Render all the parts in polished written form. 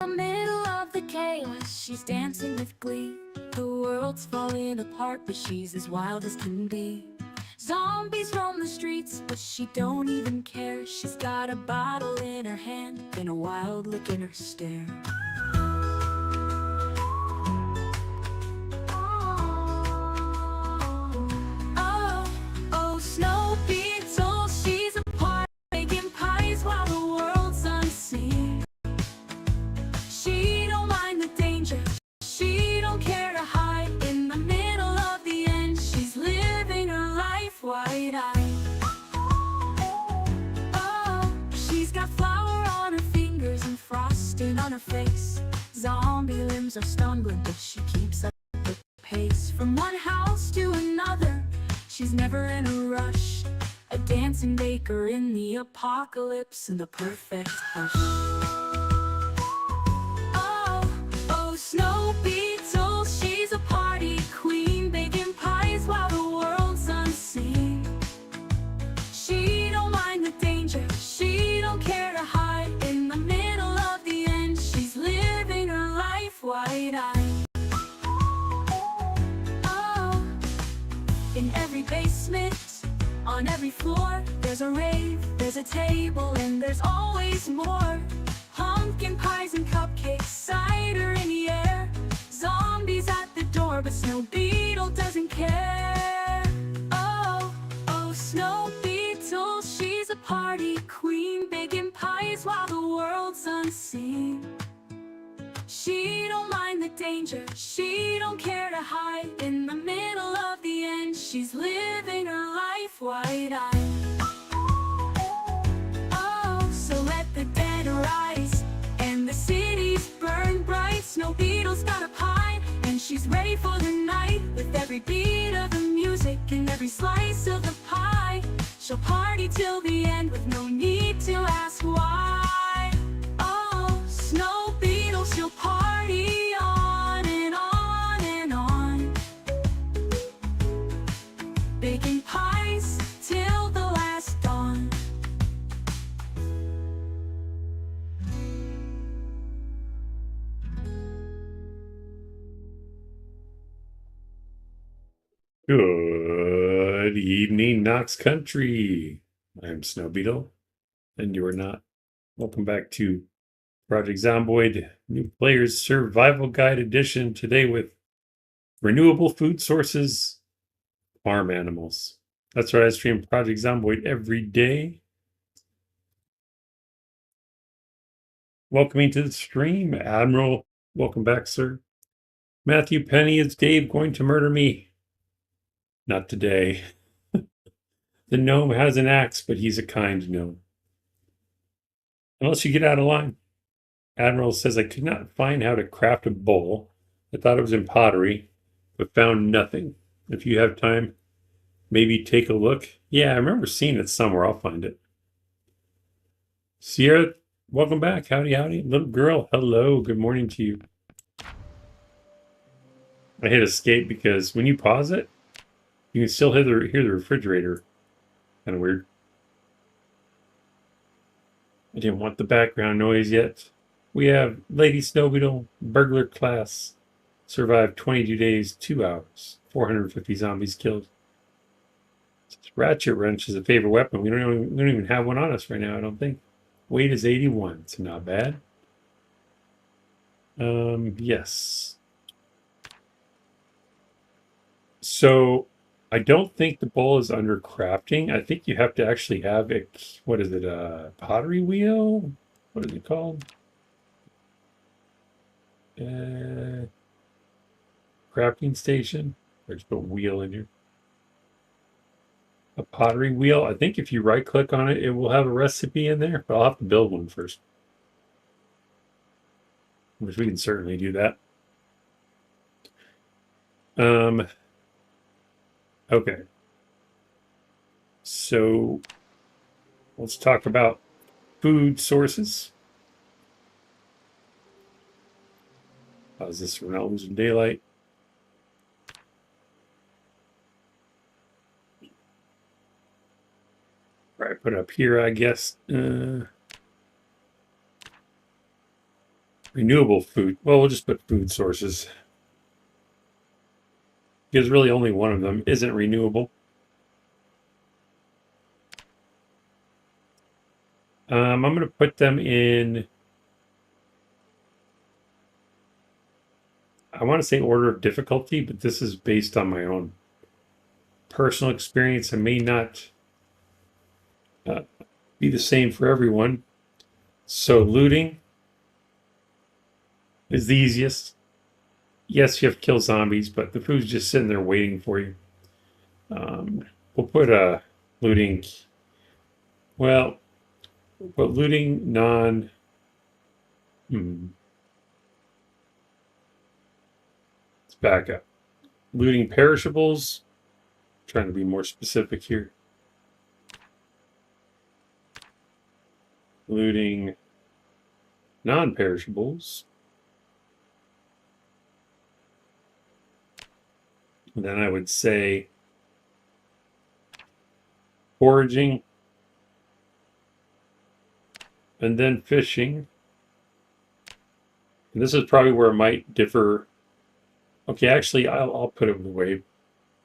In the middle of the chaos, she's dancing with glee. The world's falling apart, but she's as wild as can be. Zombies roam the streets, but she don't even care. She's got a bottle in her hand and a wild look in her stare. Oh, oh, Snow Beetle, she's a part, making pies while the world's unseen. She don't mind the danger, she don't care to hide. In the middle of the end, she's living her life wide-eyed. Oh, she's got flour on her fingers and frosting on her face. Zombie limbs are stumbling, but she keeps up the pace. From one house to another, she's never in a rush. A dancing baker in the apocalypse in the perfect hush. Oh, Snow Beetle, she's a party queen, baking pies while the world's unseen. She don't mind the danger, she don't care to hide. In the middle of the end, she's living her life wide-eyed. Oh, in every basement, on every floor, there's a rave, there's a table, and there's always more. Pumpkin pies and cupcakes, cider in the air. Zombies at the door, but Snow Beetle doesn't care. Oh, oh, Snow Beetle, she's a party queen, baking pies while the world's unseen. She don't mind the danger, she don't care to hide. In the middle of the end, she's living her life wide-eyed. Oh, so let the dead rise and the cities burn bright. Snow Beetle's got a pie and she's ready for the night. With every beat of the music and every slice of the pie, she'll party till the end with no need to ask why. Oh, Snow Beetle, she'll party on and on and on, baking pies till the last dawn. Good evening, Knox Country. I'm Snow Beetle, and you are not. Welcome back to Project Zomboid, New Players Survival Guide Edition, today with renewable food sources, farm animals. That's right, I stream Project Zomboid every day. Welcoming to the stream, Admiral. Welcome back, sir. Matthew Penny, is Dave going to murder me? Not today. The gnome has an axe, but he's a kind gnome. Unless you get out of line. Admiral says, I could not find how to craft a bowl. I thought it was in pottery, but found nothing. If you have time, maybe take a look. Yeah, I remember seeing it somewhere. I'll find it. Sierra, welcome back. Howdy, howdy. Little girl, hello. Good morning to you. I hit escape because when you pause it, you can still hear the refrigerator. Kind of weird. I didn't want the background noise yet. We have Lady Snow Beetle, burglar class. Survived 22 days, 2 hours. 450 zombies killed. Ratchet wrench is a favorite weapon. We don't even have one on us right now, I don't think. Weight is 81, so not bad. Yes. So I don't think the bowl is under crafting. I think you have to actually have a, what is it, a pottery wheel? What is it called? Crafting station. There's a wheel in here. A pottery wheel. I think if you right click on it, it will have a recipe in there, but I'll have to build one first. Which we can certainly do that. Okay. So let's talk about food sources. How's this? We're not losing daylight. Right, put it up here, I guess. Renewable food. Well, we'll just put food sources. Because really only one of them isn't renewable. I'm going to put them in, I want to say order of difficulty, but this is based on my own personal experience and may not uh, be the same for everyone. So looting is the easiest. Yes, you have to kill zombies, but the food's just sitting there waiting for you. We'll put looting. Well, but looting non. Let's back up. Looting perishables. Trying to be more specific here. Looting non-perishables. And then I would say foraging. And then fishing. And this is probably where it might differ. Okay, actually, I'll put it away.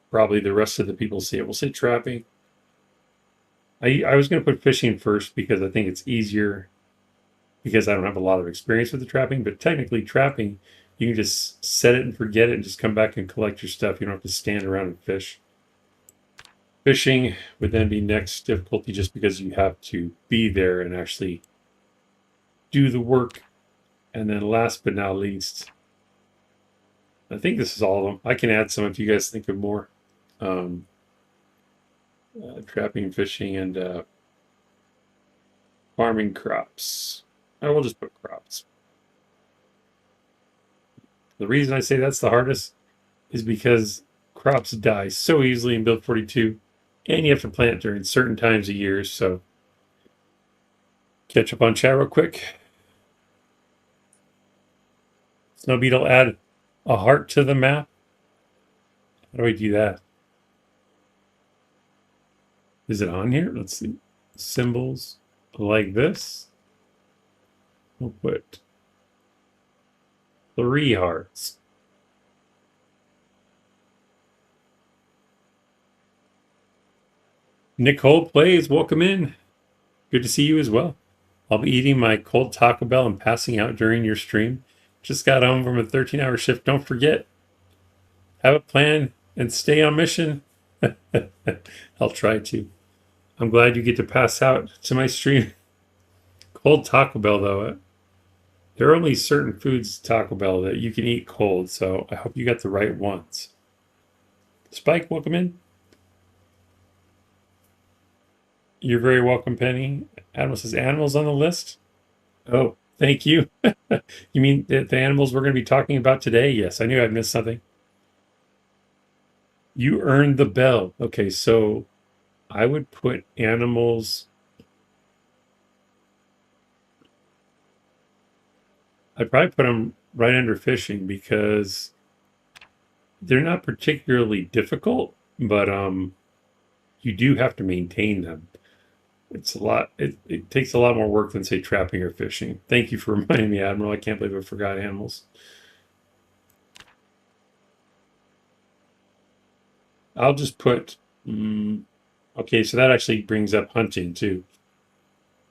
Probably the rest of the people see it. We'll say trapping. I was going to put fishing first because I think it's easier because I don't have a lot of experience with the trapping. But technically, trapping, you can just set it and forget it and just come back and collect your stuff. You don't have to stand around and fish. Fishing would then be next difficulty just because you have to be there and actually do the work. And then last but not least, I think this is all of them. I can add some if you guys think of more. Trapping, fishing, and farming crops. I will just put crops. The reason I say that's the hardest is because crops die so easily in Build 42, and you have to plant during certain times of years. So, catch up on chat real quick. Snow Beetle, add a heart to the map. How do we do that? Is it on here? Let's see. Symbols like this. We'll put 3 hearts. Nicole Plays, welcome in. Good to see you as well. I'll be eating my cold Taco Bell and passing out during your stream. Just got home from a 13-hour shift. Don't forget, have a plan and stay on mission. I'll try to. I'm glad you get to pass out to my stream. Cold Taco Bell, though. There are only certain foods Taco Bell that you can eat cold, so I hope you got the right ones. Spike, welcome in. You're very welcome, Penny. Admiral says animals on the list. Oh, thank you. You mean the animals we're going to be talking about today? Yes, I knew I'd missed something. You earned the bell. Okay, so I would put animals. I'd probably put them right under fishing because they're not particularly difficult, but you do have to maintain them. It's a lot. It takes a lot more work than say trapping or fishing. Thank you for reminding me, Admiral. I can't believe I forgot animals. I'll just put. Okay, so that actually brings up hunting too.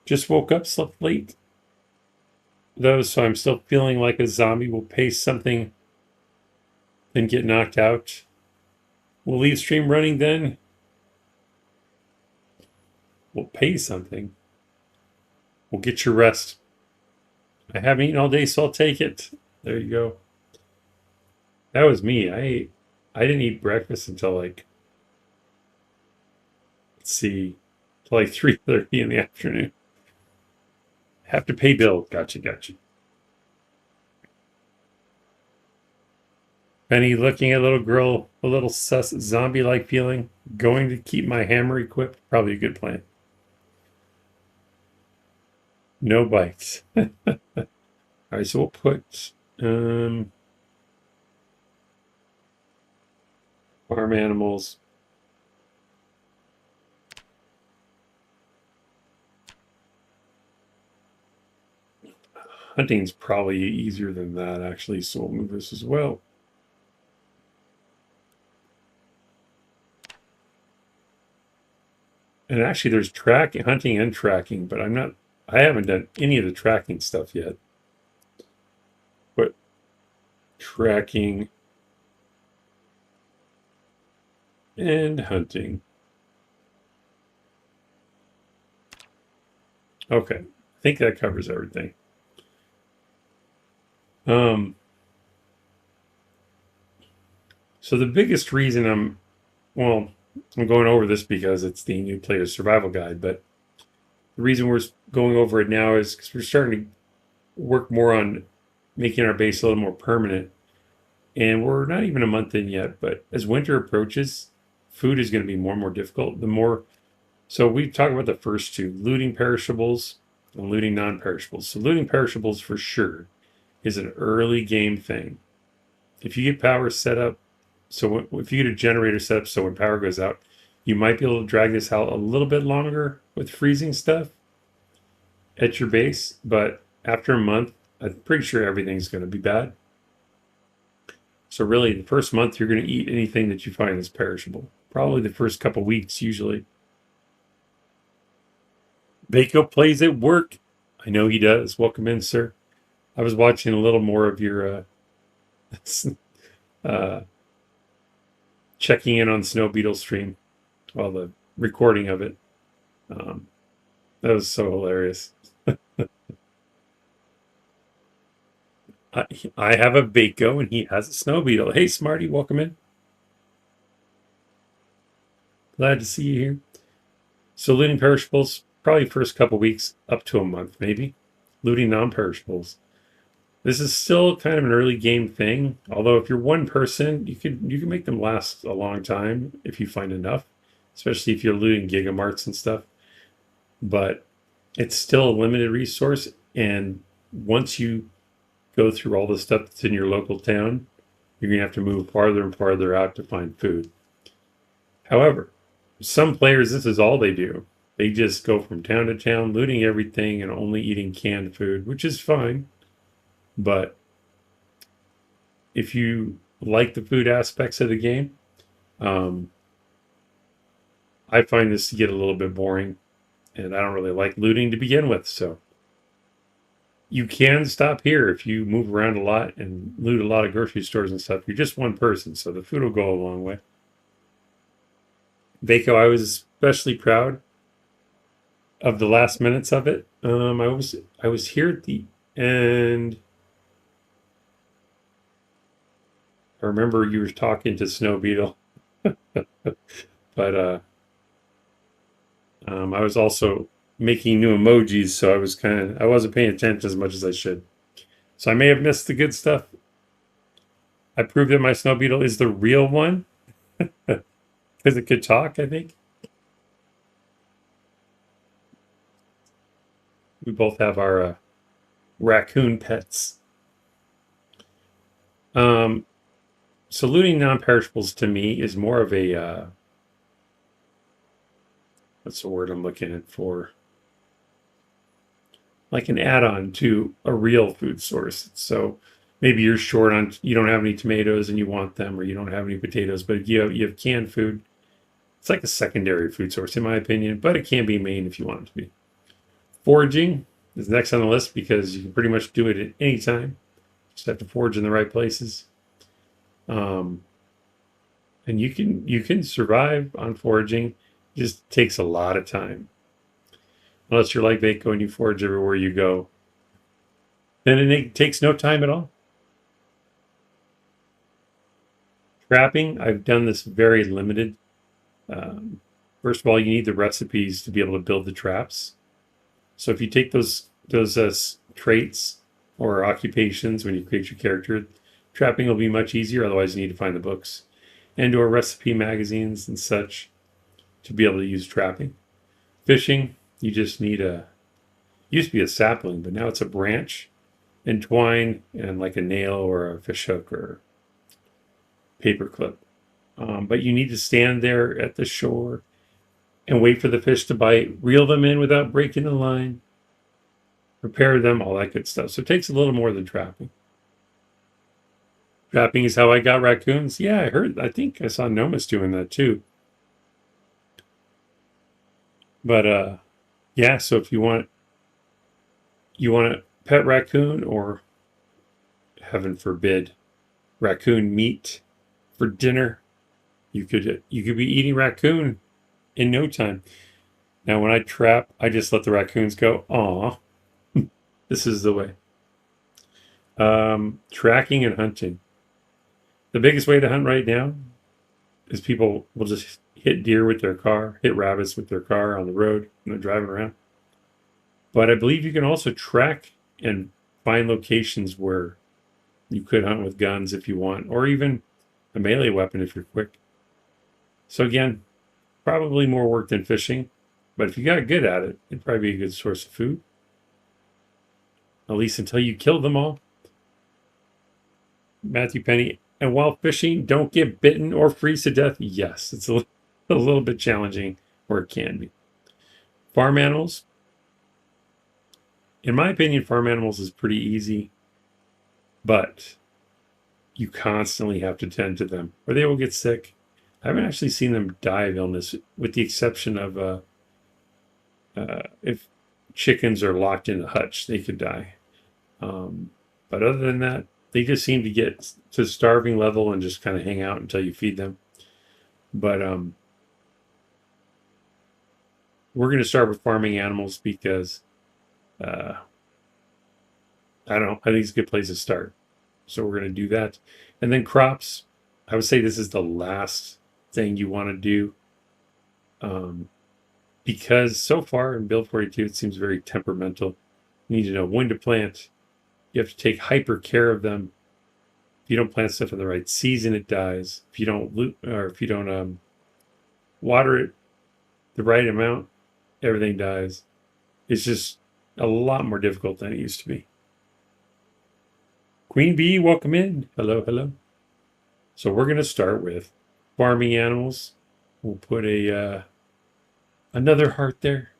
Just woke up, slept late, though, so I'm still feeling like a zombie. Will pace something, then get knocked out. We'll leave stream running then. We'll pay something. We'll get your rest. I haven't eaten all day, so I'll take it. There you go. That was me. I didn't eat breakfast until like, let's see, till like 3:30 in the afternoon. Have to pay bills. Gotcha. Benny looking at a little girl, a little sus zombie-like feeling. Going to keep my hammer equipped. Probably a good plan. No bites. All right, so we'll put farm animals. hunting's probably easier than that, actually, so we'll move this as well. And actually, there's hunting and tracking, but I haven't done any of the tracking stuff yet. But tracking and hunting. Okay, I think that covers everything. So the biggest reason I'm going over this because it's the new player's survival guide, but the reason we're going over it now is because we're starting to work more on making our base a little more permanent. And we're not even a month in yet, but as winter approaches, food is going to be more and more difficult. So we talk about the first two, looting perishables and looting non-perishables. So looting perishables for sure is an early game thing. If you get power set up, so if you get a generator set up so when power goes out, you might be able to drag this out a little bit longer with freezing stuff at your base, but after a month, I'm pretty sure everything's going to be bad. So really, the first month, you're going to eat anything that you find is perishable. Probably the first couple weeks, usually. Vaco plays at work. I know he does. Welcome in, sir. I was watching a little more of your checking in on Snow Beetle stream while the recording of it. That was so hilarious. I have a Vaco and he has a Snow Beetle. Hey, Smarty, welcome in. Glad to see you here. So looting perishables, probably first couple weeks, up to a month maybe. Looting non-perishables. This is still kind of an early game thing. Although if you're one person, you can make them last a long time if you find enough, especially if you're looting gigamarts and stuff. But it's still a limited resource, and once you go through all the stuff that's in your local town, you're gonna have to move farther and farther out to find food. However, some players, this is all they do. They just go from town to town, looting everything and only eating canned food, which is fine. But if you like the food aspects of the game, I find this to get a little bit boring, and I don't really like looting to begin with. So you can stop here if you move around a lot and loot a lot of grocery stores and stuff. You're just one person, so the food will go a long way. Vaco, I was especially proud of the last minutes of it. I was here at the end. I remember you were talking to Snow Beetle, but I was also making new emojis, so I wasn't paying attention as much as I should. So I may have missed the good stuff. I proved that my Snow Beetle is the real one because it could talk, I think. We both have our raccoon pets. So looting non-perishables to me is more of a what's the word I'm looking for? Like an add-on to a real food source. So maybe you're short on, you don't have any tomatoes and you want them, or you don't have any potatoes, but you have canned food. It's like a secondary food source, in my opinion, but it can be main if you want it to be. Foraging is next on the list because you can pretty much do it at any time. Just have to forage in the right places. And you can survive on foraging. It just takes a lot of time. Unless you're like Vaco and you forage everywhere you go. Then it takes no time at all. Trapping, I've done this very limited. First of all, you need the recipes to be able to build the traps. So if you take those traits or occupations when you create your character, trapping will be much easier. Otherwise, you need to find the books and or recipe magazines and such to be able to use trapping. Fishing, you just need used to be a sapling, but now it's a branch and twine and like a nail or a fish hook or paper clip. But you need to stand there at the shore and wait for the fish to bite, reel them in without breaking the line, repair them, all that good stuff. So it takes a little more than trapping. Trapping is how I got raccoons. Yeah, I think I saw Nomus doing that too. But yeah, so if you want a pet raccoon, or heaven forbid, raccoon meat for dinner, you could be eating raccoon in no time. Now when I trap, I just let the raccoons go. Aw. This is the way. Tracking and hunting. The biggest way to hunt right now is people will just hit deer with their car, hit rabbits with their car on the road when they're driving around. But I believe you can also track and find locations where you could hunt with guns if you want, or even a melee weapon if you're quick. So again, probably more work than fishing, but if you got good at it, it'd probably be a good source of food. At least until you kill them all. Matthew Penny. And while fishing, don't get bitten or freeze to death. Yes, it's a little bit challenging, or it can be. Farm animals. In my opinion, farm animals is pretty easy, but you constantly have to tend to them, or they will get sick. I haven't actually seen them die of illness, with the exception of if chickens are locked in a hutch, they could die. But other than that, they just seem to get to starving level and just kind of hang out until you feed them. But we're going to start with farming animals because I don't know. I think it's a good place to start. So we're going to do that. And then crops. I would say this is the last thing you want to do. Because so far in Build 42, it seems very temperamental. You need to know when to plant. You have to take hyper care of them. If you don't plant stuff in the right season, it dies. If you don't water it the right amount, everything dies. It's just a lot more difficult than it used to be. Queen Bee, welcome in. Hello, hello. So we're going to start with farming animals. We'll put another heart there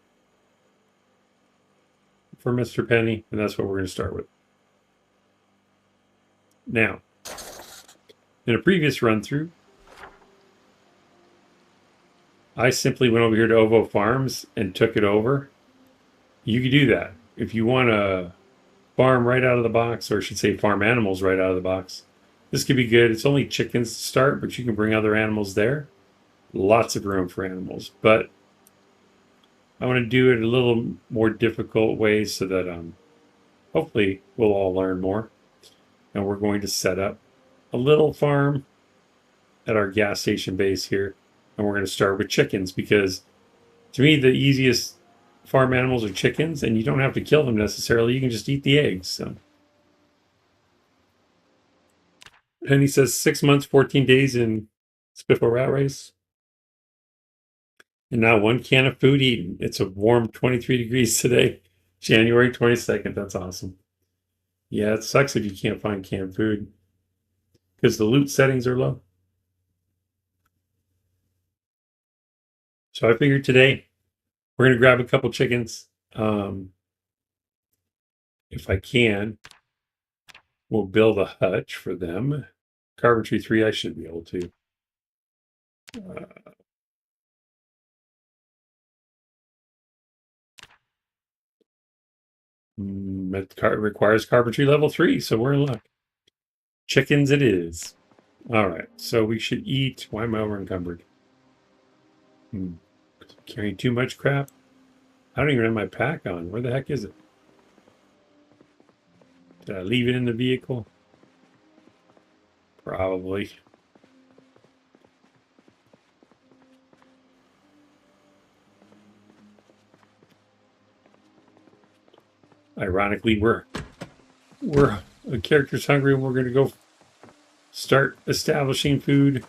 for Mr. Penny, and that's what we're going to start with. Now, in a previous run through, I simply went over here to Ovo Farms and took it over. You could do that. If you want to farm right out of the box, or I should say farm animals right out of the box, this could be good. It's only chickens to start, but you can bring other animals there. Lots of room for animals. But I want to do it a little more difficult way so that hopefully we'll all learn more. And we're going to set up a little farm at our gas station base here. And we're going to start with chickens because to me, the easiest farm animals are chickens, and you don't have to kill them necessarily. You can just eat the eggs. So. And he says 6 months, 14 days in Spiffle Rat Race. And now 1 can of food eaten. It's a warm 23 degrees today, January 22nd. That's awesome. Yeah, it sucks if you can't find canned food because the loot settings are low. So I figured today we're going to grab a couple chickens. If I can, we'll build a hutch for them. Carpentry 3, I should be able to. It requires carpentry level 3, so we're in luck. Chickens it is. All right, so we should eat. Why am I over encumbered? Carrying too much crap? I don't even have my pack on. Where the heck is it? Did I leave it in the vehicle? Probably. Ironically, we're a character's hungry and we're going to go start establishing food.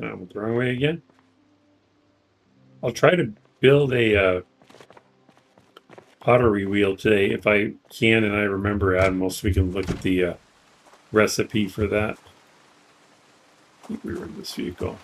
I went the wrong way again. I'll try to build a pottery wheel today if I can and I remember Admiral, so we can look at the recipe for that. I think we were in this vehicle.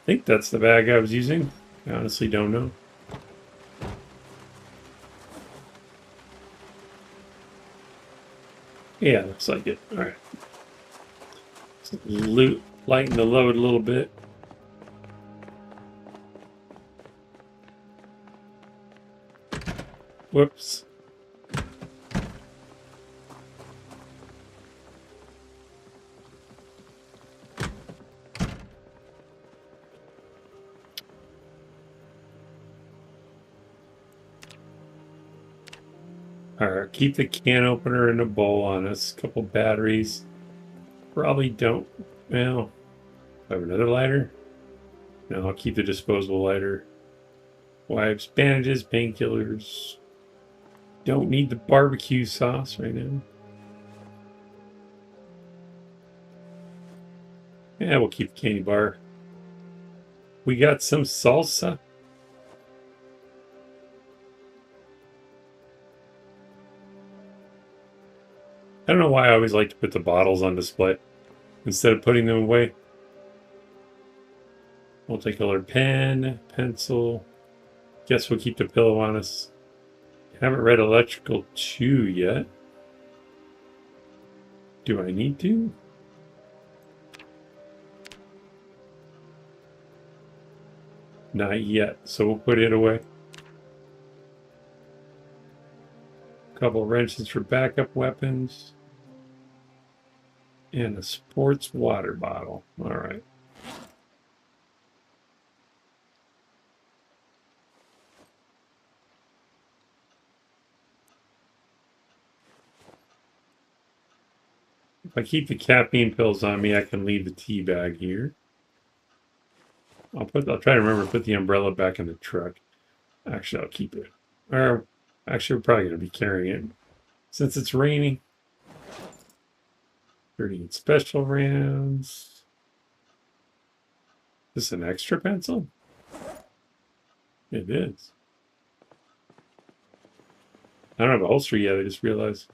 think that's the bag I was using. I honestly don't know. Yeah, looks like it. All right. Lighten the load a little bit. Whoops. All right, keep the can opener and a bowl on us. A couple batteries. Probably don't. Well, I have another lighter. No, I'll keep the disposable lighter. Wipes, bandages, painkillers. Don't need the barbecue sauce right now. Yeah, we'll keep the candy bar. We got some salsa. I don't know why I always like to put the bottles on display instead of putting them away. Multicolored pen, pencil. Guess we'll keep the pillow on us. Haven't read Electrical 2 yet. Do I need to? Not yet, so we'll put it away. Couple wrenches for backup weapons. And a sports water bottle. All right. If I keep the caffeine pills on me, I can leave the tea bag here. I'll try to remember to put the umbrella back in the truck. Actually, I'll keep it. Or actually, we're probably going to be carrying it since it's raining. 30 special rounds. Is this an extra pencil? It is. I don't have a holster yet, I just realized.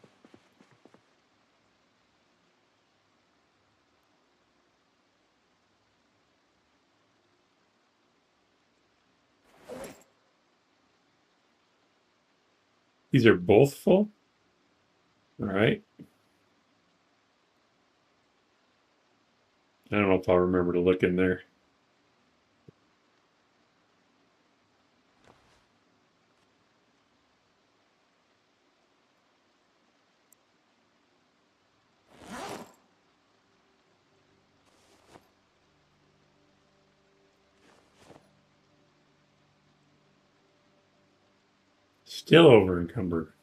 These are both full? All right. I don't know if I'll remember to look in there. Still over encumbered.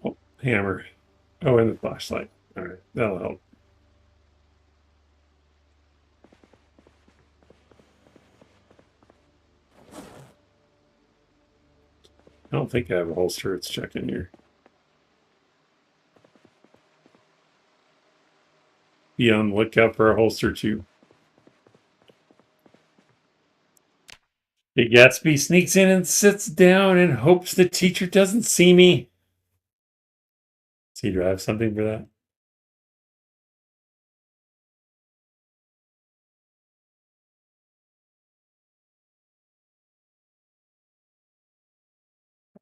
Oh, hammer. Oh, and the flashlight. All right, that'll help. I don't think I have a holster. It's checking here. Be on the lookout for a holster too. Big Gatsby sneaks in and sits down and hopes the teacher doesn't see me. See, do I have something for that?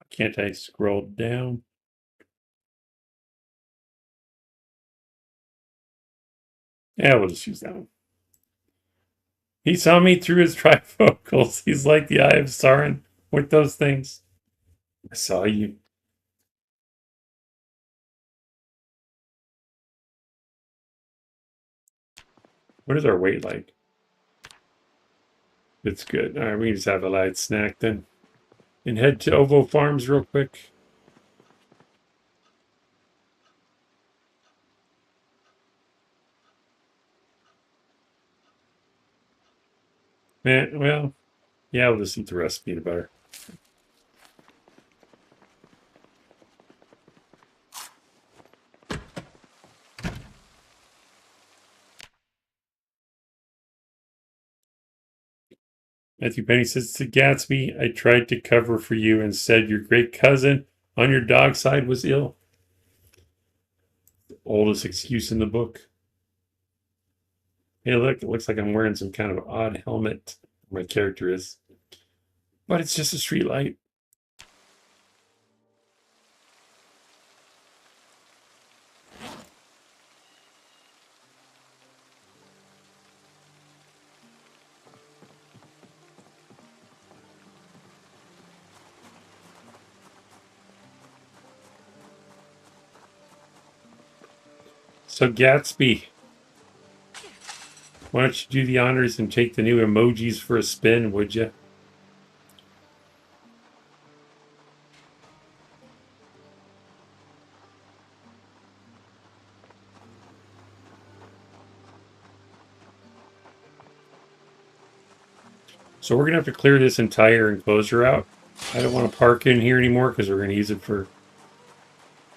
Can't I scroll down? Yeah, we'll just use that one. He saw me through his trifocals. He's like the Eye of Sauron with those things. I saw you. What is our weight like? It's good. All right, we can just have a light snack then. And head to Ovo Farms real quick. Man, well, yeah, we'll just eat the rest of peanut butter. Matthew Penny says to Gatsby, I tried to cover for you and said your great cousin on your dog side was ill. Oldest excuse in the book. Hey, look, it looks like I'm wearing some kind of odd helmet. My character is. But it's just a street light. So Gatsby, why don't you do the honors and take the new emojis for a spin, would you? So we're going to have to clear this entire enclosure out. I don't want to park in here anymore because we're going to use it for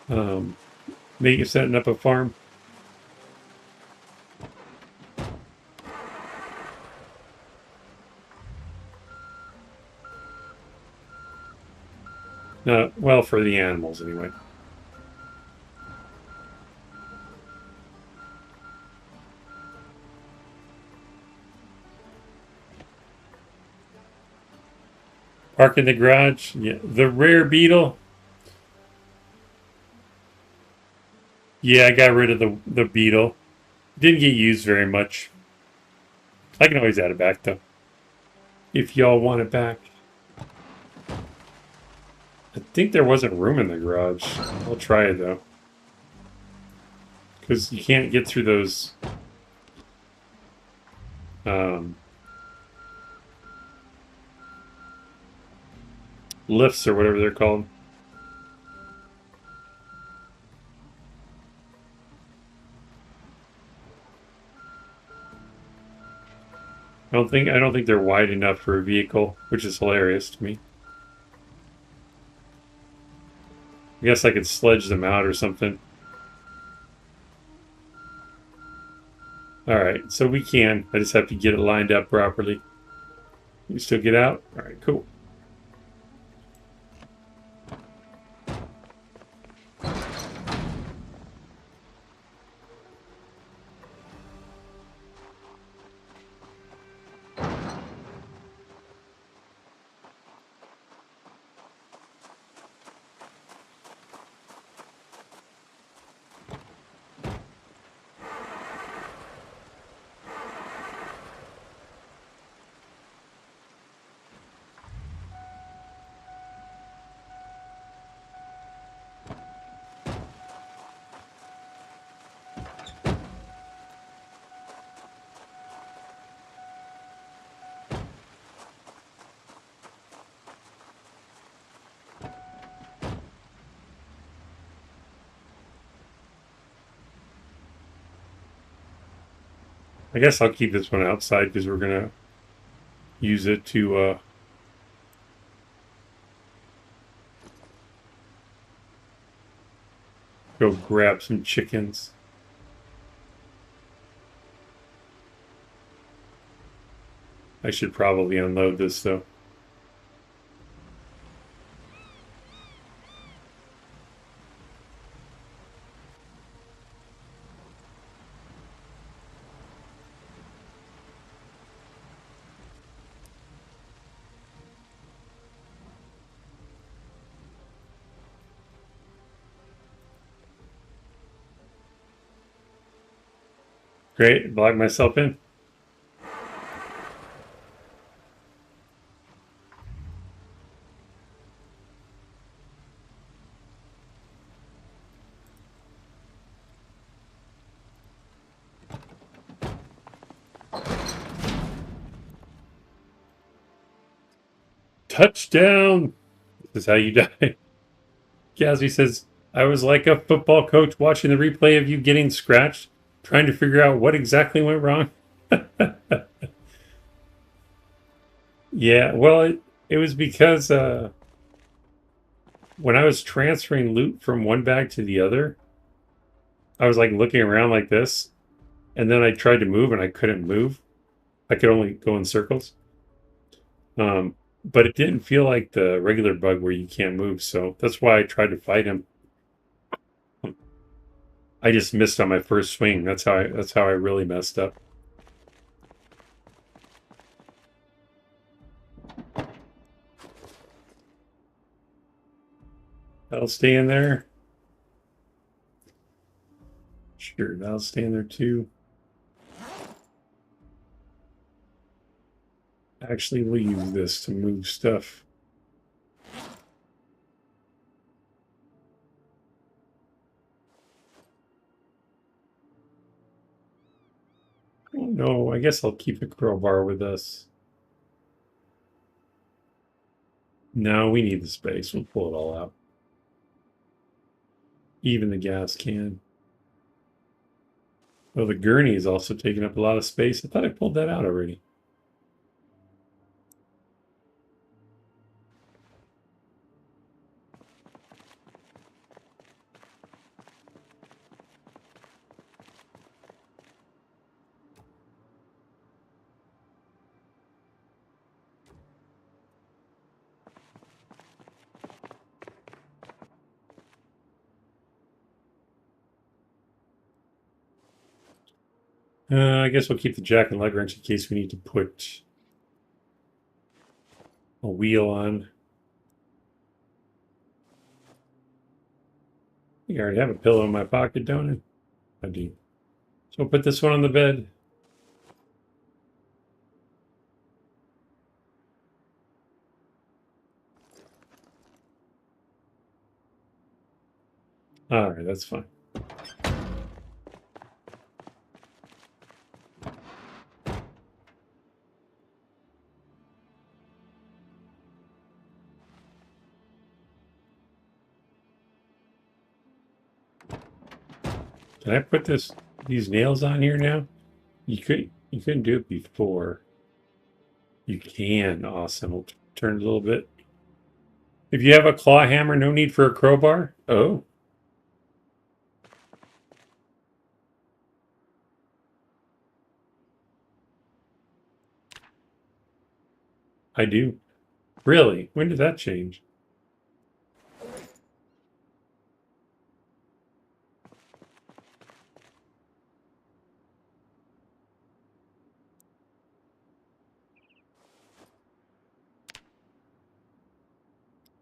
setting up a farm. Well, for the animals anyway. Park in the garage. Yeah, the rare beetle. Yeah, I got rid of the beetle. Didn't get used very much. I can always add it back though, if y'all want it back. I think there wasn't room in the garage. I'll try it though, because you can't get through those lifts or whatever they're called. I don't think they're wide enough for a vehicle, which is hilarious to me. I guess I could sledge them out or something. Alright, so we can. I just have to get it lined up properly. You still get out? Alright, cool. I guess I'll keep this one outside because we're going to use it to go grab some chickens. I should probably unload this though. Great, block myself in. Touchdown! This is how you die. Gazzy says, I was like a football coach watching the replay of you getting scratched, trying to figure out what exactly went wrong. Yeah, well, it was because when I was transferring loot from one bag to the other, I was like looking around like this, and then I tried to move and I couldn't move. I could only go in circles. But it didn't feel like the regular bug where you can't move, so that's why I tried to fight him. I just missed on my first swing. That's how I really messed up. That'll stay in there. Sure, that'll stay in there too. Actually, we'll use this to move stuff. Oh, no, I guess I'll keep the crowbar with us. No, we need the space. We'll pull it all out. Even the gas can. Well, the gurney is also taking up a lot of space. I thought I pulled that out already. I guess we'll keep the jack and leg wrench in case we need to put a wheel on. I already have a pillow in my pocket, don't I? I do. So I'll put this one on the bed. All right, that's fine. Can I put these nails on here now? You couldn't do it before. You can. Awesome. We'll turn it a little bit. If you have a claw hammer, no need for a crowbar. Oh. I do. Really? When did that change?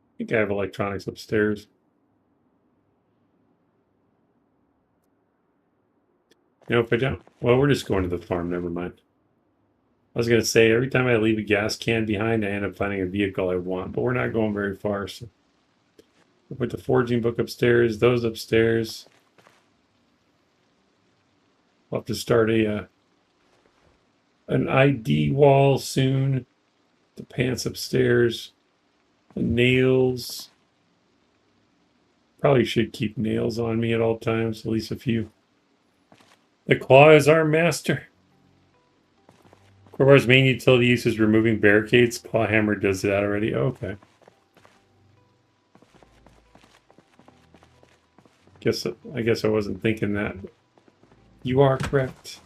I think I have electronics upstairs. Nope, I don't. Well, we're just going to the farm. Never mind. I was going to say, every time I leave a gas can behind, I end up finding a vehicle I want, but we're not going very far. So we'll put the forging book upstairs, those upstairs. We'll have to start an ID wall soon. The pants upstairs. The nails. Probably should keep nails on me at all times, at least a few. The claw is our master. Crowbar's main utility use is removing barricades. Claw hammer does that already. Oh, okay. I guess I wasn't thinking that. You are correct.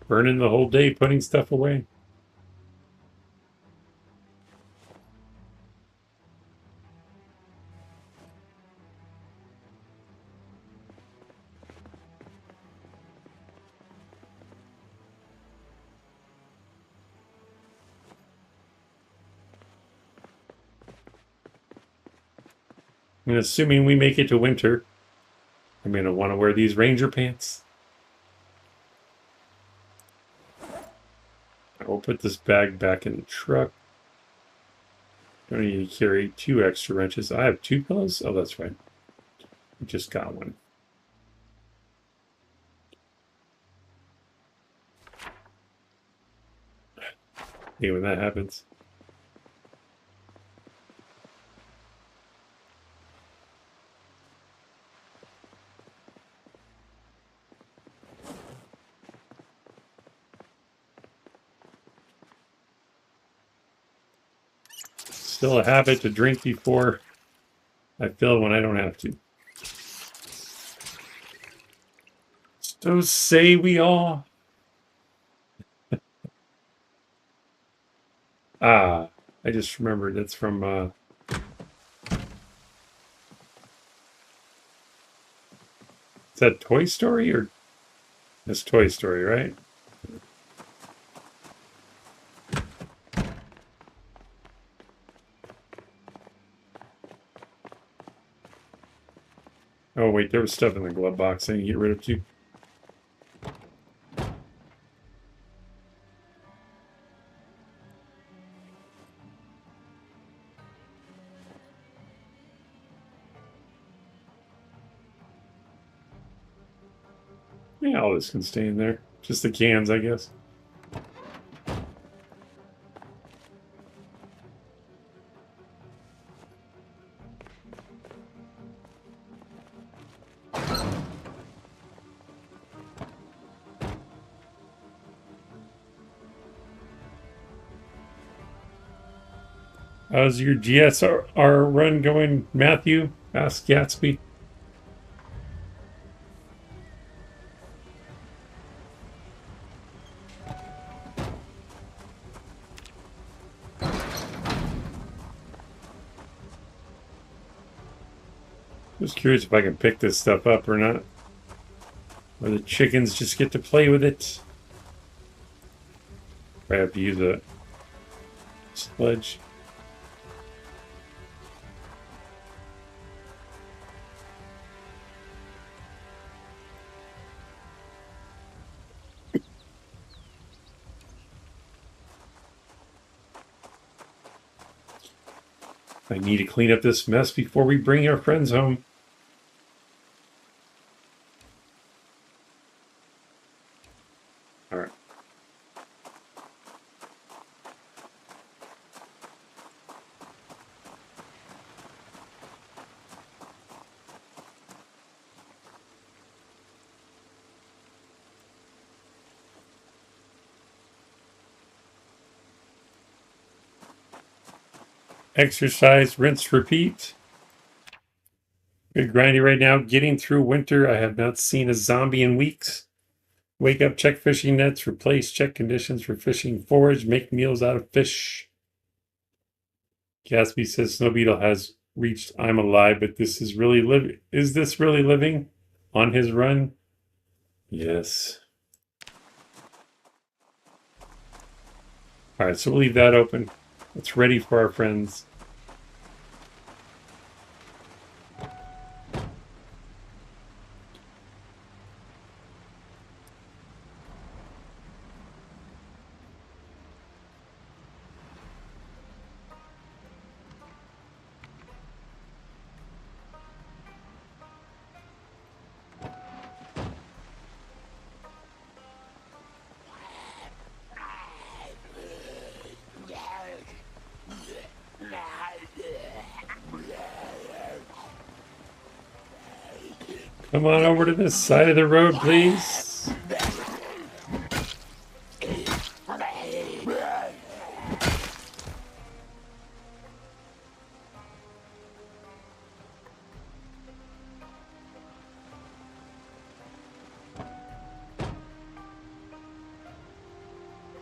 Burning the whole day putting stuff away. And assuming we make it to winter, I'm going to want to wear these ranger pants. I will put this bag back in the truck. Don't need to carry 2 extra wrenches. I have 2 pillows? Oh, that's right. I just got one. Hey, when that happens. Still a habit to drink before I fill when I don't have to. So say we all. Ah, I just remembered that's from is that Toy Story or it's Toy Story, right? Oh wait, there was stuff in the glove box I need to get rid of too. Yeah, all this can stay in there. Just the cans, I guess. How's your GSR run going, Matthew? Asked Gatsby. Just curious if I can pick this stuff up or not. Or the chickens just get to play with it. I have to use a sledge. I need to clean up this mess before we bring our friends home. All right. Exercise, rinse, repeat. Good grindy right now. Getting through winter. I have not seen a zombie in weeks. Wake up, check fishing nets, replace, check conditions for fishing, forage, make meals out of fish. Gatsby says Snow Beetle has reached I'm alive, but this is really living. Is this really living on his run? Yes. All right, so we'll leave that open. It's ready for our friends. Come on over to this side of the road, please.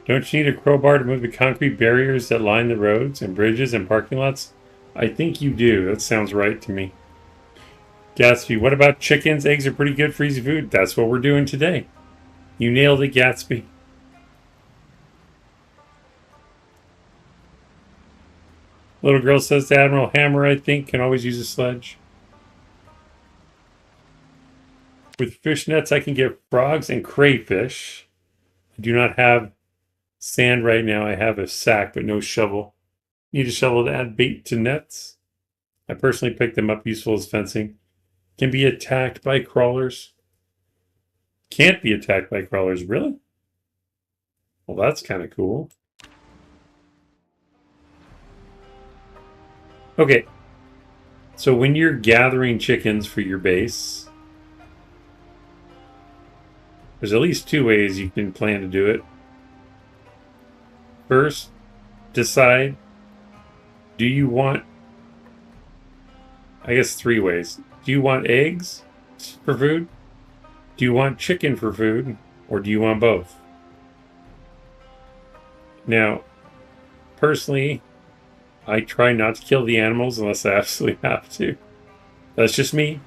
Don't you need a crowbar to move the concrete barriers that line the roads and bridges and parking lots? I think you do. That sounds right to me. Gatsby, what about chickens? Eggs are pretty good for easy food. That's what we're doing today. You nailed it, Gatsby. Little girl says to Admiral Hammer, I think, can always use a sledge. With fish nets, I can get frogs and crayfish. I do not have sand right now. I have a sack, but no shovel. Need a shovel to add bait to nets. I personally picked them up, useful as fencing. Can be attacked by crawlers. Can't be attacked by crawlers, really? Well, that's kind of cool. Okay. So when you're gathering chickens for your base, there's at least two ways you can plan to do it. First, decide, do you want, I guess three ways. Do you want eggs for food? Do you want chicken for food, or do you want both? Now, personally, I try not to kill the animals unless I absolutely have to. That's just me.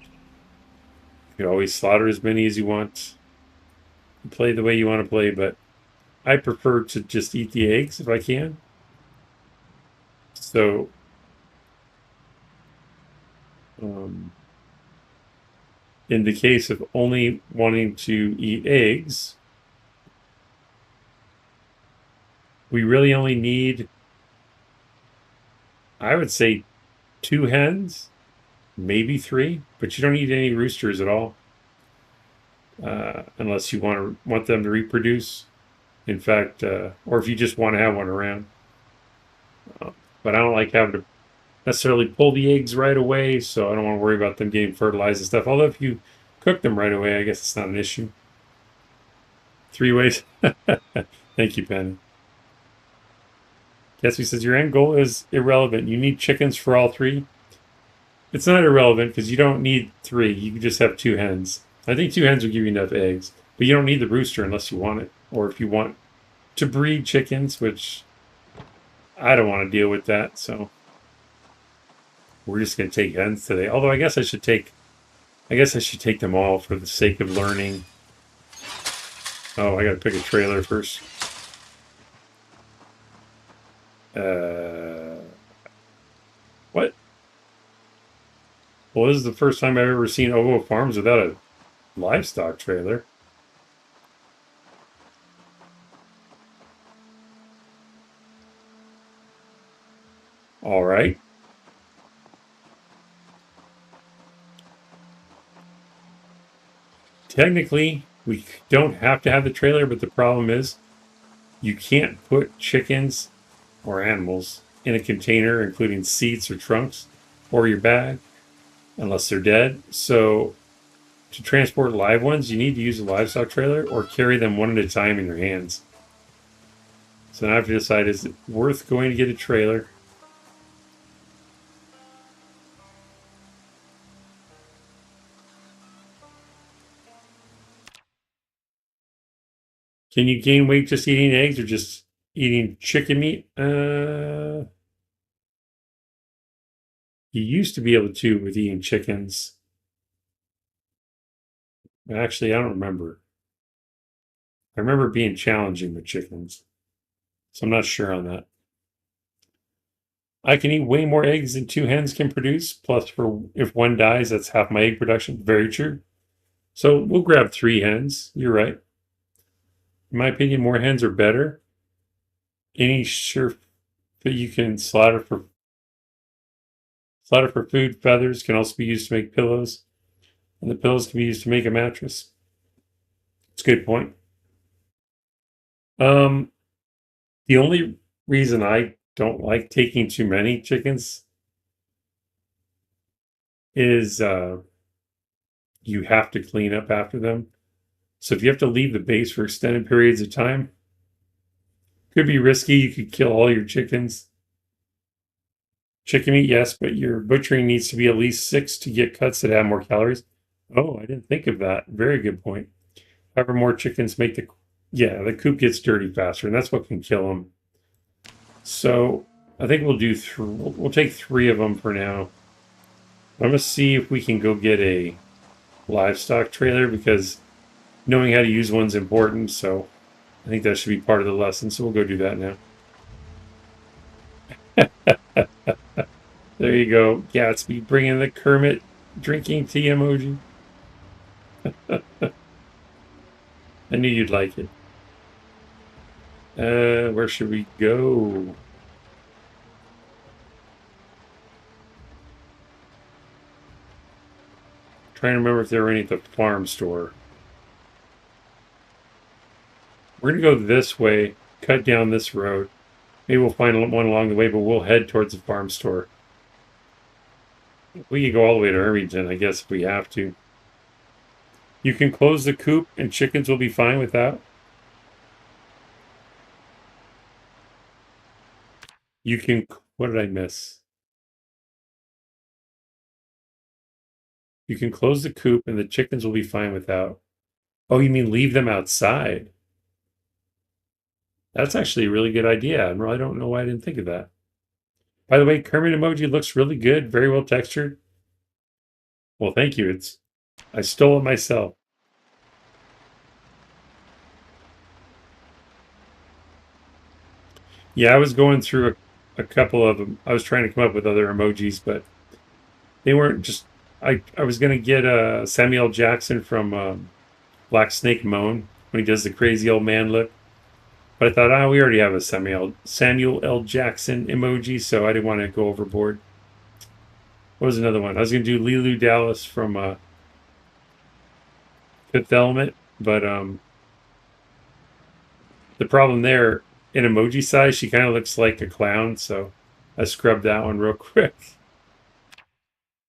You can always slaughter as many as you want. Play the way you want to play, but I prefer to just eat the eggs if I can. So, um, in the case of only wanting to eat eggs, we really only need, I would say, 2 hens, maybe 3, but you don't need any roosters at all, unless you want them to reproduce. In fact, or if you just want to have one around. Uh, but I don't like having to necessarily pull the eggs right away, so I don't want to worry about them getting fertilized and stuff. Although if you cook them right away, I guess it's not an issue. 3 ways. Thank you, Penny. Gatsby says your end goal is irrelevant. You need chickens for all 3. It's not irrelevant because you don't need 3. You can just have 2 hens. I think 2 hens will give you enough eggs, but you don't need the rooster unless you want it, or if you want to breed chickens, which I don't want to deal with that. So we're just going to take hens today. Although I guess I should take them all for the sake of learning. Oh, I got to pick a trailer first. What? Well, this is the first time I've ever seen Ovo Farms without a livestock trailer. All right. Technically, we don't have to have the trailer, but the problem is you can't put chickens or animals in a container, including seats or trunks or your bag, unless they're dead. So to transport live ones, you need to use a livestock trailer or carry them one at a time in your hands. So now I have to decide, is it worth going to get a trailer? Can you gain weight just eating eggs or just eating chicken meat? You used to be able to with eating chickens. Actually, I don't remember. I remember it being challenging with chickens. So I'm not sure on that. I can eat way more eggs than 2 hens can produce. Plus, for if one dies, that's half my egg production. Very true. So we'll grab 3 hens. You're right. In my opinion, more hens are better. Any sure that you can slaughter for food, feathers can also be used to make pillows, and the pillows can be used to make a mattress. It's a good point. Um, the only reason I don't like taking too many chickens is you have to clean up after them. So if you have to leave the base for extended periods of time, could be risky. You could kill all your chickens. Chicken meat, yes, but your butchering needs to be at least 6 to get cuts that have more calories. Oh, I didn't think of that. Very good point. However, more chickens make the coop gets dirty faster, and that's what can kill them. So I think we'll do we'll take 3 of them for now. I'm gonna see if we can go get a livestock trailer because knowing how to use one's important. So I think that should be part of the lesson. So we'll go do that now. There you go, Gatsby, bringing the Kermit drinking tea emoji. I knew you'd like it. Where should we go? Trying to remember if there were any at the farm store. We're gonna go this way, cut down this road. Maybe we'll find one along the way, but we'll head towards the farm store. We can go all the way to Irvington, I guess, if we have to. You can close the coop and chickens will be fine with that. You can, what did I miss? You can close the coop and the chickens will be fine without. Oh, you mean leave them outside? That's actually a really good idea. I don't know why I didn't think of that. By the way, Kermit emoji looks really good, very well textured. Well, thank you. I stole it myself. Yeah, I was going through a couple of them. I was trying to come up with other emojis, but they weren't just. I was gonna get Samuel Jackson from Black Snake Moan when he does the crazy old man look. But I thought, we already have a Samuel L. Jackson emoji, so I didn't want to go overboard. What was another one? I was going to do Lilu Dallas from Fifth Element, but the problem there, in emoji size, she kind of looks like a clown, so I scrubbed that one real quick.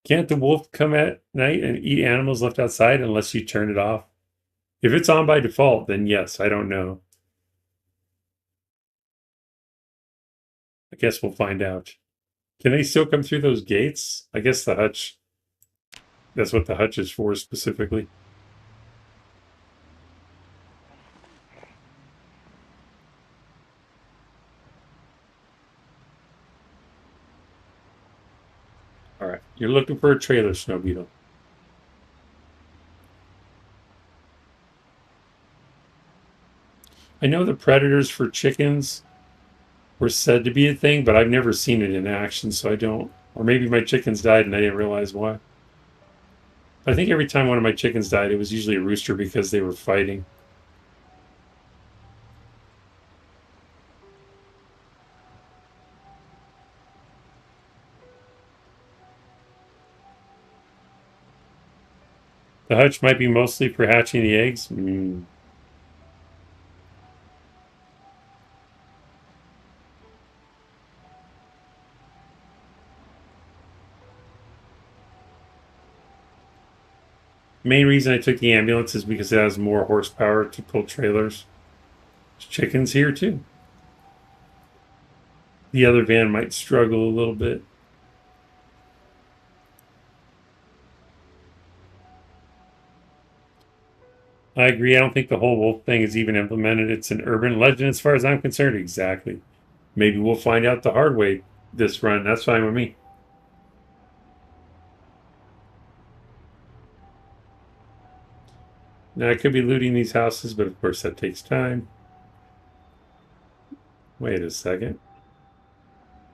Can't the wolf come at night and eat animals left outside unless you turn it off? If it's on by default, then yes, I don't know. I guess we'll find out. Can they still come through those gates? I guess the hutch. That's what the hutch is for specifically. All right. You're looking for a trailer, Snow Beetle. I know the predators for chickens were said to be a thing, but I've never seen it in action, so I don't. Or maybe my chickens died and I didn't realize why. I think every time one of my chickens died, it was usually a rooster because they were fighting. The hutch might be mostly for hatching the eggs. Main reason I took the ambulance is because it has more horsepower to pull trailers. There's chickens here too. The other van might struggle a little bit. I agree. I don't think the whole wolf thing is even implemented. It's an urban legend as far as I'm concerned. Exactly. Maybe we'll find out the hard way this run. That's fine with me. Now, I could be looting these houses, but of course that takes time. Wait a second.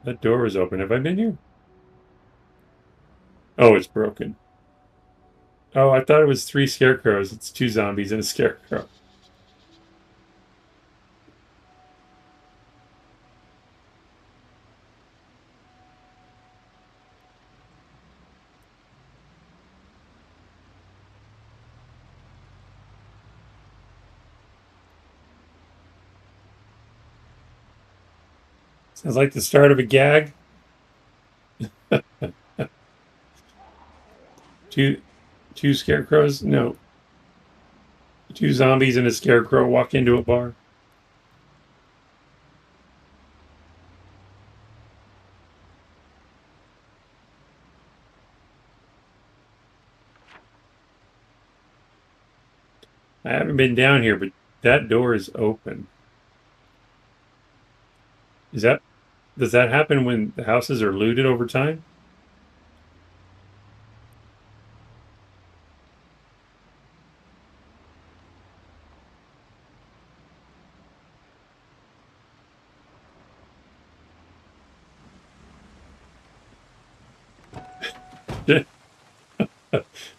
That door is open. Have I been here? Oh, it's broken. Oh, I thought it was 3 scarecrows. It's 2 zombies and a scarecrow. Sounds like the start of a gag. two, 2 scarecrows? No. 2 zombies and a scarecrow walk into a bar. I haven't been down here, but that door is open. Is that Does that happen when the houses are looted over time?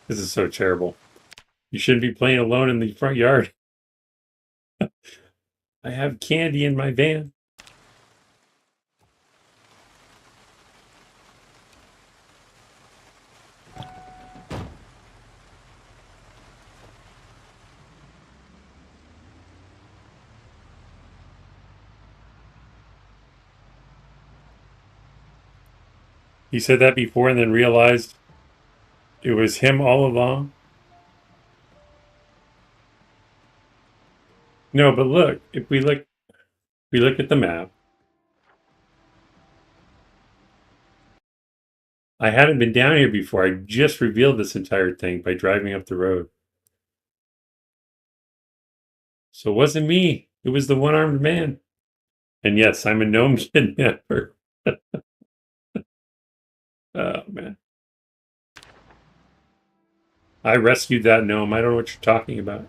This is so terrible. You shouldn't be playing alone in the front yard. I have candy in my van. He said that before and then realized it was him all along. No, but look, if we look at the map, I hadn't been down here before. I just revealed this entire thing by driving up the road. So it wasn't me. It was the one-armed man. And yes, I'm a gnome kidnapper. Oh, man. I rescued that gnome. I don't know what you're talking about.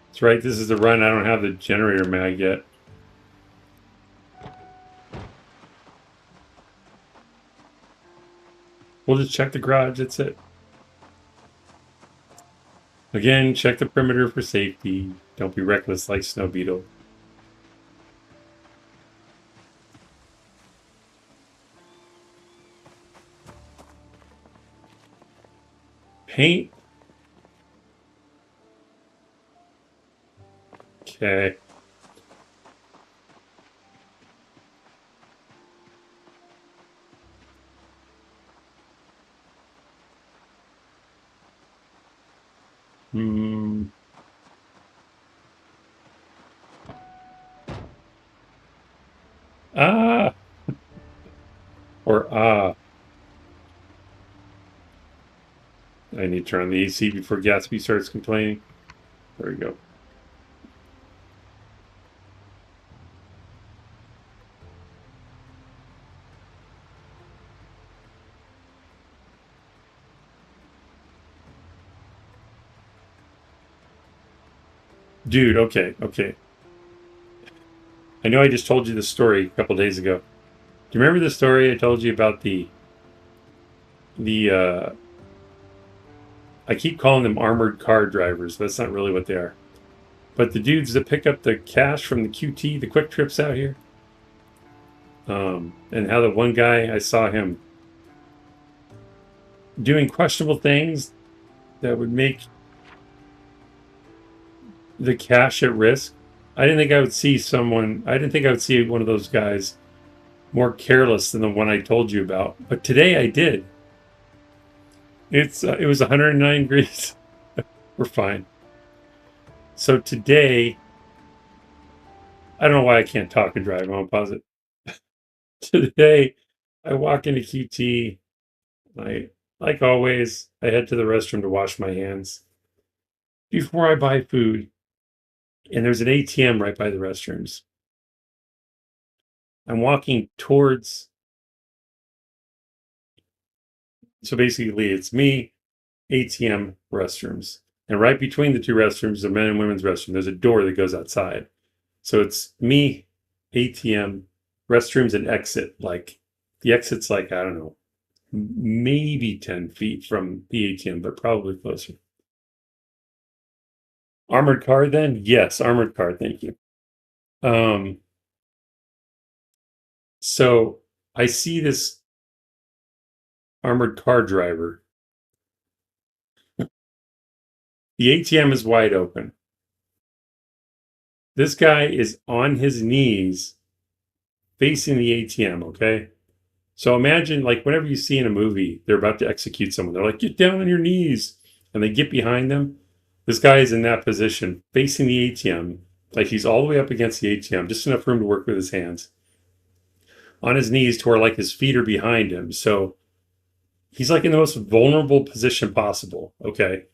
That's right. This is the run. I don't have the generator mag yet. We'll just check the garage. That's it. Again, check the perimeter for safety. Don't be reckless like Snow Beetle. Paint. Okay. Hmm. Ah. Or ah. I need to turn on the AC before Gatsby starts complaining. There we go. Dude, okay. I know I just told you this story a couple days ago. Do you remember the story I told you about the I keep calling them armored car drivers, but that's not really what they are. But the dudes that pick up the cash from the QT, the quick trips out here, and how the one guy, I saw him doing questionable things that would make the cash at risk. I didn't think I would see one of those guys more careless than the one I told you about. But today I did. It was 109 degrees. We're fine. So today, I don't know why I can't talk and drive. I'll pause it. Today, I walk into QT. Like always, I head to the restroom to wash my hands before I buy food. And there's an ATM right by the restrooms. I'm walking towards. So basically, it's me, ATM, restrooms. And right between the two restrooms, the men and women's restroom, there's a door that goes outside. So it's me, ATM, restrooms, and exit. Like the exit's like, I don't know, maybe 10 feet from the ATM, but probably closer. Armored car then? Yes, armored car, thank you. So I see this armored car driver. The ATM is wide open. This guy is on his knees facing the ATM, okay? So imagine, like, whenever you see in a movie, they're about to execute someone. They're like, get down on your knees. And they get behind them. This guy is in that position, facing the ATM. Like, he's all the way up against the ATM, just enough room to work with his hands. On his knees to where, like, his feet are behind him. So he's, like, in the most vulnerable position possible, okay?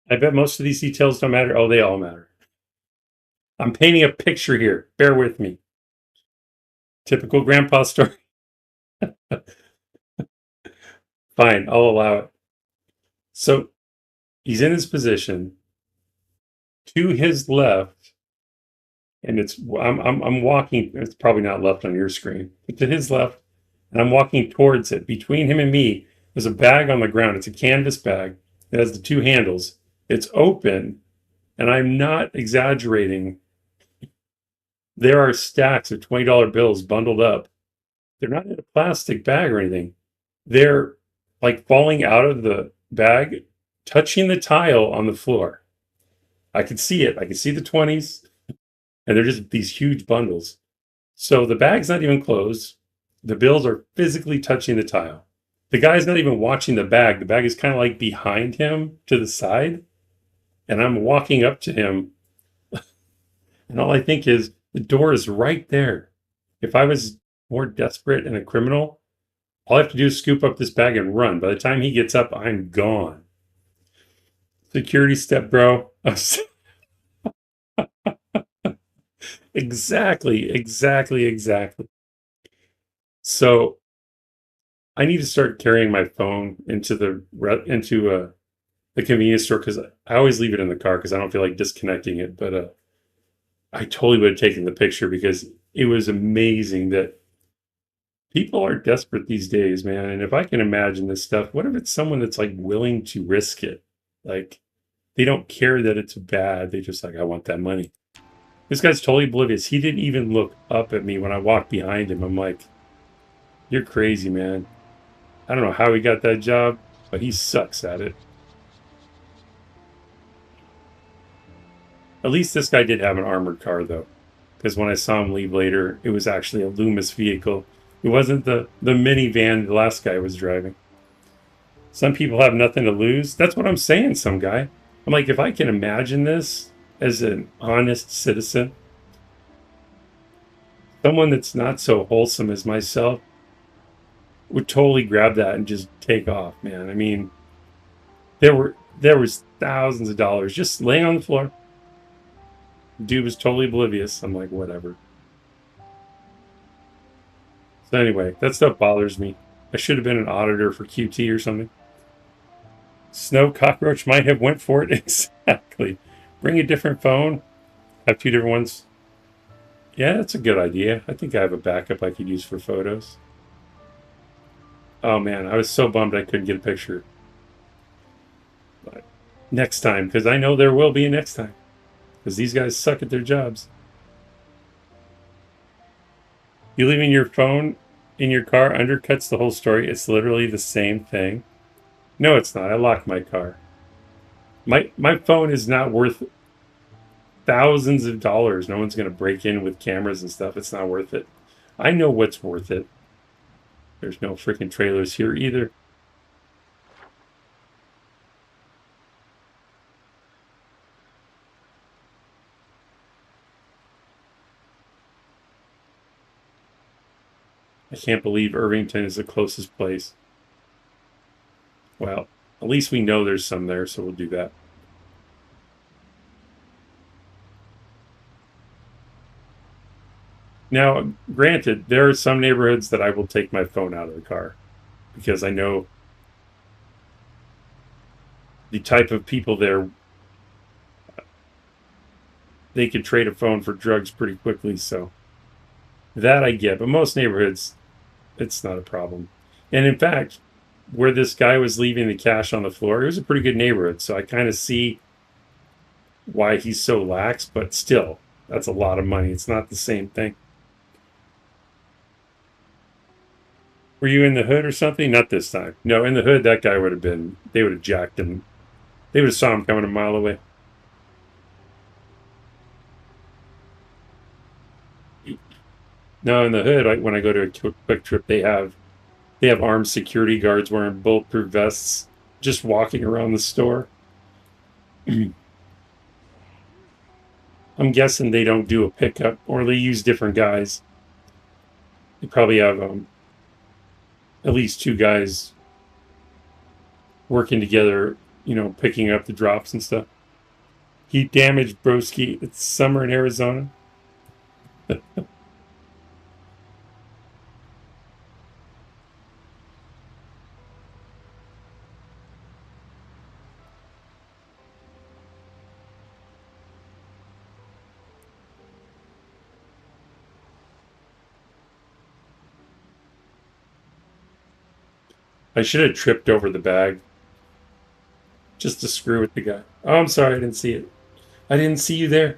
I bet most of these details don't matter. Oh, they all matter. I'm painting a picture here. Bear with me. Typical grandpa story. Fine, I'll allow it. So he's in his position. To his left, and I'm walking. It's probably not left on your screen, but to his left, and I'm walking towards it. Between him and me, there's a bag on the ground. It's a canvas bag. It has the two handles. It's open, and I'm not exaggerating. There are stacks of $20 bills bundled up. They're not in a plastic bag or anything. They're like falling out of the bag, touching the tile on the floor. I could see it. I could see the 20s, and they're just these huge bundles. So the bag's not even closed. The bills are physically touching the tile. The guy's not even watching the bag. The bag is kind of like behind him to the side. And I'm walking up to him. And all I think is the door is right there. If I was more desperate and a criminal, all I have to do is scoop up this bag and run. By the time he gets up, I'm gone. Security step, bro. Exactly. So I need to start carrying my phone into the convenience store because I always leave it in the car because I don't feel like disconnecting it. But I totally would have taken the picture because it was amazing that people are desperate these days, man. And if I can imagine this stuff, what if it's someone that's like willing to risk it? Like they don't care that it's bad. They just like, I want that money. This guy's totally oblivious. He didn't even look up at me when I walked behind him. I'm like, you're crazy, man. I don't know how he got that job, but he sucks at it. At least this guy did have an armored car, though, because when I saw him leave later, it was actually a Loomis vehicle. It wasn't the minivan the last guy was driving. Some people have nothing to lose. That's what I'm saying, some guy. I'm like, if I can imagine this as an honest citizen, someone that's not so wholesome as myself would totally grab that and just take off, man. I mean, there was thousands of dollars just laying on the floor. Dude was totally oblivious. I'm like, whatever. So anyway, that stuff bothers me. I should have been an auditor for QT or something. Snow cockroach might have went for it. Exactly. Bring a different phone. Have two different ones. Yeah, that's a good idea. I think I have a backup I could use for photos. Oh man, I was so bummed I couldn't get a picture. But next time, because I know there will be a next time. Because these guys suck at their jobs. You leaving your phone in your car undercuts the whole story. It's literally the same thing. No, it's not. I locked my car. My phone is not worth thousands of dollars. No one's going to break in with cameras and stuff. It's not worth it. I know what's worth it. There's no freaking trailers here either. I can't believe Irvington is the closest place. Well, at least we know there's some there, so we'll do that. Now, granted, there are some neighborhoods that I will take my phone out of the car because I know the type of people there, they could trade a phone for drugs pretty quickly. So that I get. But most neighborhoods, it's not a problem. And in fact, where this guy was leaving the cash on the floor, it was a pretty good neighborhood. So I kind of see why he's so lax, but still, that's a lot of money. It's not the same thing. Were you in the hood or something? Not this time. No, in the hood, that guy would have been, they would have jacked him. They would have saw him coming a mile away. No, in the hood, when I go to a quick trip, they have armed security guards wearing bulletproof vests, just walking around the store. I'm guessing they don't do a pickup, or they use different guys. They probably have at least two guys working together, picking up the drops and stuff. Heat damage, broski. It's summer in Arizona. I should have tripped over the bag just to screw with the guy. Oh, I'm sorry, I didn't see it. I didn't see you there.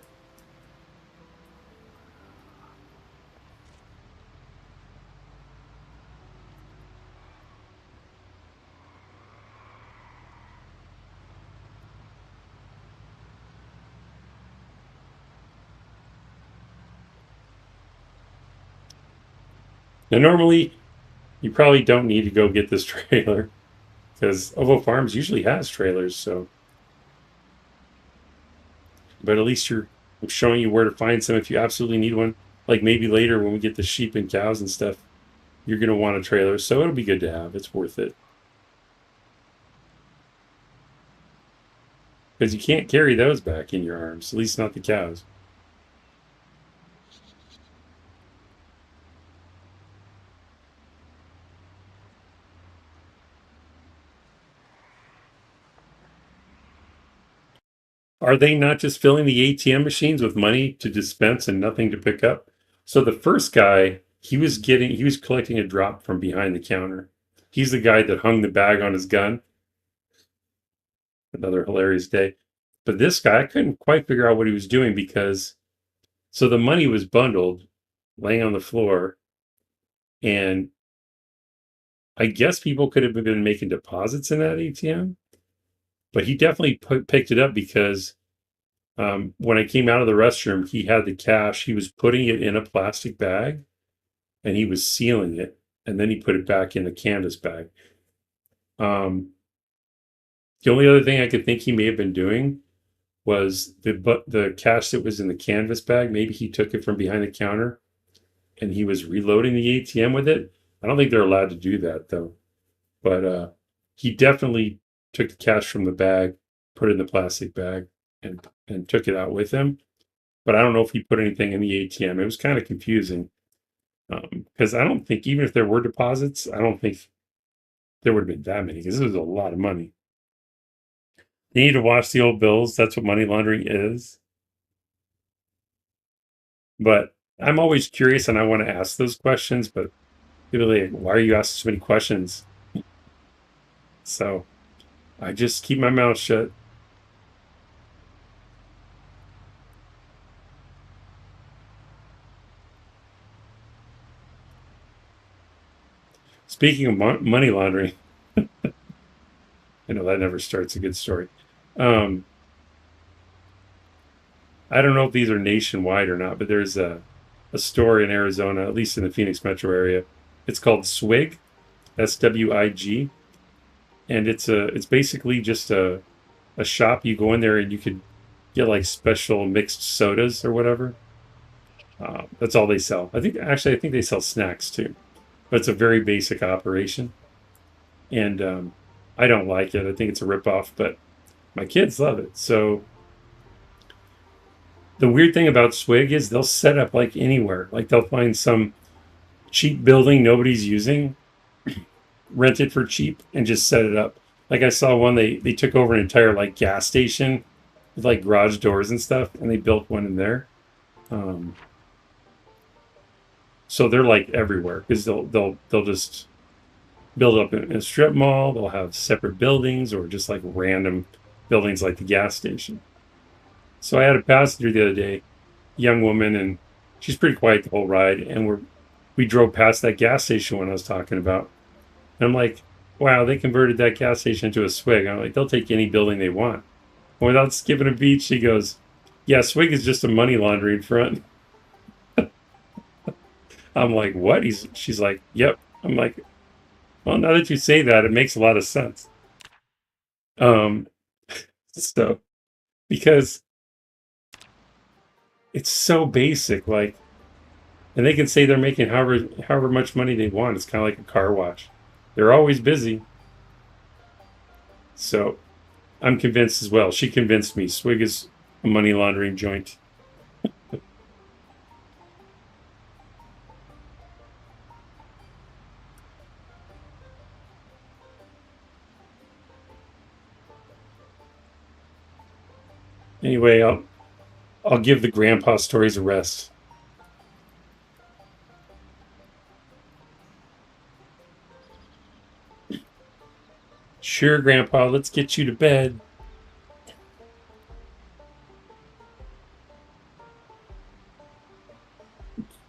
Now, normally You probably don't need to go get this trailer because Ovo Farms usually has trailers. So, but at least I'm showing you where to find some if you absolutely need one. Like maybe later when we get the sheep and cows and stuff, you're going to want a trailer. So it'll be good to have. It's worth it because you can't carry those back in your arms, at least not the cows. Are they not just filling the ATM machines with money to dispense and nothing to pick up? So the first guy, he was collecting a drop from behind the counter. He's the guy that hung the bag on his gun. Another hilarious day. But this guy, I couldn't quite figure out what he was doing because so the money was bundled, laying on the floor, and I guess people could have been making deposits in that ATM, but he definitely picked it up because when I came out of the restroom, he had the cash. He was putting it in a plastic bag and he was sealing it, and then he put it back in the canvas bag. Um, the only other thing I could think he may have been doing was the cash that was in the canvas bag. Maybe he took it from behind the counter and he was reloading the ATM with it. I don't think they're allowed to do that though. But he definitely took the cash from the bag, put it in the plastic bag, and took it out with him. But I don't know if he put anything in the ATM. It was kind of confusing because I don't think even if there were deposits, I don't think there would have been that many because this was a lot of money. You need to watch the old bills. That's what money laundering is. But I'm always curious and I want to ask those questions. But people are like, why are you asking so many questions? So I just keep my mouth shut. Speaking of money laundering, I know that never starts a good story. Um, I don't know if these are nationwide or not, but there's a store in Arizona, at least in the Phoenix metro area. It's called Swig, SWIG, and it's basically just a shop. You go in there and you could get like special mixed sodas or whatever. That's all they sell. I think they sell snacks too, but it's a very basic operation, and I don't like it. I think it's a ripoff, but my kids love it. So the weird thing about Swig is they'll set up like anywhere. Like they'll find some cheap building nobody's using, rent it for cheap, and just set it up. Like I saw one they took over an entire like gas station with like garage doors and stuff, and they built one in there. Um, so they're like everywhere because they'll just build up in a strip mall. They'll have separate buildings or just like random buildings like the gas station. So I had a passenger the other day, young woman, and she's pretty quiet the whole ride. And we drove past that gas station when I was talking about. And I'm like, wow, they converted that gas station into a Swig. I'm like, they'll take any building they want. And without skipping a beat, she goes, yeah, Swig is just a money laundering front. I'm like, what? She's like, yep. I'm like, well, now that you say that, it makes a lot of sense. Um, so because it's so basic, like, and they can say they're making however much money they want. It's kind of like a car wash. They're always busy. So I'm convinced as well. She convinced me. Swig is a money laundering joint. Anyway, I'll give the grandpa stories a rest. Sure, grandpa, let's get you to bed.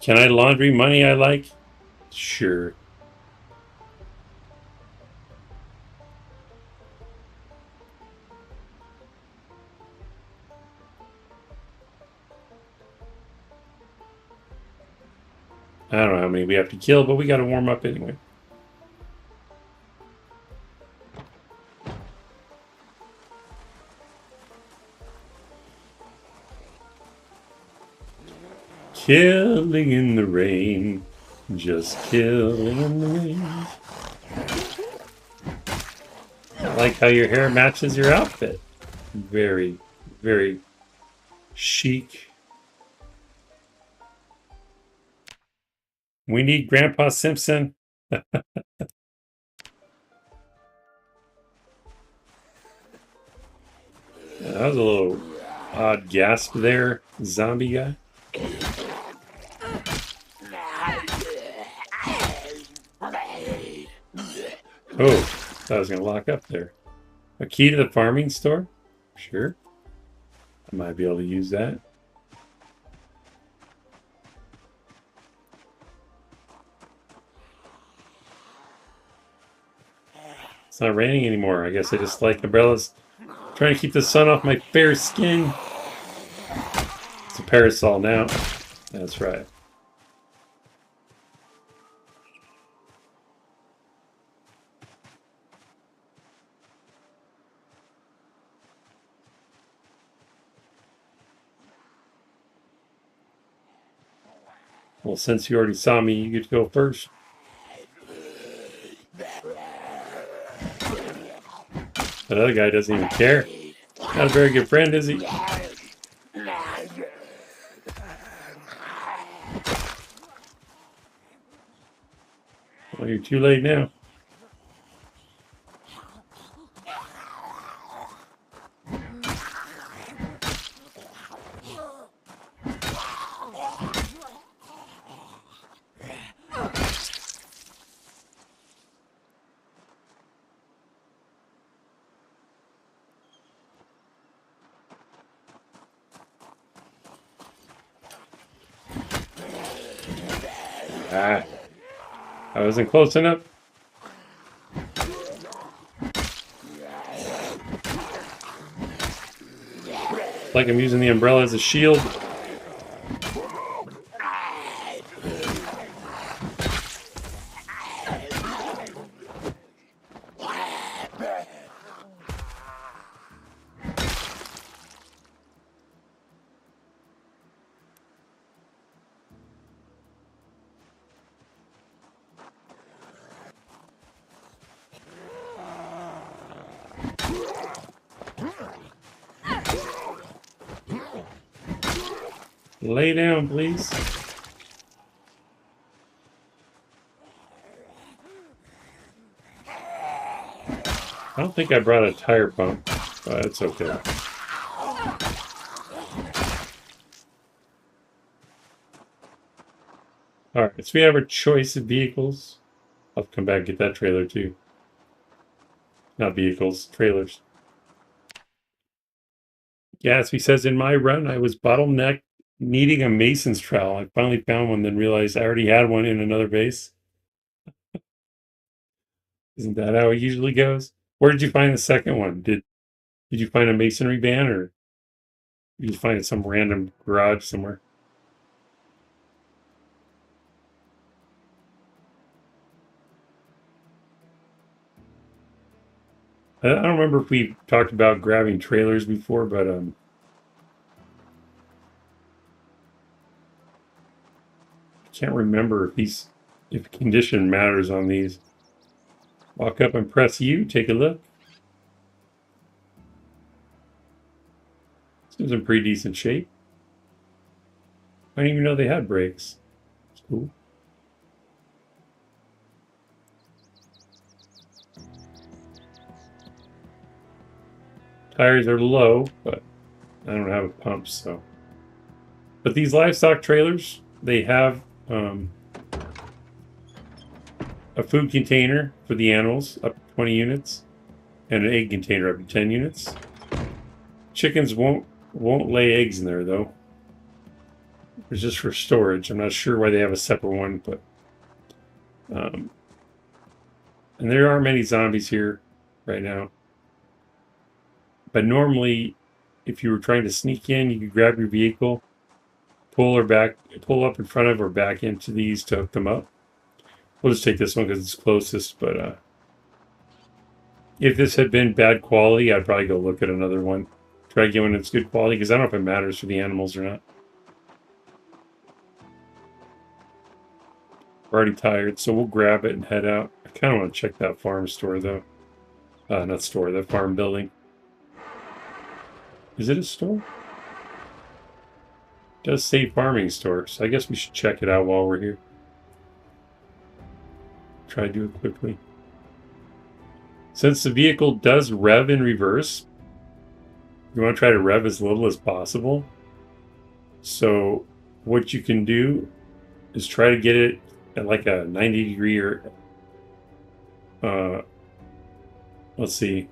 Can I laundry money I like? Sure. I don't know how many we have to kill, but we got to warm up anyway. killing in the rain. Just killing in the rain. I like how your hair matches your outfit. Very, very chic. We need Grandpa Simpson. That was a little odd gasp there, zombie guy. Oh, thought I was going to lock up there. A key to the farming store? Sure. I might be able to use that. It's not raining anymore. I guess I just like umbrellas. Trying to keep the sun off my fair skin. It's a parasol now. That's right. Well, since you already saw me, you get to go first. That other guy doesn't even care. Not a very good friend, is he? Well, you're too late now. Ah, I wasn't close enough. Like I'm using the umbrella as a shield. Lay down, please. I don't think I brought a tire pump, but it's okay. Alright, so we have our choice of vehicles. I'll come back and get that trailer too. Not vehicles, trailers. Gatsby says, in my run, I was bottlenecked needing a mason's trowel. I finally found one, then realized I already had one in another base. Isn't that how it usually goes? Where did you find the second one? Did you find a masonry van, or did you find it in some random garage somewhere? I don't remember if we talked about grabbing trailers before, but can't remember if condition matters on these. Walk up and press U, take a look. This is in pretty decent shape. I didn't even know they had brakes. It's cool. Tires are low, but I don't have a pump, so. But these livestock trailers, they have a food container for the animals up to 20 units and an egg container up to 10 units. Chickens won't lay eggs in there though. It's just for storage. I'm not sure why they have a separate one, but and there are many zombies here right now. But normally, if you were trying to sneak in, you could grab your vehicle, pull up in front of or back into these to hook them up. We'll just take this one because it's closest, but if this had been bad quality, I'd probably go look at another one. Try to get one that's good quality, because I don't know if it matters for the animals or not. We're already tired, so we'll grab it and head out. I kind of want to check that farm store, though. Not store, that farm building. Is it a store? It does say farming store, so I guess we should check it out while we're here. Try to do it quickly. Since the vehicle does rev in reverse, you want to try to rev as little as possible. So what you can do is try to get it at like a 90-degree or let's see.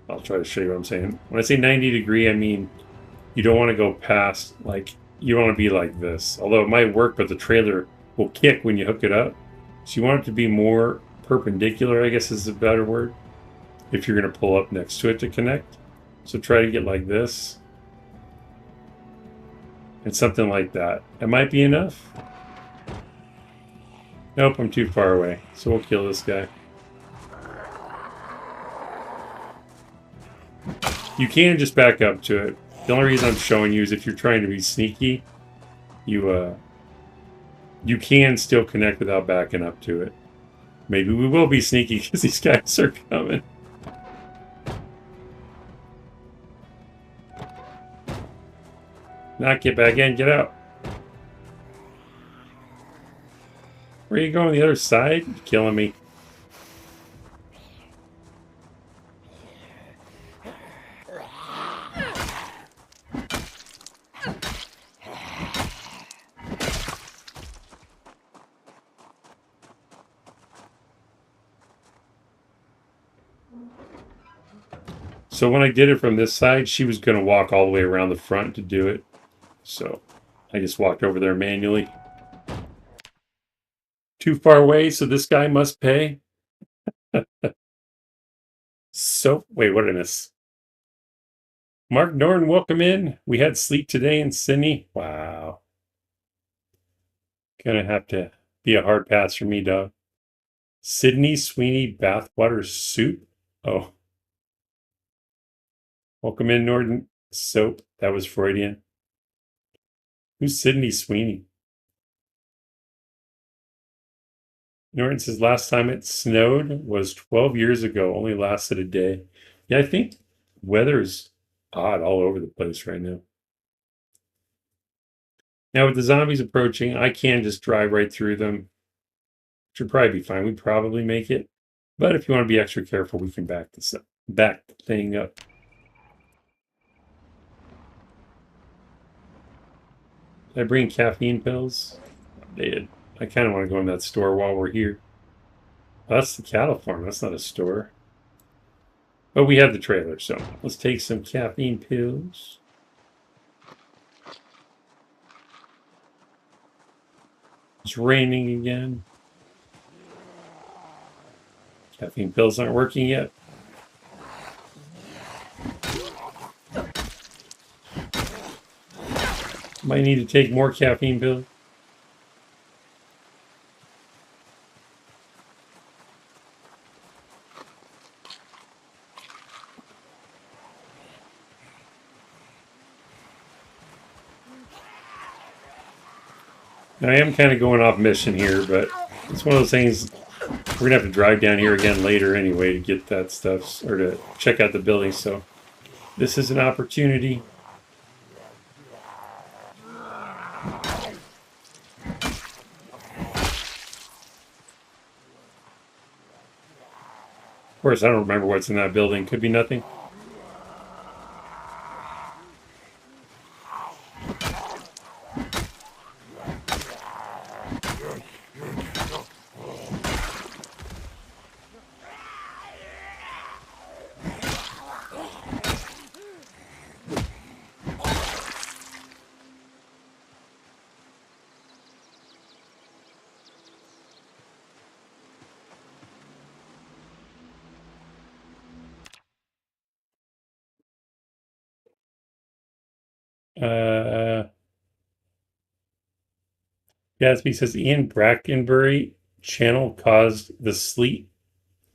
I'll try to show you what I'm saying. When I say 90-degree, I mean you don't want to go past, like, you don't want to be like this. Although it might work, but the trailer will kick when you hook it up. So you want it to be more perpendicular, I guess is a better word, if you're going to pull up next to it to connect. So try to get like this. And something like that. It might be enough. Nope, I'm too far away. So we'll kill this guy. You can just back up to it. The only reason I'm showing you is if you're trying to be sneaky, you can still connect without backing up to it. Maybe we will be sneaky because these guys are coming. Not get back in, get out. Where are you going? The other side? You're killing me. So when I did it from this side, she was going to walk all the way around the front to do it. So I just walked over there manually. Too far away, so this guy must pay. So, wait, what did I miss? Mark Norton, welcome in. We had sleet today in Sydney. Wow. Gonna have to be a hard pass for me, dog. Sydney Sweeney bathwater soup? Oh. Welcome in, Norton. Soap. That was Freudian. Who's Sydney Sweeney? Norton says last time it snowed was 12 years ago. Only lasted a day. Yeah, I think weather's odd all over the place right now. Now with the zombies approaching, I can just drive right through them. Should probably be fine. We'd probably make it. But if you want to be extra careful, we can back this up. Back the thing up. Did I bring caffeine pills? I did. I kind of want to go in that store while we're here. Oh, that's the cattle farm. That's not a store. But we have the trailer, so let's take some caffeine pills. It's raining again. Caffeine pills aren't working yet. Might need to take more caffeine pills. Now, I am kind of going off mission here, but it's one of those things we're going to have to drive down here again later anyway to get that stuff, or to check out the building, so this is an opportunity. Of course, I don't remember what's in that building. Could be nothing. Gatsby says Ian Brackenbury channel caused the sleet.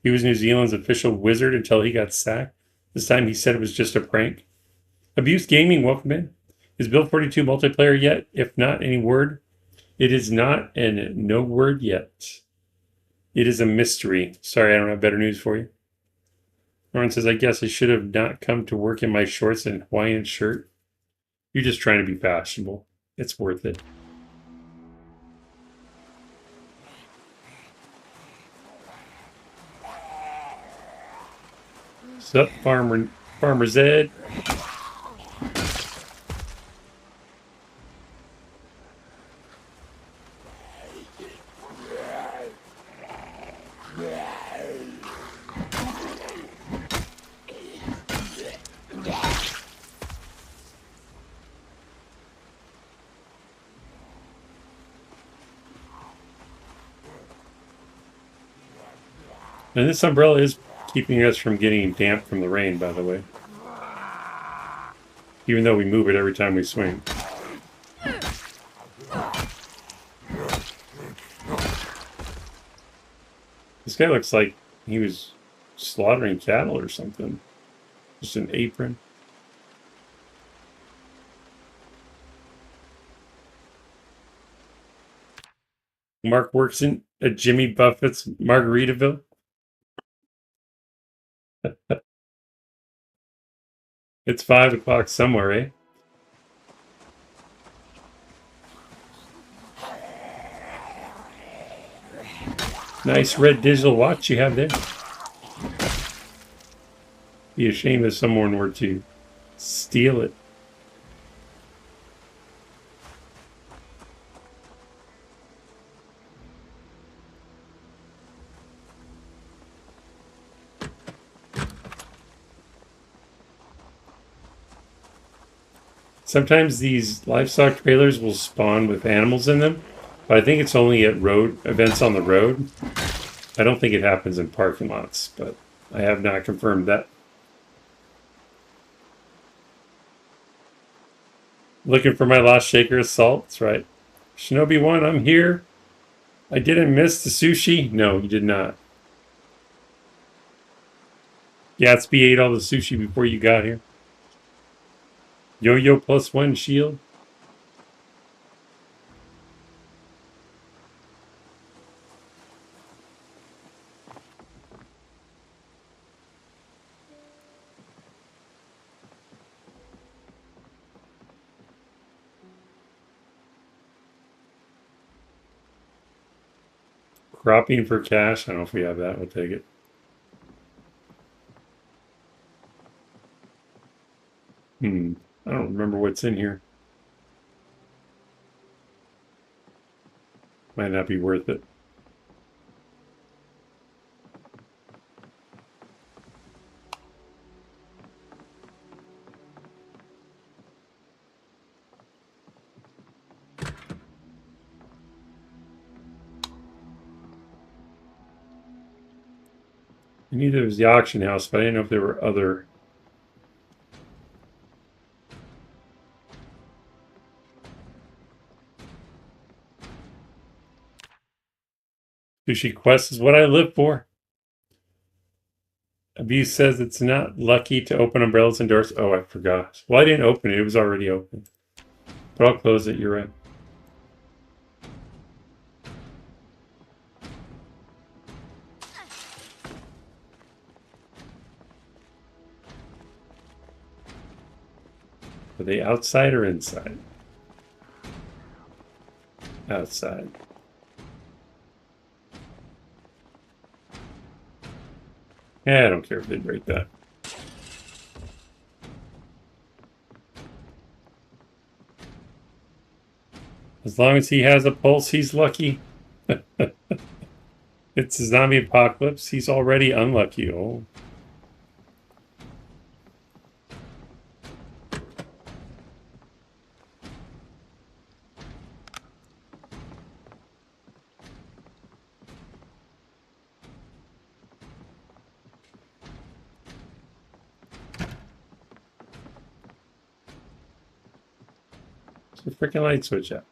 He was New Zealand's official wizard until he got sacked. This time he said it was just a prank. Abuse Gaming, welcome in. Is Build 42 multiplayer yet? If not, any word? It is not, and no word yet. It is a mystery. Sorry, I don't have better news for you. Lauren says, I guess I should have not come to work in my shorts and Hawaiian shirt. You're just trying to be fashionable. It's worth it. Sup, Farmer's Ed? And this umbrella is keeping us from getting damp from the rain, by the way. Even though we move it every time we swing. This guy looks like he was slaughtering cattle or something. Just an apron. Mark works in at Jimmy Buffett's Margaritaville. It's 5 o'clock somewhere, eh? Nice red digital watch you have there. Be ashamed if someone were to steal it. Sometimes these livestock trailers will spawn with animals in them, but I think it's only at road events on the road. I don't think it happens in parking lots, but I have not confirmed that. Looking for my lost shaker of salt? That's right. Shinobi 1, I'm here. I didn't miss the sushi? No, you did not. Gatsby ate all the sushi before you got here. Yo-yo +1 shield. Cropping for cash. I don't know if we have that. We'll take it. I don't remember what's in here. Might not be worth it. I knew there was the auction house, but I didn't know if there were other. Sushi Quest is what I live for. Abuse says it's not lucky to open umbrellas and doors. Oh, I forgot. Well, I didn't open it. It was already open. But I'll close it. You're right. Are they outside or inside? Outside. Yeah, I don't care if they break that. As long as he has a pulse, he's lucky. It's a zombie apocalypse. He's already unlucky. Oh. The freaking light switch up.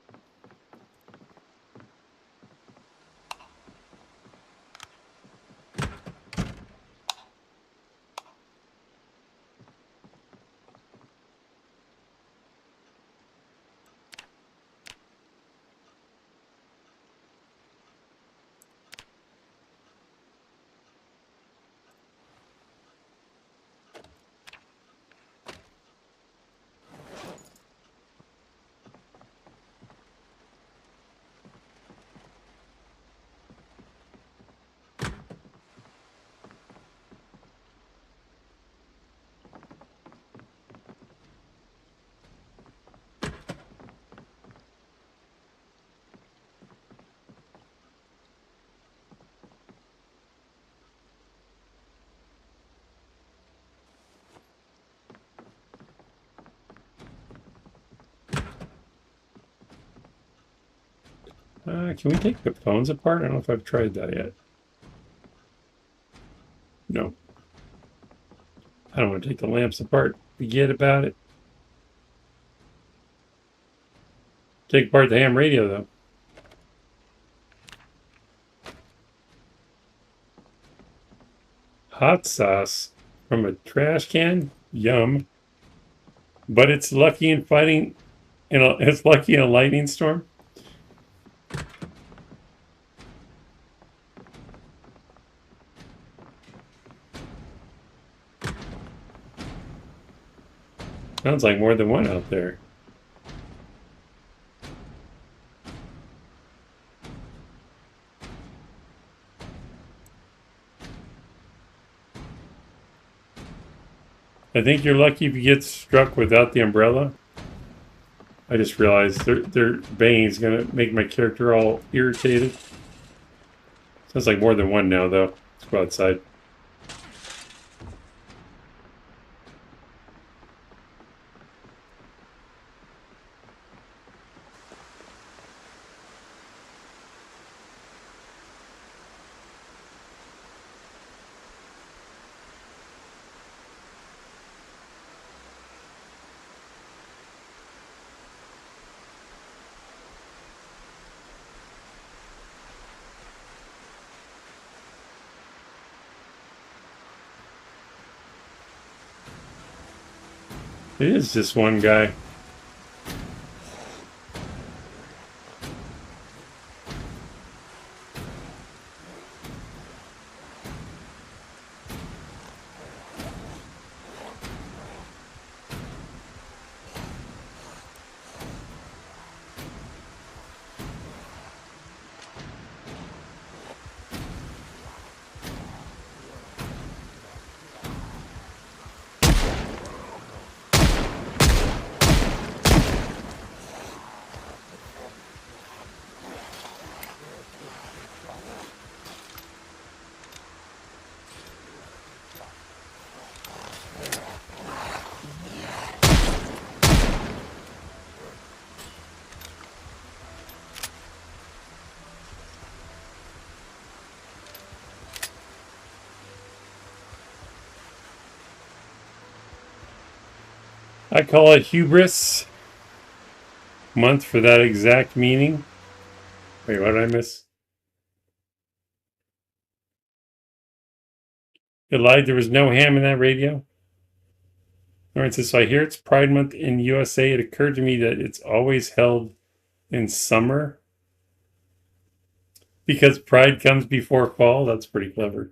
Can we take the phones apart? I don't know if I've tried that yet. No. I don't want to take the lamps apart. Forget about it. Take apart the ham radio, though. Hot sauce from a trash can? Yum. But it's lucky in fighting, it's lucky in a lightning storm. Sounds like more than one out there. I think you're lucky if you get struck without the umbrella. I just realized their banging is going to make my character all irritated. Sounds like more than one now, though. Let's go outside. It is just one guy. I call it hubris month for that exact meaning. Wait, what did I miss? It lied. There was no ham in that radio. All right, so I hear it's Pride Month in USA. It occurred to me that it's always held in summer because Pride comes before fall. That's pretty clever.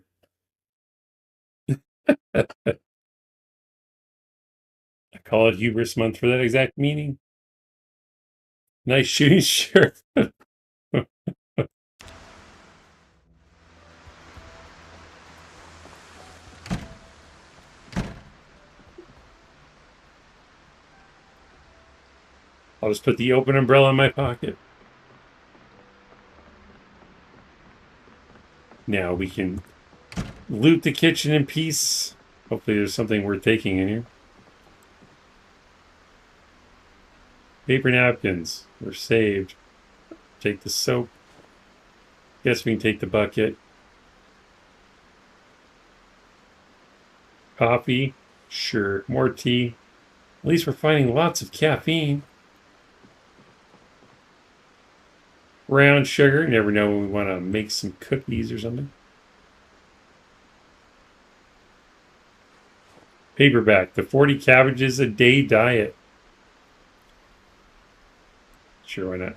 I call it hubris month for that exact meaning. Nice shooting shirt. I'll just put the open umbrella in my pocket. Now we can loot the kitchen in peace. Hopefully there's something worth taking in here. Paper napkins were saved. Take the soap. Guess we can take the bucket. Coffee. Sure. More tea. At least we're finding lots of caffeine. Brown sugar. You never know when we want to make some cookies or something. Paperback. The 40 cabbages a day diet. Sure, why not?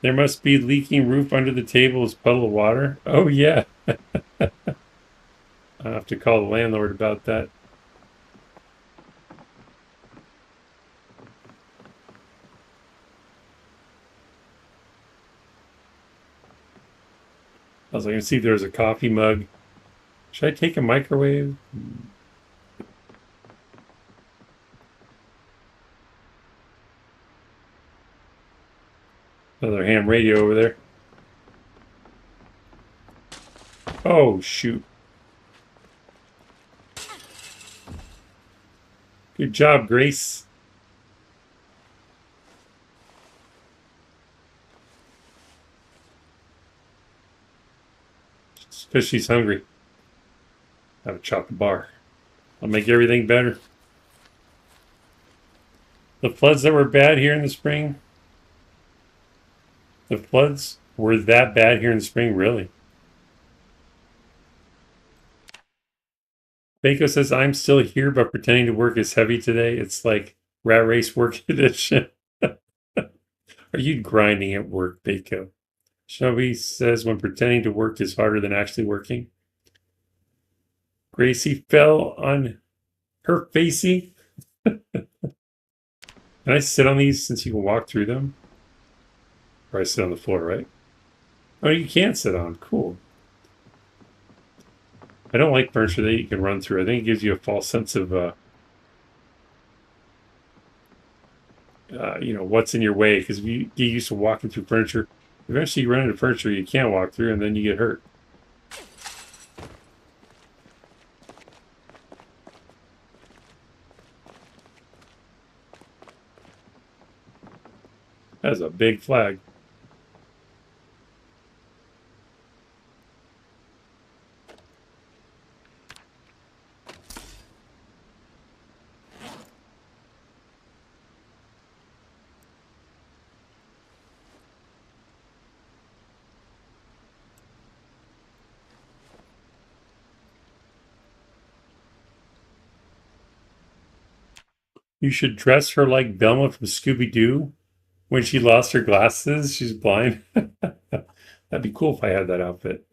There must be leaking roof under the table as puddle of water. Oh, yeah. I'll have to call the landlord about that. I was going to see if there was a coffee mug. Should I take a microwave? Another ham radio over there. Oh, shoot. Good job, Grace. because she's hungry. Have a chocolate bar. I'll make everything better. The floods that were bad here in the spring. The floods were that bad here in the spring, really. Baco says, I'm still here, but pretending to work is heavy today. It's like rat race work edition. Are you grinding at work, Baco? Shelby says, when pretending to work is harder than actually working. Gracie fell on her facey. Can I sit on these since you can walk through them? Or I sit on the floor, right? Oh, you can sit on. Cool. I don't like furniture that you can run through. I think it gives you a false sense of, what's in your way. Because if you get used to walking through furniture, eventually you run into furniture you can't walk through, and then you get hurt. That's a big flag. You should dress her like Velma from Scooby-Doo. When she lost her glasses, she's blind. That'd be cool if I had that outfit.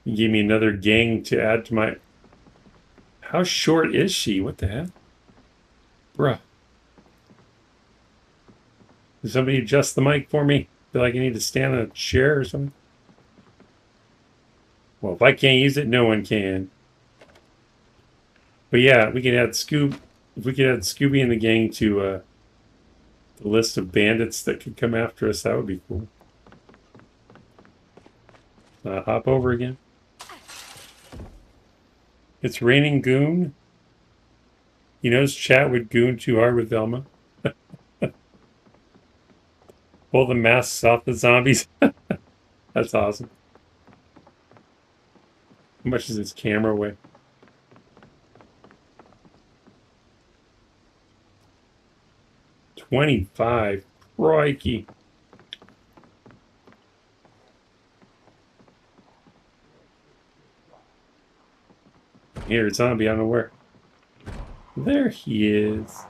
You gave me another gang to add to my... How short is she? What the heck? Bruh. Can somebody adjust the mic for me? Feel like I need to stand on a chair or something? Well, if I can't use it, no one can. But yeah, we can add Scoob. If we could add Scooby and the gang to the list of bandits that could come after us, that would be cool. Hop over again. It's raining goon. He knows chat would goon too hard with Velma. Pull the masks off the zombies. That's awesome. How much does this camera weigh? $25. Crikey. Here, zombie, I don't know where. There he is.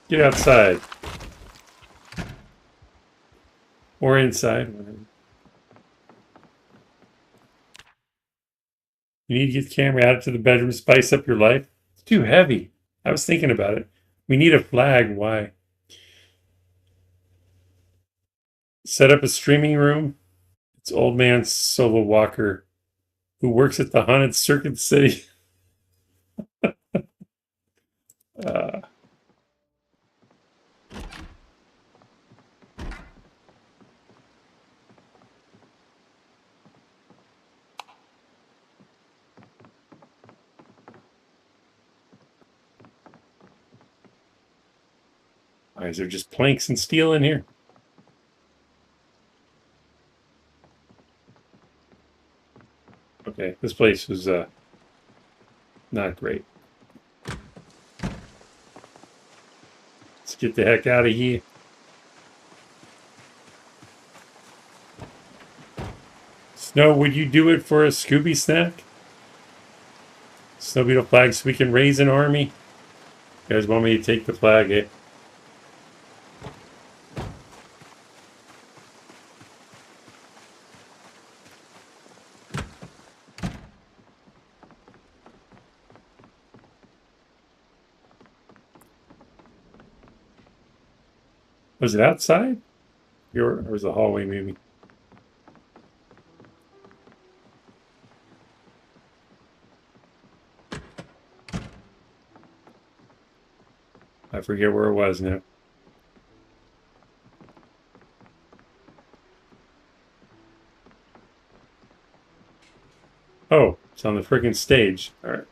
Get outside. Or inside. You need to get the camera added to the bedroom, spice up your life. It's too heavy. I was thinking about it. We need a flag. Why? Set up a streaming room. It's old man Solo Walker, who works at the haunted Circuit City. Why is there just planks and steel in here? Okay, this place was not great. Let's get the heck out of here. Snow, would you do it for a Scooby snack? Snow Beetle flag so we can raise an army? You guys want me to take the flag, eh? Was it outside? Or was it the hallway, maybe? I forget where it was now. Oh, it's on the friggin' stage. All right.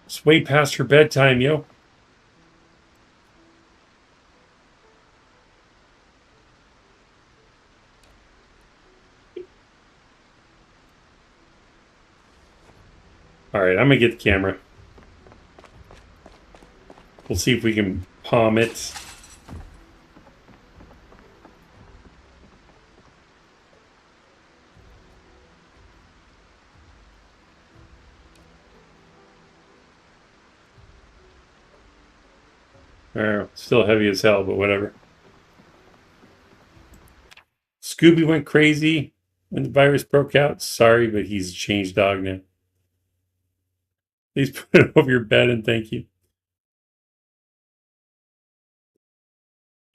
It's way past her bedtime, yo. All right, I'm gonna get the camera. We'll see if we can palm it. Still heavy as hell, but whatever. Scooby went crazy when the virus broke out. Sorry, but he's a changed dog now. Please put it over your bed and thank you.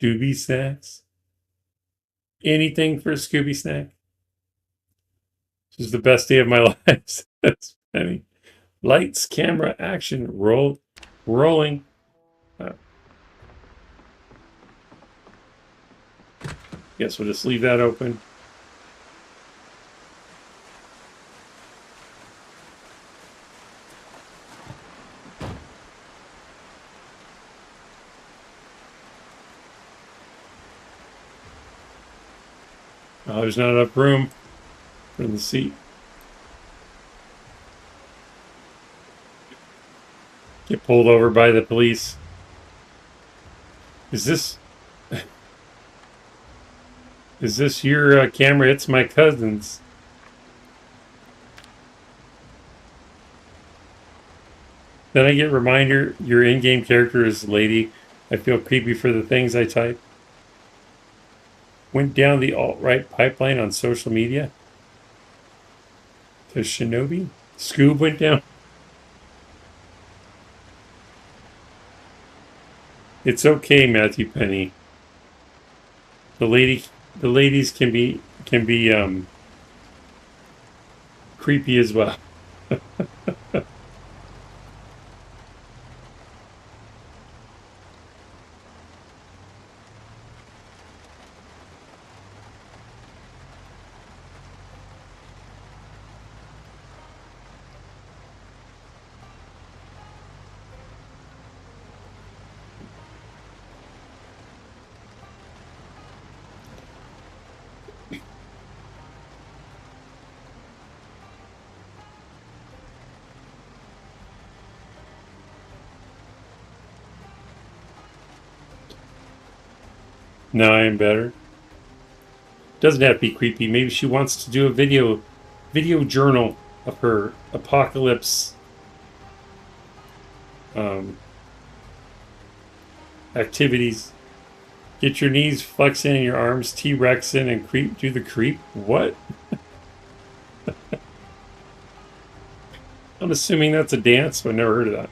Scooby snacks. Anything for a Scooby snack. This is the best day of my life. That's funny. Lights, camera, action, rolling. Guess we'll just leave that open. Oh, there's not enough room for the seat. Get pulled over by the police. Is this your camera? It's my cousin's. Then I get a reminder your in-game character is lady. I feel creepy for the things I type. Went down the alt-right pipeline on social media. To Shinobi? Scoob went down. It's okay, Matthew Penny. The ladies can be creepy as well. Now I am better. Doesn't have to be creepy. Maybe she wants to do a video journal of her apocalypse activities. Get your knees flexing and your arms T-Rexing and creep. Do the creep. What? I'm assuming that's a dance, but I've never heard of that.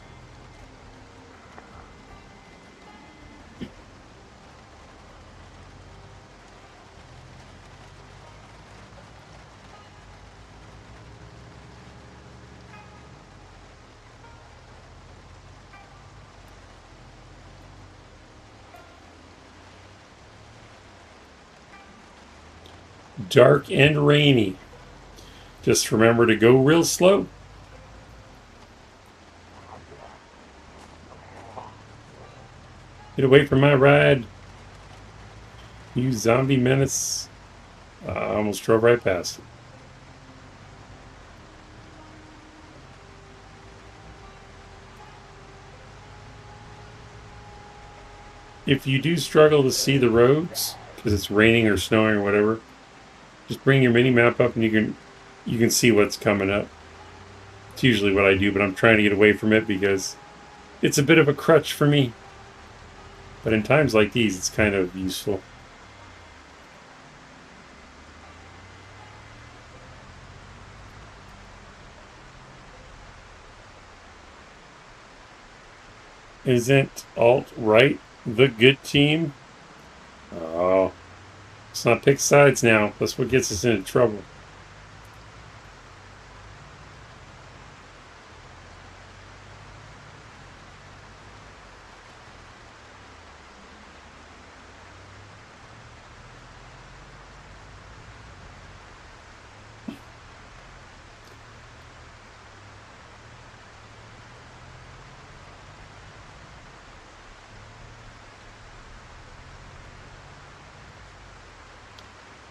Dark and rainy. Just remember to go real slow. Get away from my ride. You zombie menace. I almost drove right past it. If you do struggle to see the roads, because it's raining or snowing or whatever, just bring your mini map up and you can see what's coming up. It's usually what I do, but I'm trying to get away from it because it's a bit of a crutch for me. But in times like these, it's kind of useful. Isn't alt-right the good team? Oh, let's not pick sides now. That's what gets us into trouble.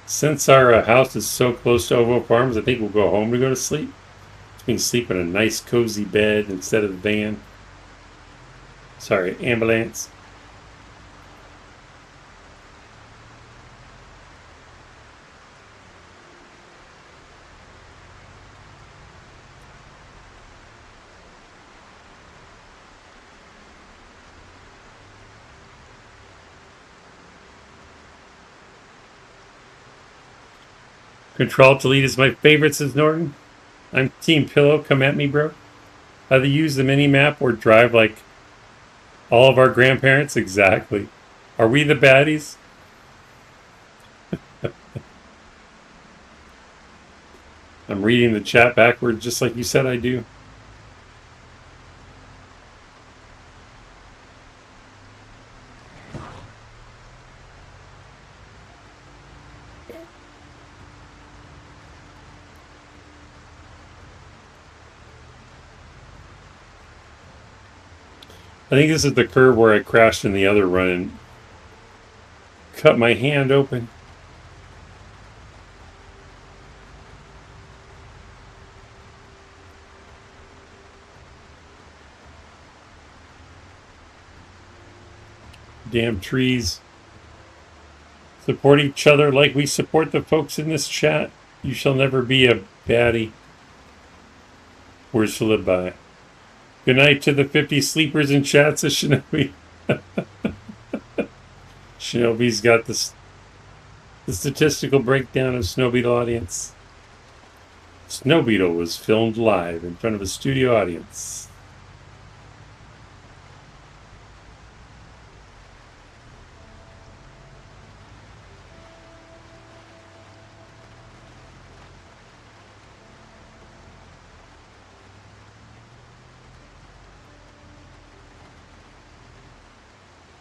Since our house is so close to Ovo Farms, I think we'll go home to go to sleep. So we can sleep in a nice, cozy bed instead of the van. Sorry, ambulance. Control Delete is my favorite, says Norton. I'm Team Pillow. Come at me, bro. Either use the mini map or drive like all of our grandparents. Exactly. Are we the baddies? I'm reading the chat backwards just like you said I do. I think this is the curve where I crashed in the other run and cut my hand open. Damn trees. Support each other like we support the folks in this chat. You shall never be a baddie. Words to live by. Good night to the 50 sleepers in chat, says Shinobi. Shinobi's got the statistical breakdown of Snow Beetle audience. Snow Beetle was filmed live in front of a studio audience.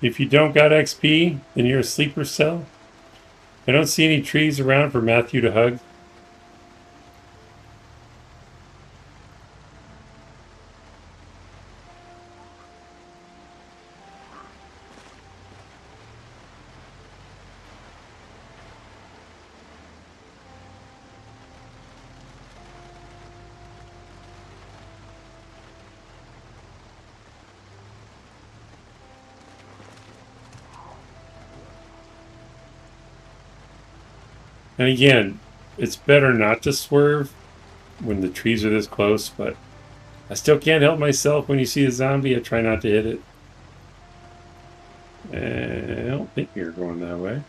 If you don't got XP, then you're a sleeper cell. I don't see any trees around for Matthew to hug. And again, it's better not to swerve when the trees are this close, but I still can't help myself. When you see a zombie, I try not to hit it. And I don't think you're going that way.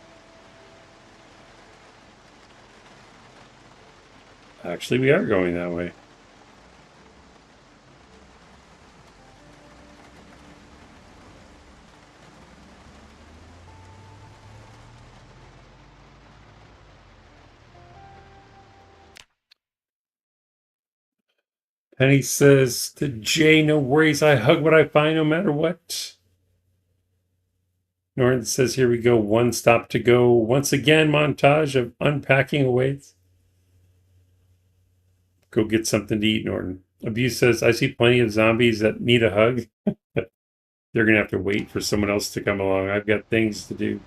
Actually, we are going that way. Penny says to Jay, no worries. I hug what I find no matter what. Norton says, here we go. One stop to go. Once again, montage of unpacking awaits. Go get something to eat, Norton. Abuse says, I see plenty of zombies that need a hug. They're going to have to wait for someone else to come along. I've got things to do.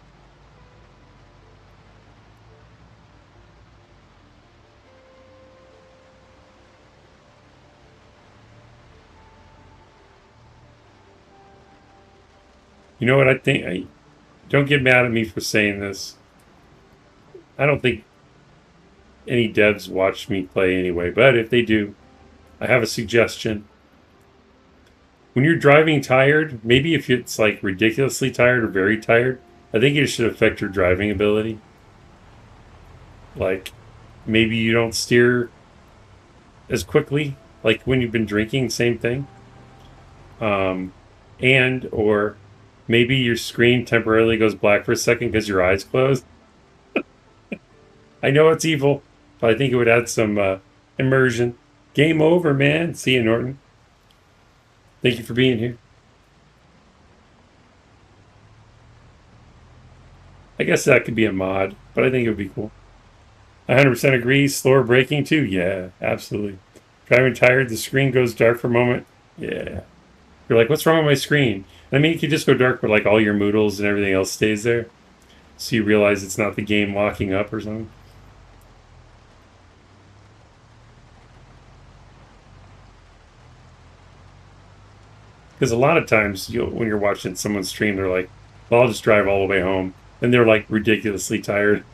You know what I think? Don't get mad at me for saying this. I don't think any devs watch me play anyway, but if they do, I have a suggestion. When you're driving tired, maybe if it's like ridiculously tired or very tired, I think it should affect your driving ability. Like, maybe you don't steer as quickly, like when you've been drinking, same thing. Or maybe your screen temporarily goes black for a second because your eyes closed. I know it's evil, but I think it would add some immersion. Game over, man. See you, Norton. Thank you for being here. I guess that could be a mod, but I think it would be cool. 100% agree. Slower braking too? Yeah, absolutely. Driving tired, the screen goes dark for a moment. Yeah. You're like, what's wrong with my screen? I mean, it could just go dark, but like all your moodles and everything else stays there. So you realize it's not the game locking up or something. Because a lot of times, when you're watching someone stream, they're like, "Well, I'll just drive all the way home," and they're like ridiculously tired.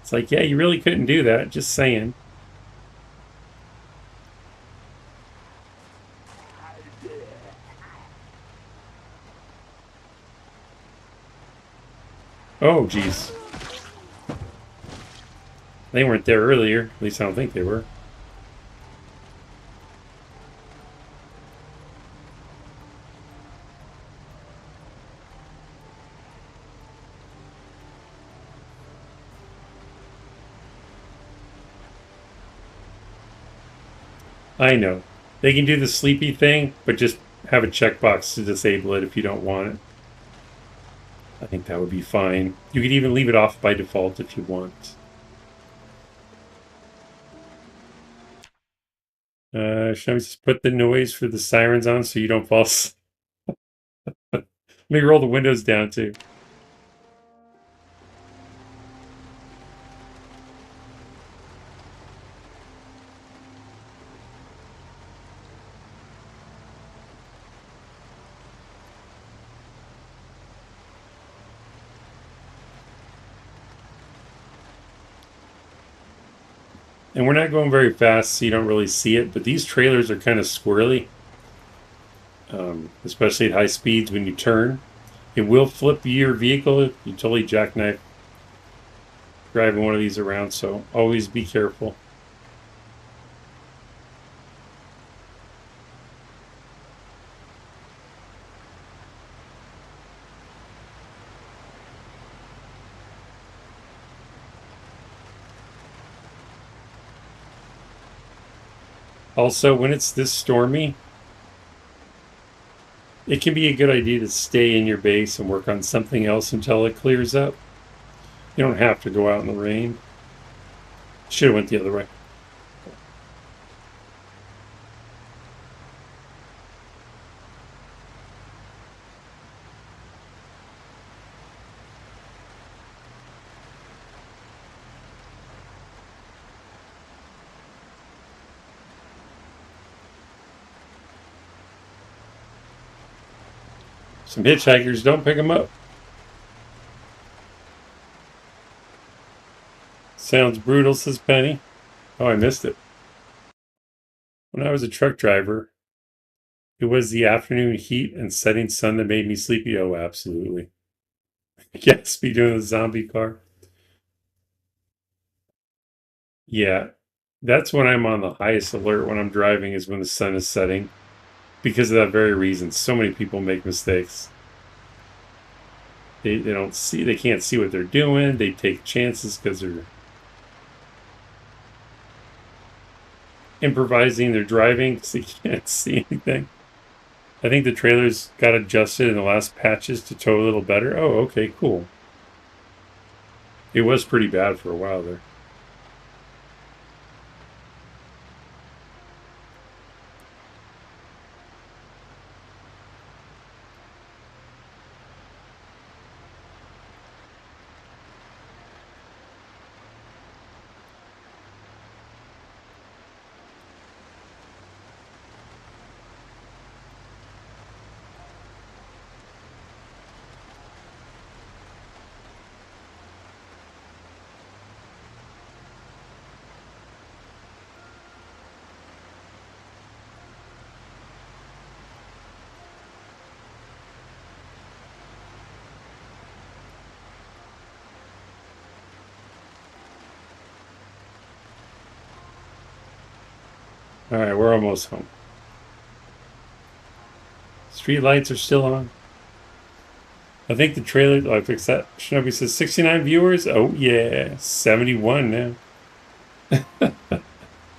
It's like, yeah, you really couldn't do that. Just saying. Oh, geez. They weren't there earlier. At least I don't think they were. I know. They can do the sleepy thing, but just have a checkbox to disable it if you don't want it. I think that would be fine. You could even leave it off by default if you want. Shall we just put the noise for the sirens on so you don't fall asleep? Let me roll the windows down too. And we're not going very fast, so you don't really see it, but these trailers are kind of squirrely, especially at high speeds when you turn. It will flip your vehicle if you totally jackknife driving one of these around, so always be careful. Also, when it's this stormy, it can be a good idea to stay in your base and work on something else until it clears up. You don't have to go out in the rain. Should have went the other way. Some hitchhikers, don't pick them up. Sounds brutal, says Penny. Oh, I missed it. When I was a truck driver, it was the afternoon heat and setting sun that made me sleepy. Oh, absolutely. Yes, be doing the zombie car. Yeah, that's when I'm on the highest alert when I'm driving, is when the sun is setting. Because of that very reason, so many people make mistakes. They don't see, they can't see what they're doing. They take chances because they're improvising. They're driving because they can't see anything. I think the trailers got adjusted in the last patches to tow a little better. Oh, okay, cool. It was pretty bad for a while there. All right, we're almost home. Street lights are still on. I think the trailer, oh, I fixed that. Shinobi says 69 viewers. Oh, yeah. 71 now.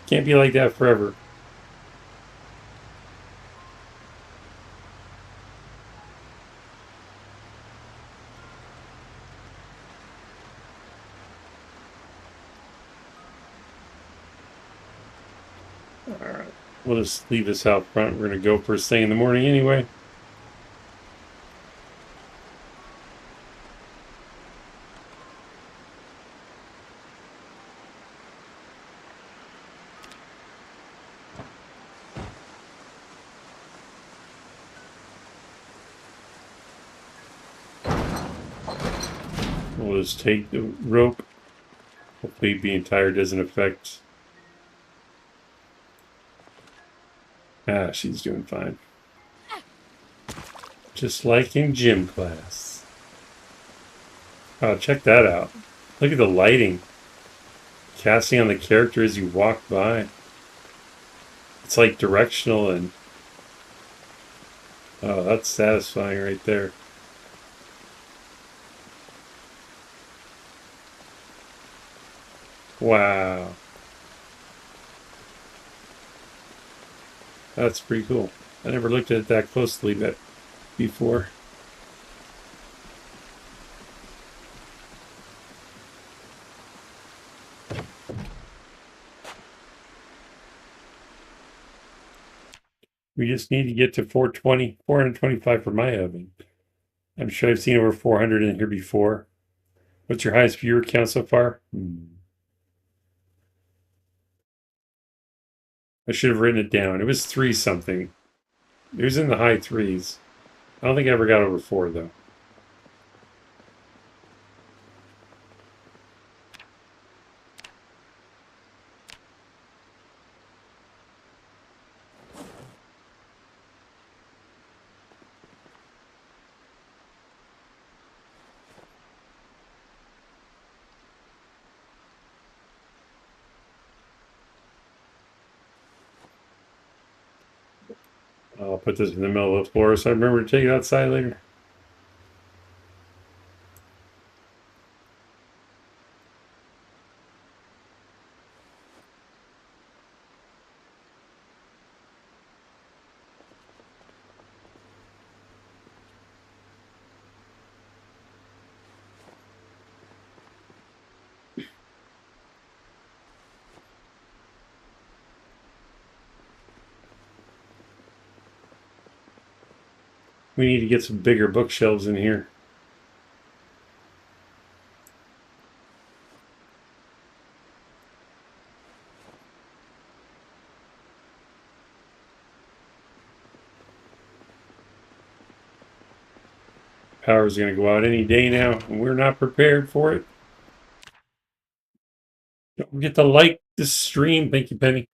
Can't be like that forever. All right. We'll just leave this out front. We're going to go first thing in the morning anyway. We'll just take the rope. Hopefully being tired doesn't affect... she's doing fine. Just like in gym class. Oh, check that out. Look at the lighting. Casting on the character as you walk by. It's like directional and... Oh, that's satisfying right there. Wow. That's pretty cool. I never looked at it that closely before. We just need to get to 425 for my oven. I'm sure I've seen over 400 in here before. What's your highest viewer count so far? I should have written it down. It was 3 something. It was in the high 3s. I don't think I ever got over 4 though. I'll put this in the middle of the floor so I remember to take it outside later. We need to get some bigger bookshelves in here. Power's going to go out any day now, and we're not prepared for it. Don't forget to like this stream. Thank you, Penny.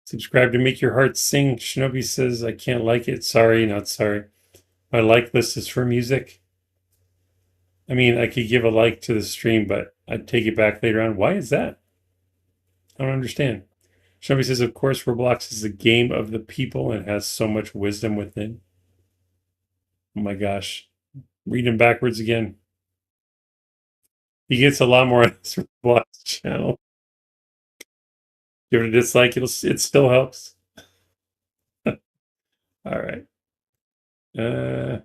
Subscribe to make your heart sing. Shinobi says, I can't like it. Sorry, not sorry. My like list is for music. I mean, I could give a like to the stream, but I'd take it back later on. Why is that? I don't understand. Shinobi says, of course, Roblox is a game of the people and has so much wisdom within. Oh my gosh. Reading backwards again. He gets a lot more on his Roblox channel. Give it a dislike. It still helps. All right. I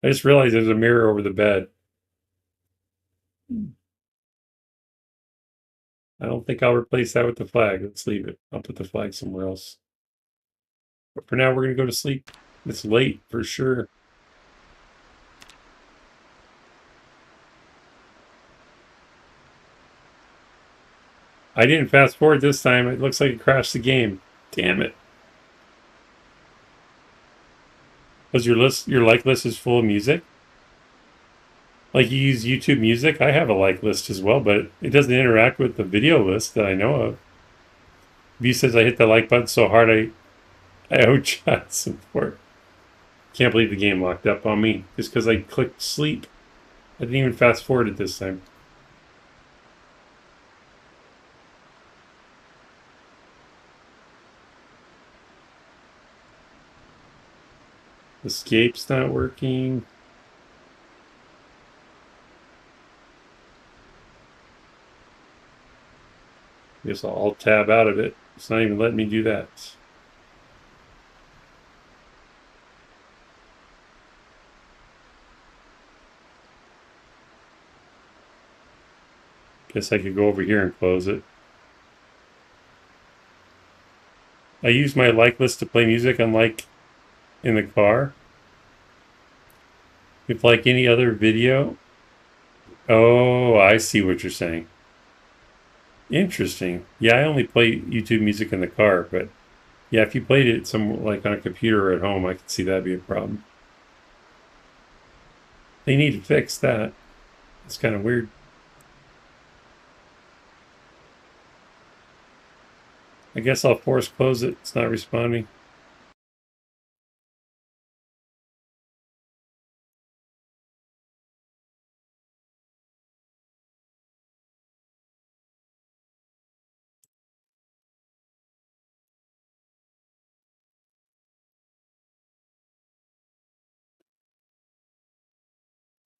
just realized there's a mirror over the bed. I don't think I'll replace that with the flag. Let's leave it. I'll put the flag somewhere else. But for now, we're going to go to sleep. It's late for sure. I didn't fast forward this time. It looks like it crashed the game. Damn it. Was your like list is full of music? Like you use YouTube Music? I have a like list as well, but it doesn't interact with the video list that I know of. V says I hit the like button so hard I owe chat support. Can't believe the game locked up on me just because I clicked sleep. I didn't even fast forward it this time. Escape's not working. Guess I'll alt-tab out of it. It's not even letting me do that. Guess I could go over here and close it. I use my like list to play music, unlike in the car. If like any other video. Oh, I see what you're saying. Interesting. Yeah, I only play YouTube music in the car, but yeah, if you played it like on a computer or at home, I could see that'd be a problem. They need to fix that. It's kind of weird. I guess I'll force close it. It's not responding.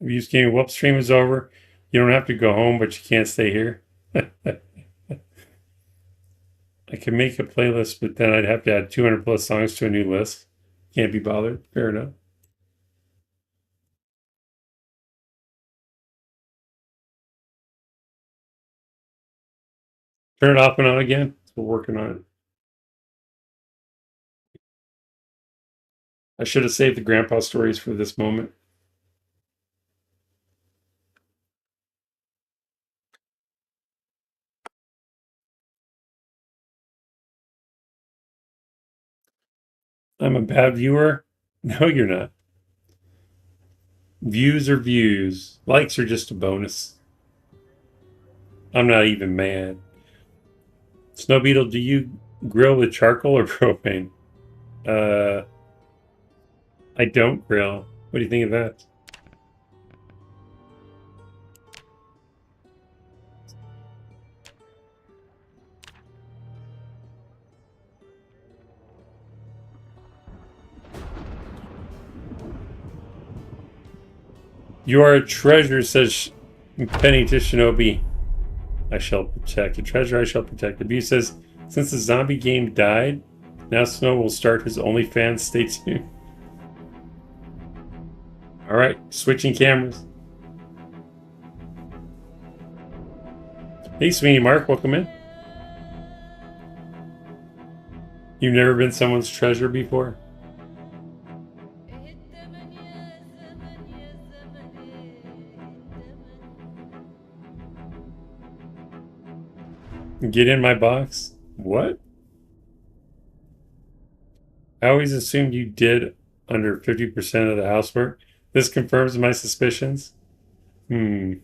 Abuse game. Whoop, stream is over. You don't have to go home, but you can't stay here. I can make a playlist, but then I'd have to add 200 plus songs to a new list. Can't be bothered. Fair enough. Turn it off and on again. We're working on it. I should have saved the grandpa stories for this moment. I'm a bad viewer. No, you're not. Views are views. Likes are just a bonus. I'm not even mad. Snow Beetle, do you grill with charcoal or propane? Uh, I don't grill. What do you think of that? You are a treasure, says Penny to Shinobi. I shall protect. A treasure I shall protect. The Bee says, since the zombie game died, now Snow will start his OnlyFans. Stay tuned. All right, switching cameras. Hey, Sweeney Mark, welcome in. You've never been someone's treasure before? Get in my box? What? I always assumed you did under 50% of the housework. This confirms my suspicions. I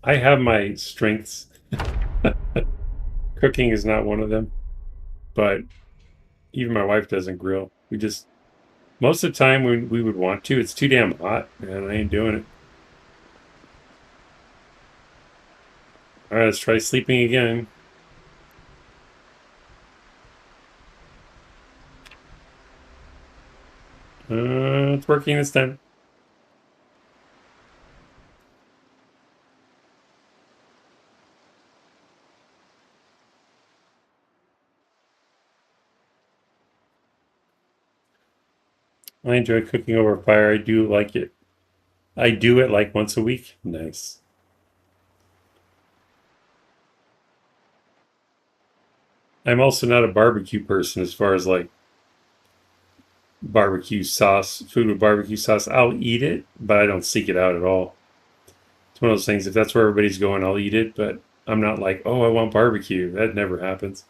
have my strengths. Cooking is not one of them. But even my wife doesn't grill. Most of the time when we would want to, it's too damn hot, man. I ain't doing it. All right, let's try sleeping again. It's working this time. I enjoy cooking over fire. I do like it. I do it like once a week. Nice. I'm also not a barbecue person as far as like barbecue sauce, food with barbecue sauce. I'll eat it, but I don't seek it out at all. It's one of those things, if that's where everybody's going, I'll eat it, but I'm not like, oh, I want barbecue. That never happens.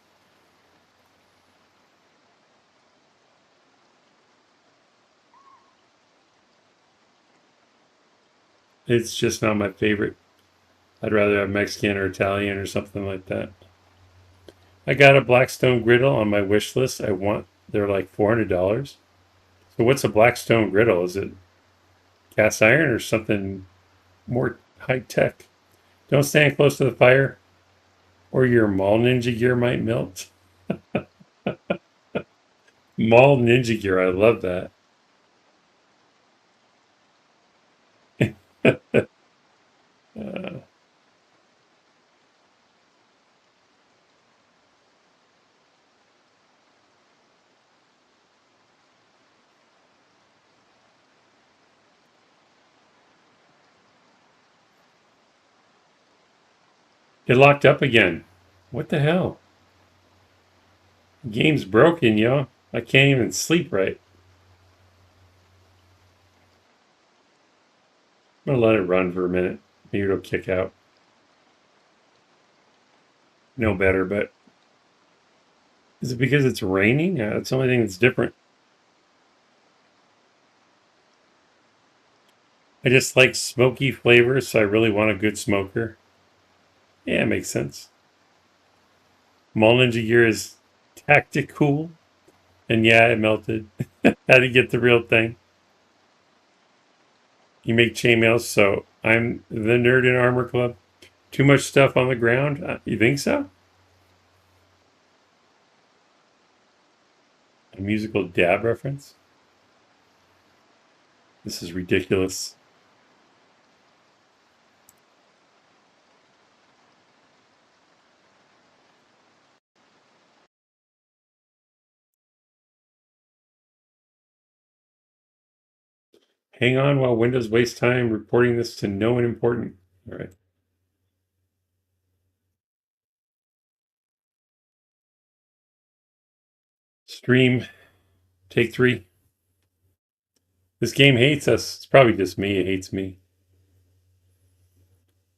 It's just not my favorite. I'd rather have Mexican or Italian or something like that. I got a Blackstone griddle on my wish list. They're like $400. So what's a Blackstone griddle? Is it cast iron or something more high tech? Don't stand close to the fire or your mall ninja gear might melt. Mall ninja gear, I love that. uh, it locked up again. What the hell? The game's broken, yo. I can't even sleep right. I'm gonna let it run for a minute. Maybe it'll kick out. No better, but is it because it's raining? That's the only thing that's different. I just like smoky flavors, so I really want a good smoker. Yeah, it makes sense. Mall Ninja Gear is tactical, and yeah, it melted. Had to get the real thing. You make chainmails, so I'm the nerd in Armor Club. Too much stuff on the ground? You think so? A musical dab reference? This is ridiculous. Hang on while Windows wastes time reporting this to no one important. All right. Stream. Take 3. This game hates us. It's probably just me. It hates me.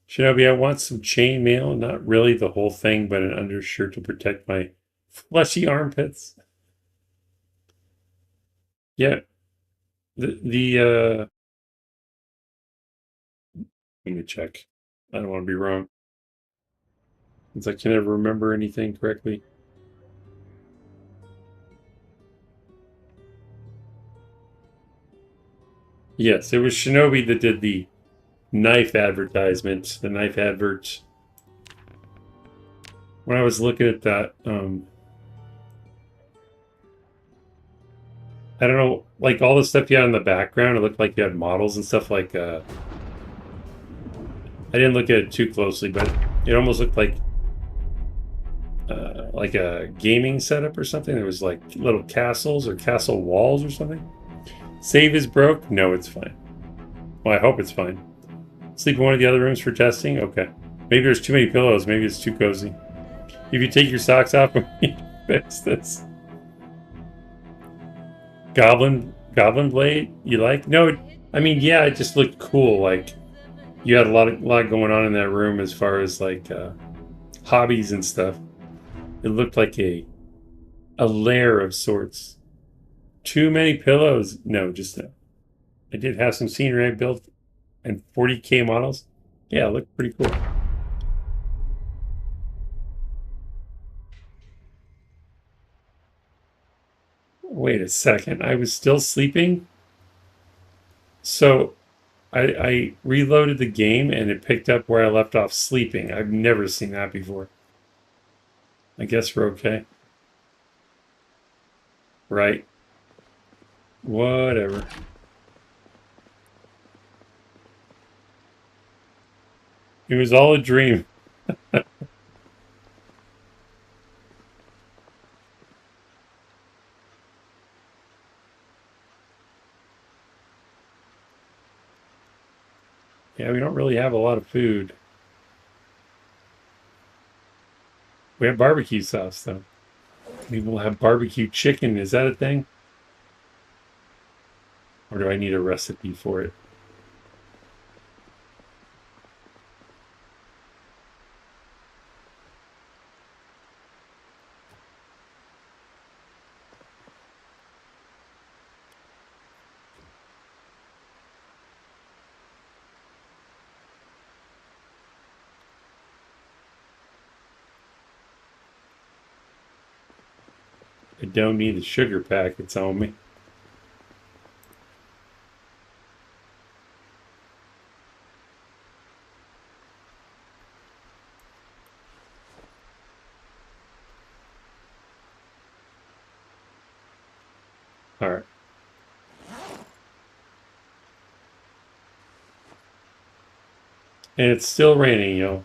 Shinobi, I want some chainmail. Not really the whole thing, but an undershirt to protect my fleshy armpits. Yeah. Let me check. I don't want to be wrong. Since I can never remember anything correctly. Yes, it was Shinobi that did the knife advertisement, the knife advert. When I was looking at that, I don't know, like all the stuff you had in the background, it looked like you had models and stuff like, I didn't look at it too closely, but it almost looked like a gaming setup or something. There was like little castles or castle walls or something. Save is broke? No, it's fine. Well, I hope it's fine. Sleep in one of the other rooms for testing? Okay. Maybe there's too many pillows. Maybe it's too cozy. If you take your socks off, we fix this. Goblin blade? You like? No, I mean, yeah, it just looked cool. Like you had a lot going on in that room as far as like hobbies and stuff. It looked like a lair of sorts. Too many pillows? No, just no. I did have some scenery I built and 40K models. Yeah, it looked pretty cool. Wait a second. I was still sleeping? So I reloaded the game and it picked up where I left off sleeping. I've never seen that before. I guess we're okay. Right. Whatever. It was all a dream. Yeah, we don't really have a lot of food. We have barbecue sauce, though. Maybe we'll have barbecue chicken. Is that a thing? Or do I need a recipe for it? I don't need the sugar packets on me. All right. And it's still raining, yo.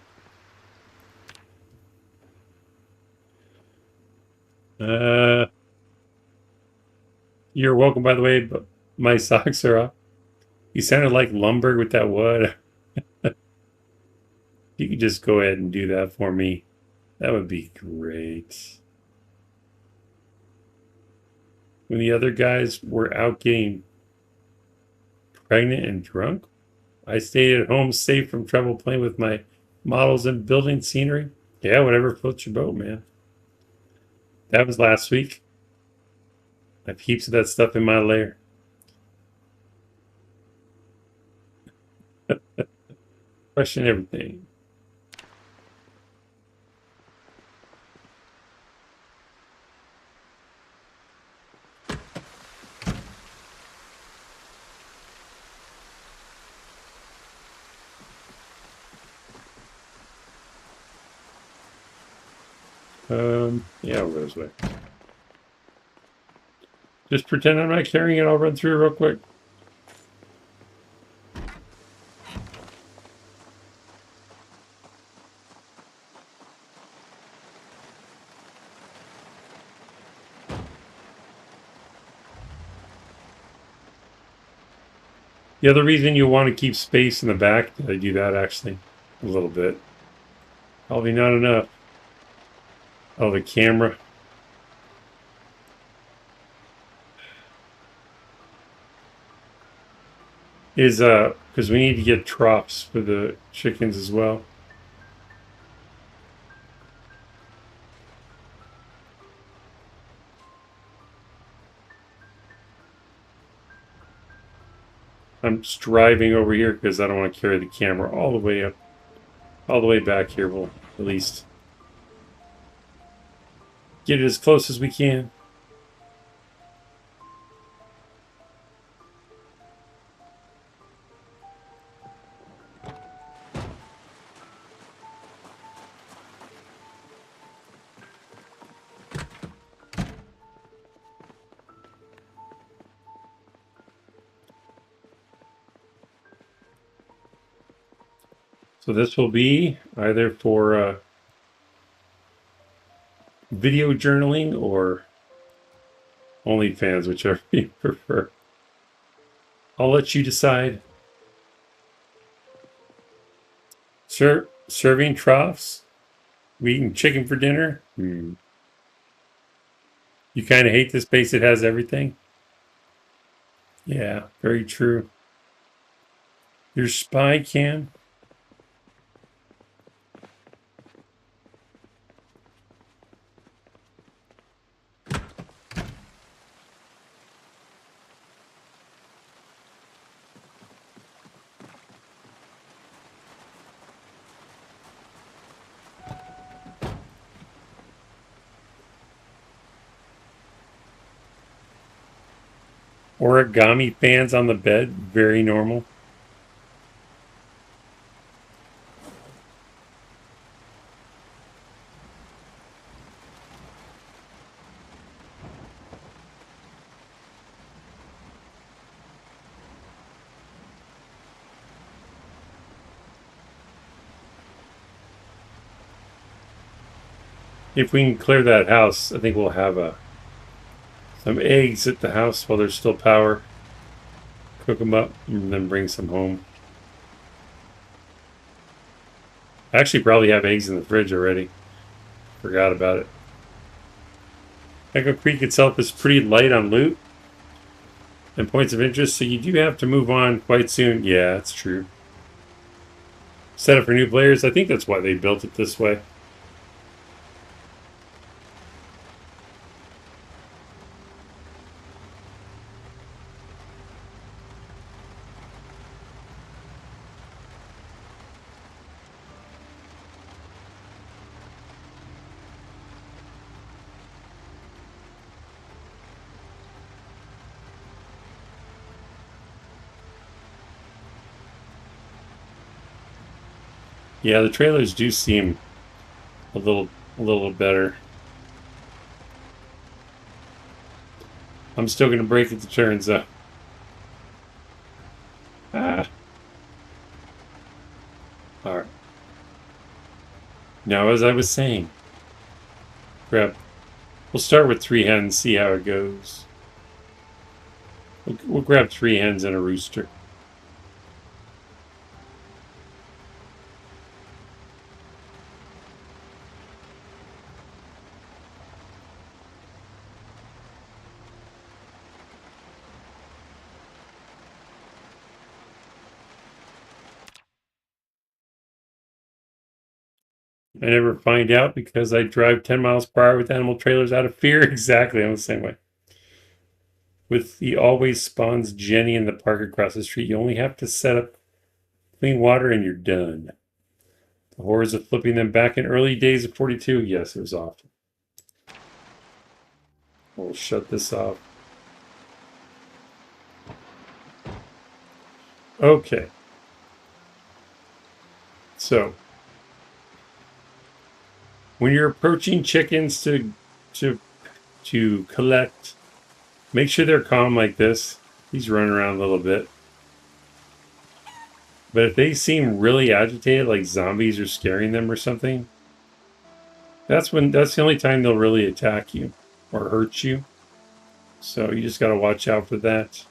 You're welcome, by the way, but my socks are off. You sounded like Lumberg with that wood. You could just go ahead and do that for me. That would be great. When the other guys were out getting pregnant and drunk, I stayed at home safe from trouble playing with my models and building scenery. Yeah, whatever floats your boat, man. That was last week. I have heaps of that stuff in my lair. Question everything. Yeah, we'll go this way. Just pretend I'm not carrying it. I'll run through real quick. The other reason you want to keep space in the back, I do that actually a little bit. Probably not enough. Oh, the camera. Is because we need to get troughs for the chickens as well. I'm just driving over here because I don't want to carry the camera all the way up, all the way back here. We'll at least get it as close as we can. So this will be either for video journaling or OnlyFans, whichever you prefer. I'll let you decide. Serving troughs? We eating chicken for dinner? You kind of hate this base. It has everything. Yeah, very true. Your spy cam? Origami fans on the bed? Very normal. If we can clear that house, I think we'll have some eggs at the house while there's still power. Cook them up and then bring some home. I actually probably have eggs in the fridge already. Forgot about it. Echo Creek itself is pretty light on loot and points of interest, so you do have to move on quite soon. Yeah, that's true. Set up for new players. I think that's why they built it this way. Yeah, the trailers do seem a little better. I'm still gonna break at the turns though. Ah. Alright. Now as I was saying, we'll start with 3 hens, see how it goes. We'll grab 3 hens and a rooster. I never find out because I drive 10 miles per hour with animal trailers out of fear. Exactly, I'm the same way. With the always spawns Jenny in the park across the street, you only have to set up clean water, and you're done. The horrors of flipping them back in early days of 42. Yes, it was awful. We'll shut this off. Okay. So, when you're approaching chickens to collect, make sure they're calm like this. He's running around a little bit. But if they seem really agitated, like zombies are scaring them or something, that's the only time they'll really attack you or hurt you. So you just got to watch out for that.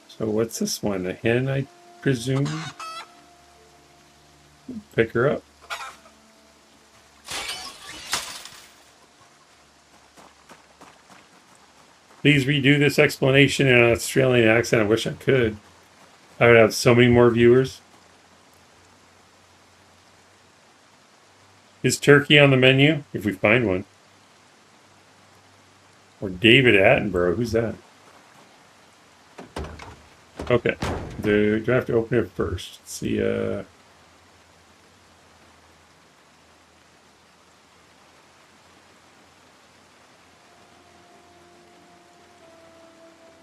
So what's this one? A hen, I presume? Pick her up. Please redo this explanation in an Australian accent. I wish I could. I would have so many more viewers. Is turkey on the menu? If we find one. Or David Attenborough. Who's that? Okay. Do I have to open it first? Let's see. I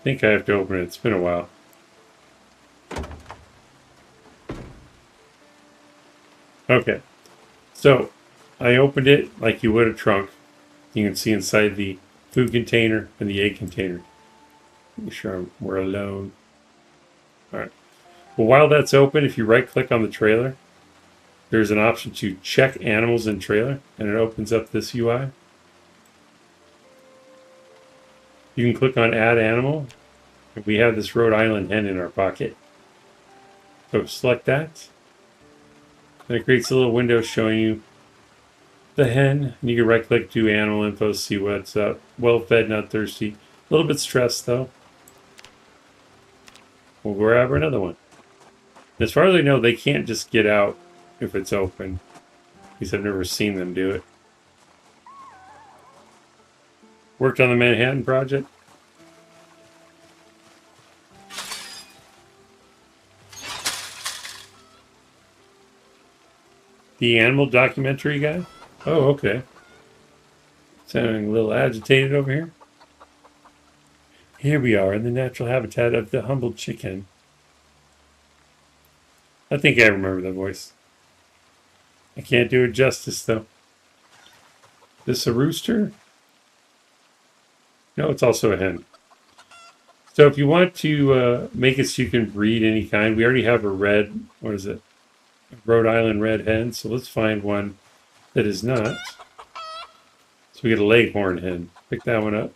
think I have to open it. It's been a while. Okay. So, I opened it like you would a trunk. You can see inside the food container and the egg container. Make sure we're alone. Alright. Well, while that's open, if you right-click on the trailer, there's an option to check animals in trailer, and it opens up this UI. You can click on Add Animal. We have this Rhode Island hen in our pocket. So select that. And it creates a little window showing you the hen. And you can right-click, do Animal Info, see what's up. Well-fed, not thirsty. A little bit stressed, though. We'll grab another one. As far as I know, they can't just get out if it's open. At least I've never seen them do it. Worked on the Manhattan Project. The animal documentary guy? Oh, okay. Sounding a little agitated over here. Here we are in the natural habitat of the humble chicken. I think I remember the voice. I can't do it justice, though. This a rooster? No, it's also a hen. So if you want to make it so you can breed any kind, we already have a red, what is it? A Rhode Island red hen. So let's find one that is not. So we get a leghorn hen. Pick that one up.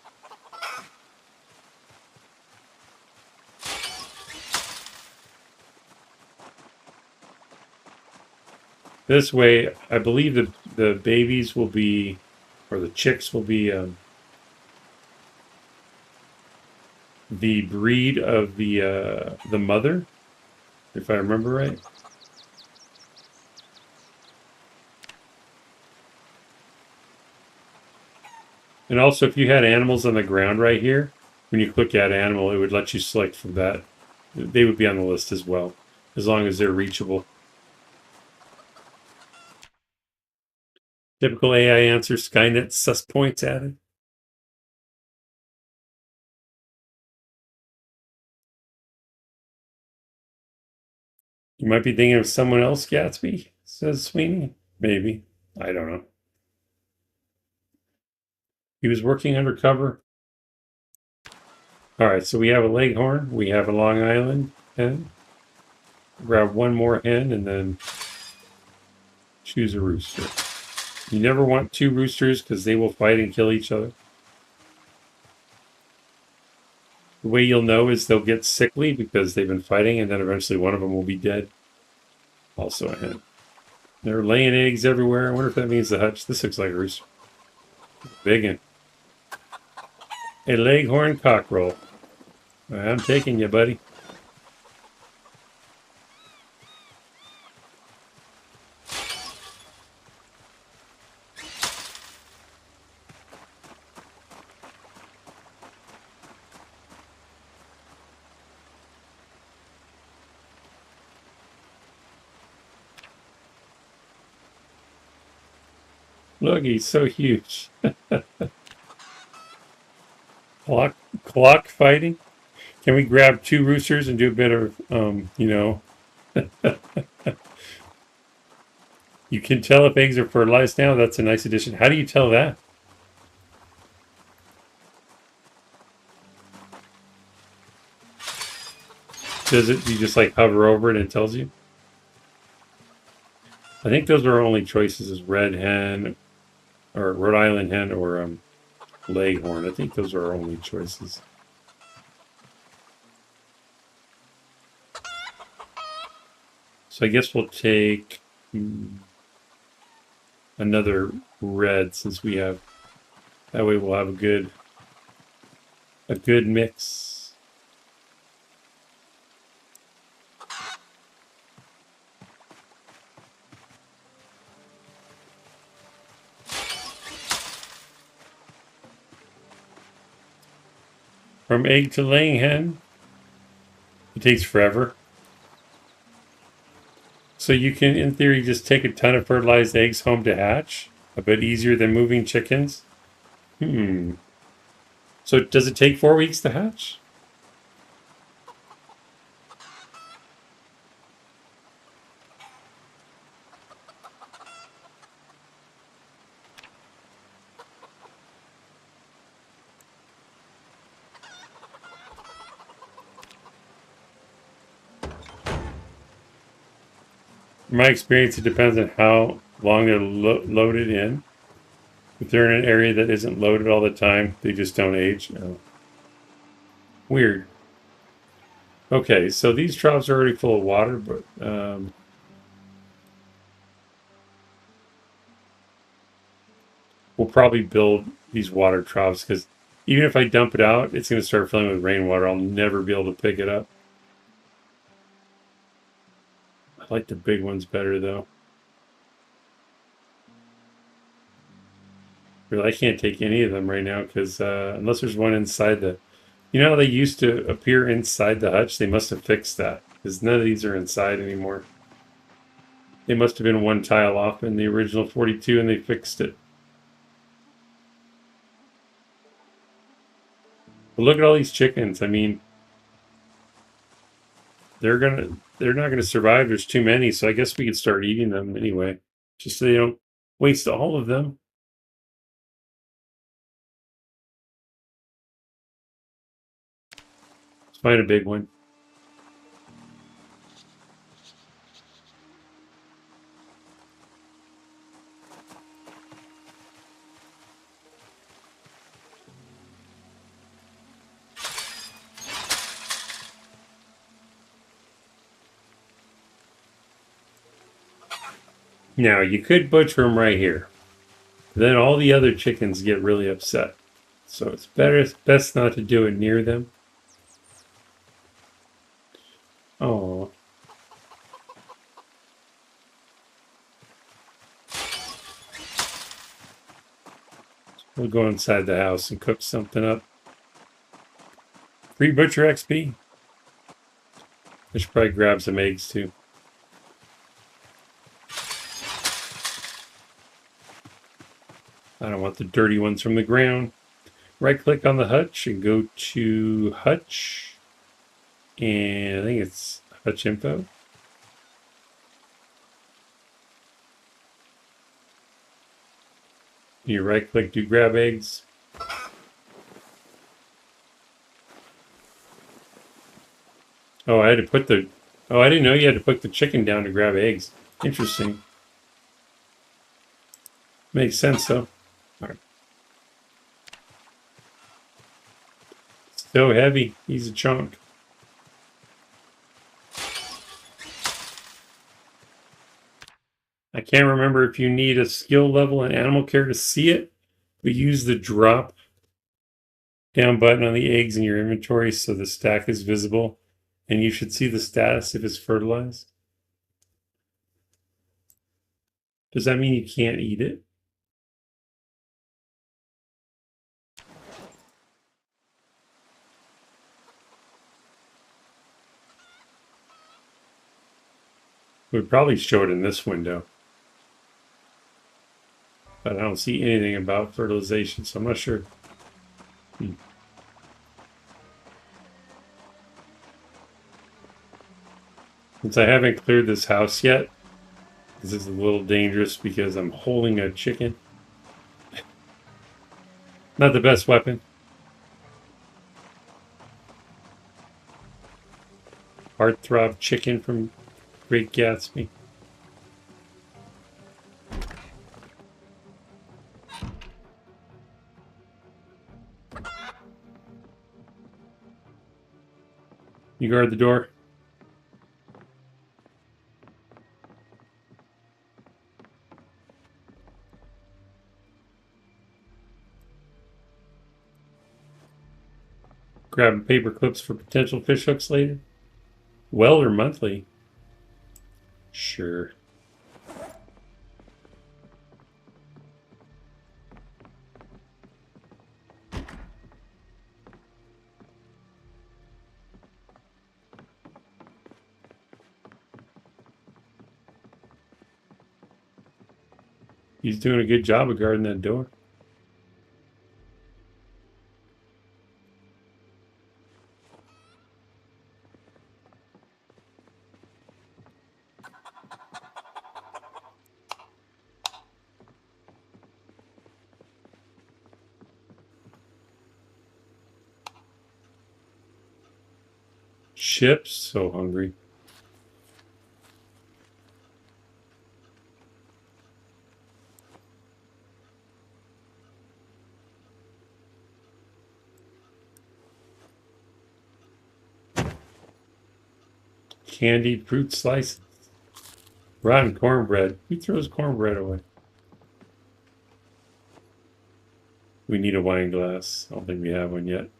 This way, I believe that the babies will be, or the chicks will be the breed of the mother, if I remember right. And also, if you had animals on the ground right here, when you click Add Animal, it would let you select from that. They would be on the list as well, as long as they're reachable. Typical AI answer, Skynet sus points added. You might be thinking of someone else, Gatsby, says Sweeney. Maybe. I don't know. He was working undercover. All right, so we have a leghorn. We have a Long Island hen. Grab one more hen and then choose a rooster. You never want two roosters because they will fight and kill each other. The way you'll know is they'll get sickly because they've been fighting, and then eventually one of them will be dead. Also a hen. They're laying eggs everywhere. I wonder if that means the hutch. This looks like a rooster. Big one. A leghorn cockerel. I'm taking you, buddy. Look, he's so huge. Clock fighting. Can we grab two roosters and do a bit of, you can tell if eggs are fertilized now. That's a nice addition. How do you tell that? Does it, you just like hover over it and it tells you? I think those are our only choices is red hen or Rhode Island hen or leghorn. I think those are our only choices. So I guess we'll take another red since we have, that way we'll have a good mix. From egg to laying hen, it takes forever. So you can, in theory, just take a ton of fertilized eggs home to hatch. A bit easier than moving chickens. So does it take 4 weeks to hatch? In my experience, it depends on how long they're loaded in. If they're in an area that isn't loaded all the time, they just don't age. Oh. Weird. Okay, so these troughs are already full of water, but we'll probably build these water troughs because even if I dump it out, it's going to start filling with rainwater. I'll never be able to pick it up. I like the big ones better, though. Really, I can't take any of them right now because unless there's one inside the... You know how they used to appear inside the hutch? They must have fixed that because none of these are inside anymore. They must have been one tile off in the original 42 and they fixed it. But look at all these chickens. I mean, they're not gonna survive. There's too many, so I guess we could start eating them anyway, just so they don't waste all of them. Let's find a big one. Now you could butcher them right here. Then all the other chickens get really upset. So it's best not to do it near them. Oh. We'll go inside the house and cook something up. Free butcher XP. I should probably grab some eggs too. I don't want the dirty ones from the ground. Right click on the hutch and go to hutch. And I think it's hutch info. You right click to grab eggs. Oh, I had to put the... Oh, I didn't know you had to put the chicken down to grab eggs. Interesting. Makes sense, though. All right. So heavy. He's a chunk. I can't remember if you need a skill level in animal care to see it, but use the drop down button on the eggs in your inventory so the stack is visible, and you should see the status if it's fertilized. Does that mean you can't eat it? We probably show it in this window. but I don't see anything about fertilization, so I'm not sure. Since I haven't cleared this house yet, this is a little dangerous because I'm holding a chicken. Not the best weapon. Heartthrob chicken from Great Gatsby. You guard the door. Grab paper clips for potential fish hooks later. Well or monthly? Sure. He's doing a good job of guarding that door. Chips, so hungry. Candied fruit slices. Rotten cornbread. Who throws cornbread away? We need a wine glass. I don't think we have one yet.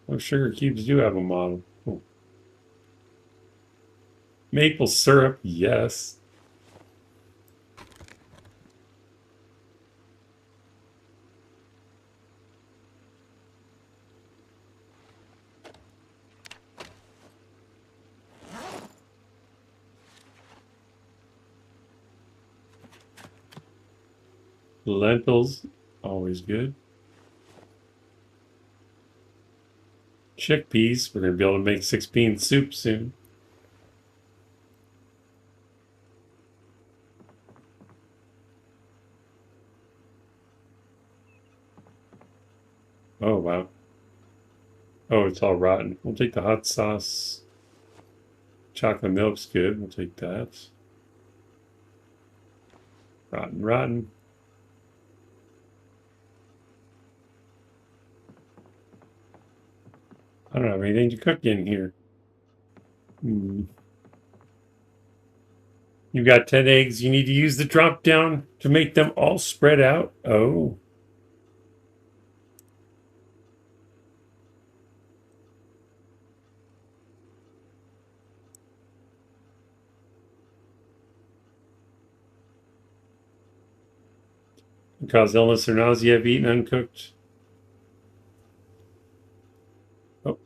Oh, sugar cubes do have a model. Oh. Maple syrup, yes. Lentils, always good. Chickpeas, we're going to be able to make 6-bean soup soon. Oh, wow. Oh, it's all rotten. We'll take the hot sauce. Chocolate milk's good. We'll take that. Rotten, rotten. I don't have anything to cook in here. You've got 10 eggs. You need to use the drop down to make them all spread out. Oh. Can cause illness or nausea if eaten uncooked. Oh.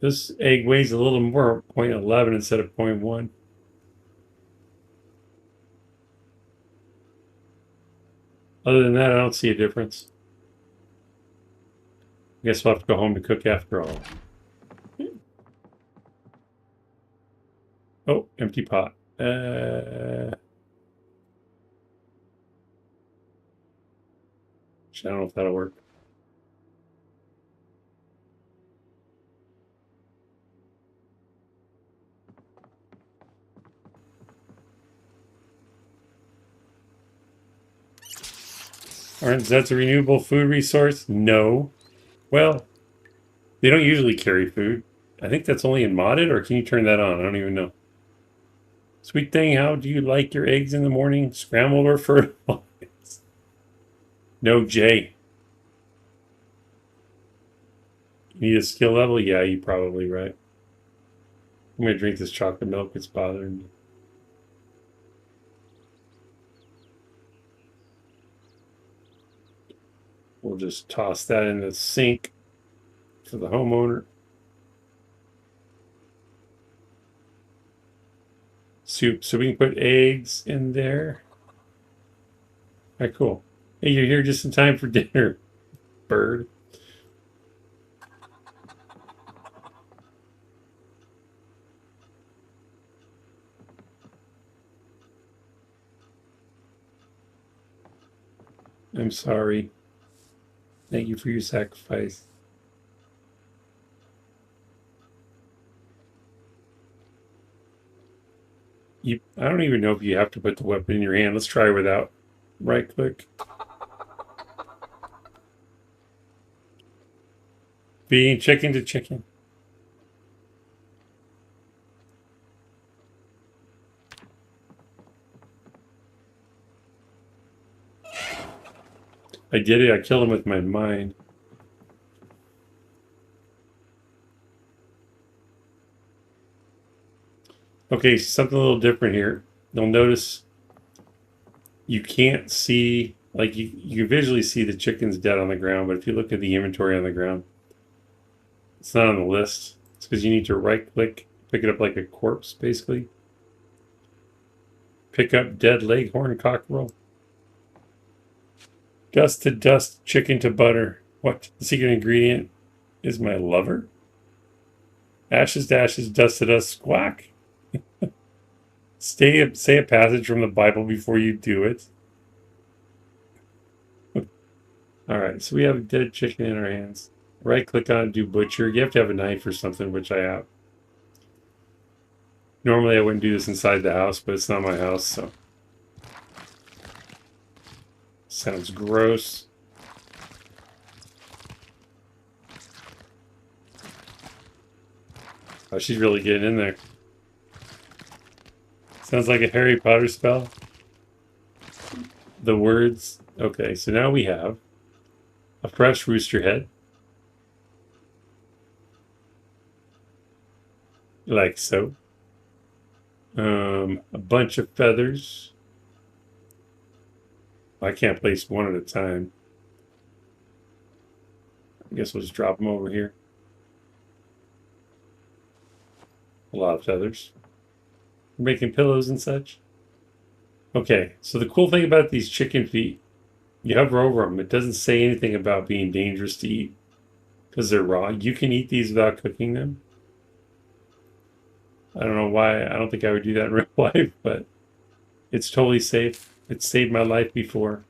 This egg weighs a little more, 0.11 instead of 0.1. Other than that, I don't see a difference. I guess we'll have to go home to cook after all. Oh, empty pot. I don't know if that'll work. Aren't that's a renewable food resource? No. Well, they don't usually carry food. I think that's only in modded, or can you turn that on? I don't even know. Sweet thing, how do you like your eggs in the morning? Scrambled or fertilized? No J. You need a skill level? Yeah, you're probably right. I'm going to drink this chocolate milk. It's bothering me. We'll just toss that in the sink for the homeowner. Soup. So we can put eggs in there. All right, cool. Hey, you're here just in time for dinner, bird. I'm sorry. Thank you for your sacrifice. I don't even know if you have to put the weapon in your hand. Let's try without. Right click. Being chicken to chicken. I did it. I killed him with my mind. Okay, something a little different here. You'll notice you can't see, like you visually see the chicken's dead on the ground, but if you look at the inventory on the ground, it's not on the list. It's because you need to right click, pick it up like a corpse, basically. Pick up dead leghorn cockerel. Dust to dust, chicken to butter. What? The secret ingredient is my lover? Ashes to ashes, dust to dust, squawk. Say a passage from the Bible before you do it. All right, so we have a dead chicken in our hands. Right click on it, do butcher. You have to have a knife or something, which I have. Normally I wouldn't do this inside the house, but it's not my house, so. Sounds gross. Oh, she's really getting in there. Sounds like a Harry Potter spell. The words. Okay, so now we have a fresh rooster head. Like so. A bunch of feathers. I can't place one at a time. I guess we'll just drop them over here. A lot of feathers. We're making pillows and such. Okay, so the cool thing about these chicken feet, you hover over them. It doesn't say anything about being dangerous to eat because they're raw. You can eat these without cooking them. I don't know why. I don't think I would do that in real life, but it's totally safe. It's saved my life before.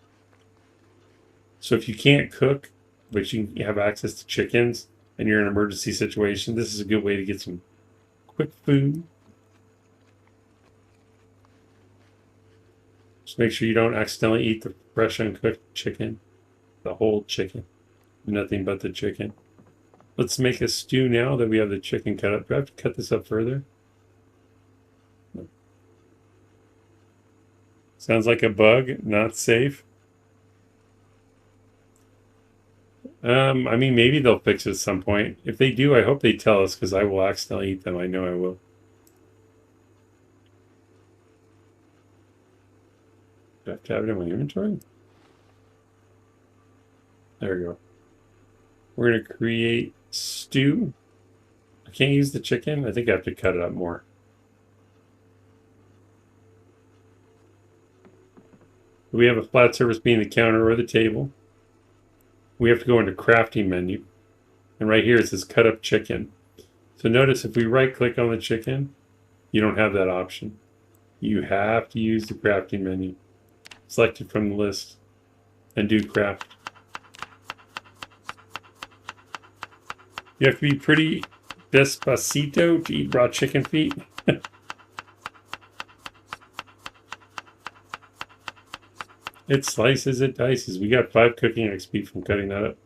So if you can't cook, but you have access to chickens and you're in an emergency situation, this is a good way to get some quick food. Just make sure you don't accidentally eat the fresh uncooked chicken, the whole chicken, nothing but the chicken. Let's make a stew now that we have the chicken cut up. Do I have to cut this up further? No. Sounds like a bug, not safe. I mean, maybe they'll fix it at some point. If they do, I hope they tell us because I will accidentally eat them. I know I will. Do I have to have it in my inventory? There we go. We're going to create stew. I can't use the chicken. I think I have to cut it up more. We have a flat surface being the counter or the table. We have to go into crafting menu. And right here it says cut up chicken. So notice if we right click on the chicken, you don't have that option. You have to use the crafting menu. Select it from the list and do craft. You have to be pretty despacito to eat raw chicken feet. It slices, it dices. We got 5 cooking XP from cutting that up.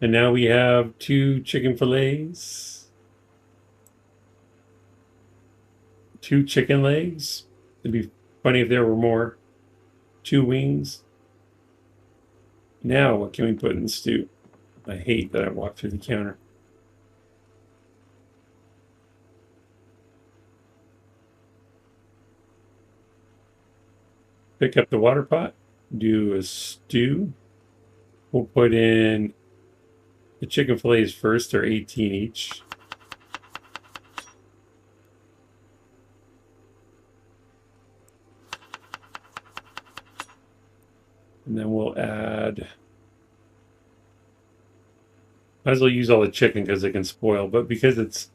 And now we have 2 chicken fillets. 2 chicken legs. It'd be funny if there were more. 2 wings. Now, what can we put in the stew? I hate that I walked through the counter. Pick up the water pot, do a stew. We'll put in the chicken fillets first, they're 18 each. And then we'll add, might as well use all the chicken because it can spoil, but because it's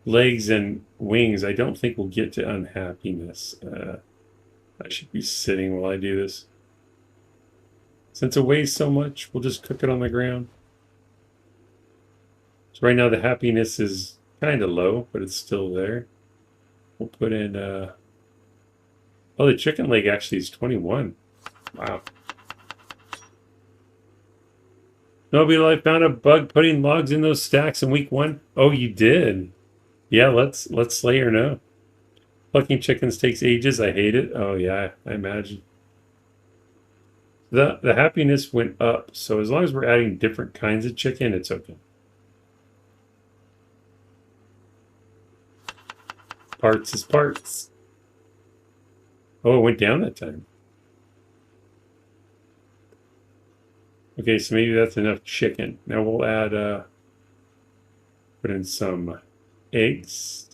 legs and wings, I don't think we'll get to unhappiness. I should be sitting while I do this. Since it weighs so much, we'll just cook it on the ground. So right now the happiness is kind of low, but it's still there. We'll put in, oh, the chicken leg actually is 21. Wow. Nobody I found a bug putting logs in those stacks in week 1. Oh, you did? Yeah, let's slay or no. Plucking chickens takes ages. I hate it. Oh yeah, I imagine. The happiness went up, so as long as we're adding different kinds of chicken, it's okay. Parts is parts. Oh, it went down that time. Okay, so maybe that's enough chicken. Now we'll add, put in some eggs.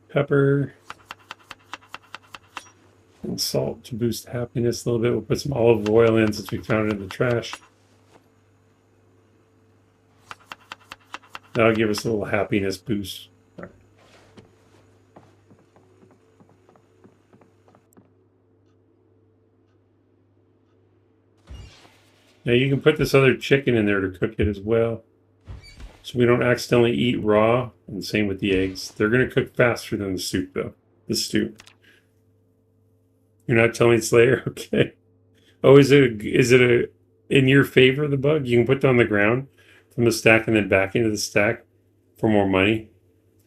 Pepper. And salt to boost happiness a little bit. We'll put some olive oil in since we found it in the trash. That'll give us a little happiness boost. Now you can put this other chicken in there to cook it as well. So we don't accidentally eat raw, and same with the eggs. They're going to cook faster than the soup though. The stew. You're not telling Slayer? Okay. Oh, is it a in your favor, the bug? You can put it on the ground from the stack and then back into the stack for more money. You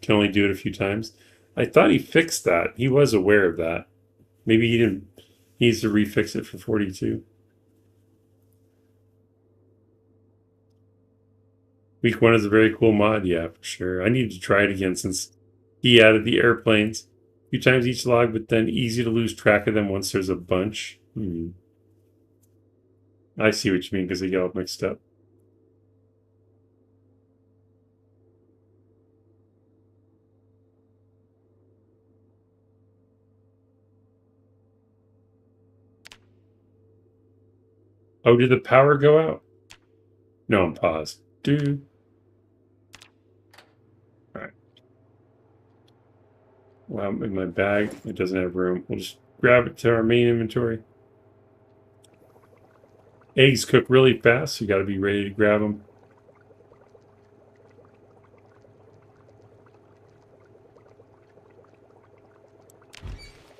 can only do it a few times. I thought he fixed that. He was aware of that. Maybe he didn't. He needs to refix it for 42. Week 1 is a very cool mod, yeah, for sure. I need to try it again since he added the airplanes. A few times each log, but then easy to lose track of them once there's a bunch. I see what you mean because they get all mixed up. Oh, did the power go out? No, I'm paused. Dude. Alright. Well, in my bag, it doesn't have room. We'll just grab it to our main inventory. Eggs cook really fast, so you got to be ready to grab them.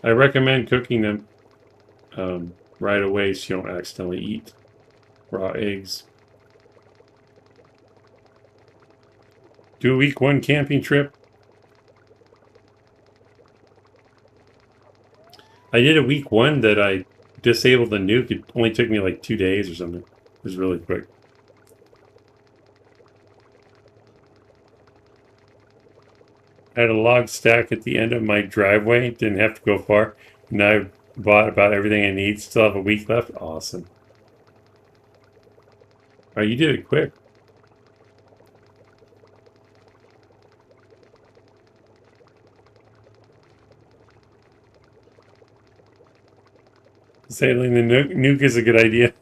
I recommend cooking them right away so you don't accidentally eat raw eggs. Do a week 1 camping trip. I did a week 1 that I disabled the nuke. It only took me like 2 days or something. It was really quick. I had a log stack at the end of my driveway. Didn't have to go far. Now I've bought about everything I need. Still have a week left. Awesome. Oh, you did it quick. Sailing the nuke is a good idea.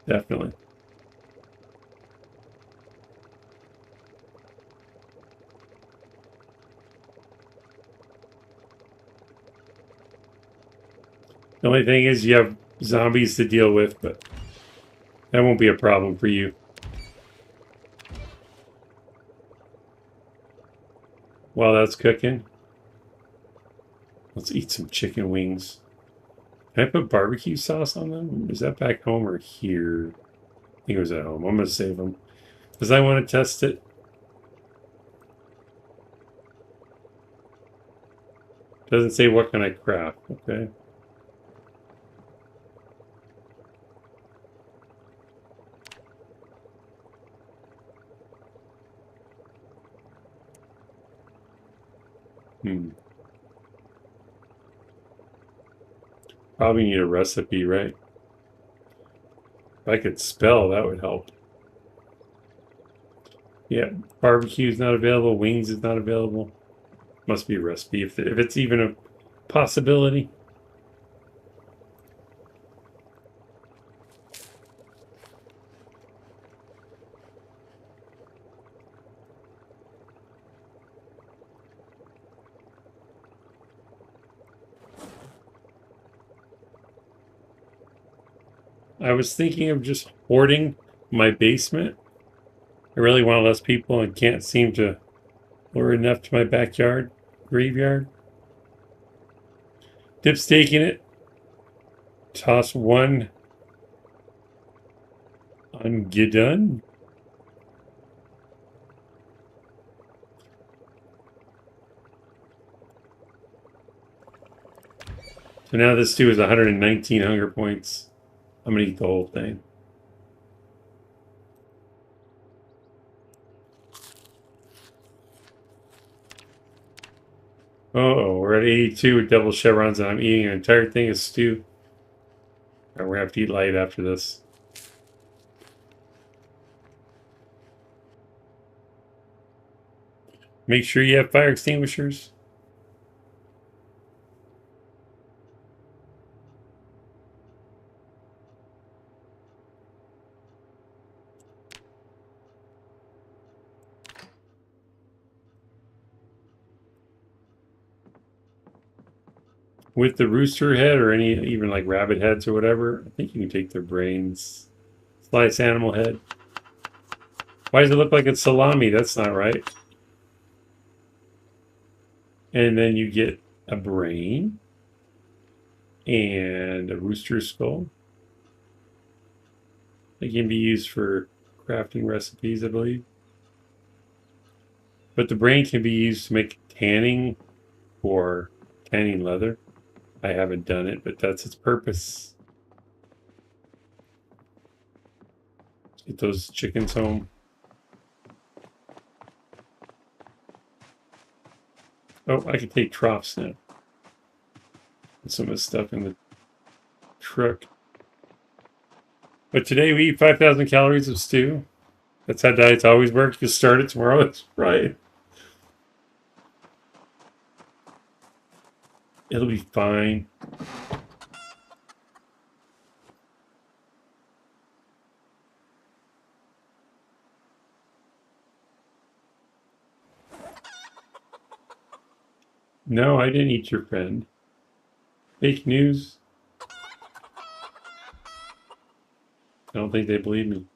Definitely. The only thing is you have zombies to deal with, but that won't be a problem for you. While that's cooking, let's eat some chicken wings. Can I put barbecue sauce on them? Is that back home or here? I think it was at home. I'm going to save them. Because I want to test it. Doesn't say what can I craft. Okay. Probably need a recipe, right? If I could spell, that would help. Yeah, barbecue is not available. Wings is not available. Must be a recipe if it's even a possibility. I was thinking of just hoarding my basement. I really want less people and can't seem to lure enough to my backyard, graveyard. Dip steak in it. Toss one on Gidun. So now this stew is 119 hunger points. I'm gonna eat the whole thing. Oh, we're at 82 with double chevrons, and I'm eating an entire thing of stew. Right, we're gonna have to eat light after this. Make sure you have fire extinguishers. With the rooster head or any even like rabbit heads or whatever, I think you can take their brains. Slice animal head. Why does it look like it's salami? That's not right. And then you get a brain and a rooster skull. They can be used for crafting recipes, I believe. But the brain can be used to make tanning or tanning leather. I haven't done it, but that's its purpose. Let's get those chickens home. Oh, I can take troughs now. Put some of the stuff in the truck. But today we eat 5,000 calories of stew. That's how diets always work. You start it tomorrow. That's right. It'll be fine. No, I didn't eat your friend. Fake news. I don't think they believe me.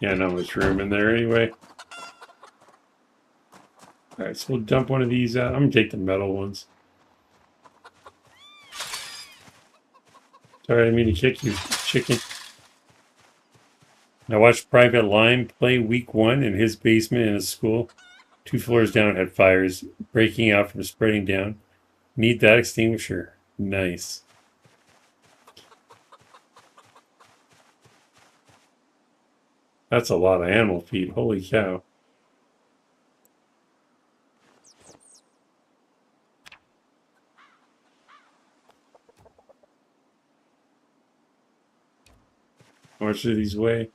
Yeah, not much room in there anyway. All right, so we'll dump one of these out. I'm gonna take the metal ones. Sorry, I didn't mean to kick you, chicken. I watched Private Lime play week 1 in his basement in his school. 2 floors down had fires breaking out from spreading down. Need that extinguisher. Nice. That's a lot of animal feed. Holy cow. How much do these weigh?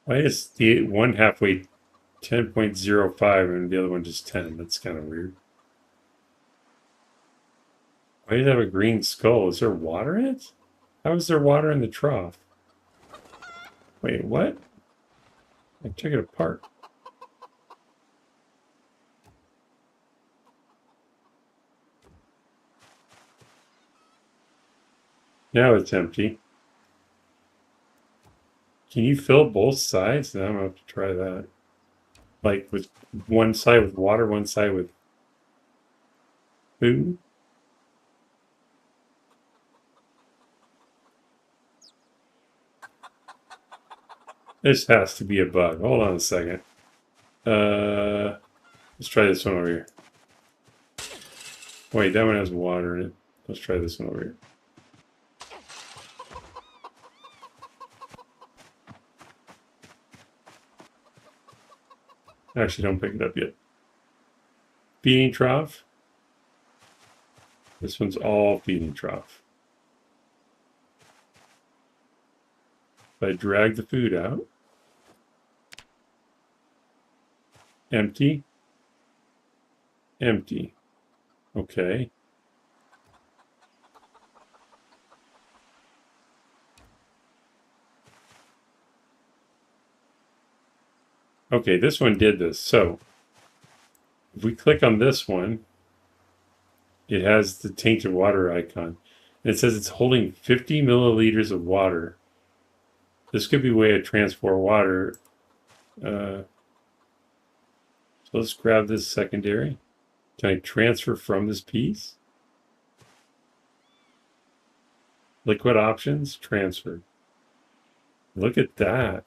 Why is the one half weigh 10.05 and the other one just 10? That's kind of weird. Why does it have a green skull? Is there water in it? How is there water in the trough? Wait, what? I took it apart. Now it's empty. Can you fill both sides? Now I'm gonna have to try that. Like with one side with water, one side with food. This has to be a bug. Hold on a second. Let's try this one over here. Wait, that one has water in it. Let's try this one over here. Actually, don't pick it up yet. Feeding trough. This one's all feeding trough. If I drag the food out, empty, empty. Okay. Okay, this one did this. So if we click on this one, it has the tainted water icon. And it says it's holding 50 milliliters of water. This could be a way to transport water. So let's grab this secondary. Can I transfer from this piece? Liquid options, transfer. Look at that.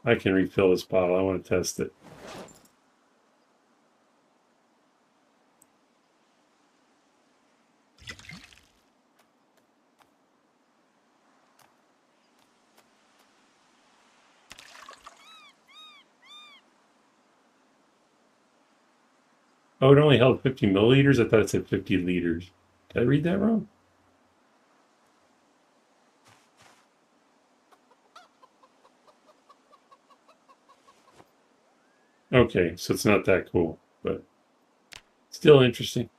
I can refill this bottle. I want to test it. Oh, it only held 50 milliliters? I thought it said 50 liters. Did I read that wrong? Okay, so it's not that cool, but still interesting.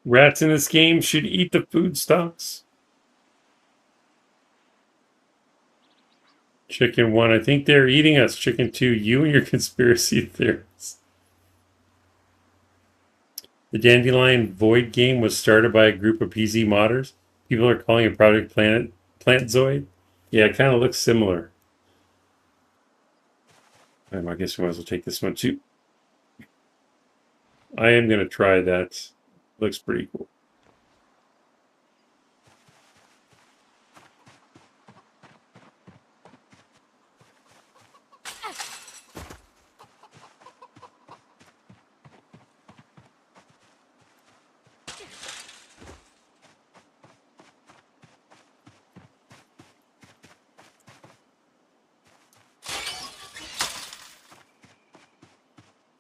Rats in this game should eat the food stocks. Chicken 1, I think they're eating us. Chicken 2, you and your conspiracy theories. The Dandelion Void game was started by a group of PC modders. People are calling it Project Plantzoid. Yeah, it kind of looks similar. I guess we might as well take this one too. I am going to try that. Looks pretty cool.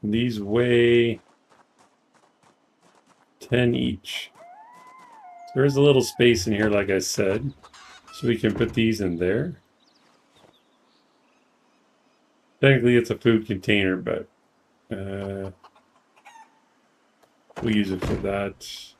These weigh 10 each. So there's a little space in here, like I said. So we can put these in there. Technically, it's a food container, but we'll use it for that.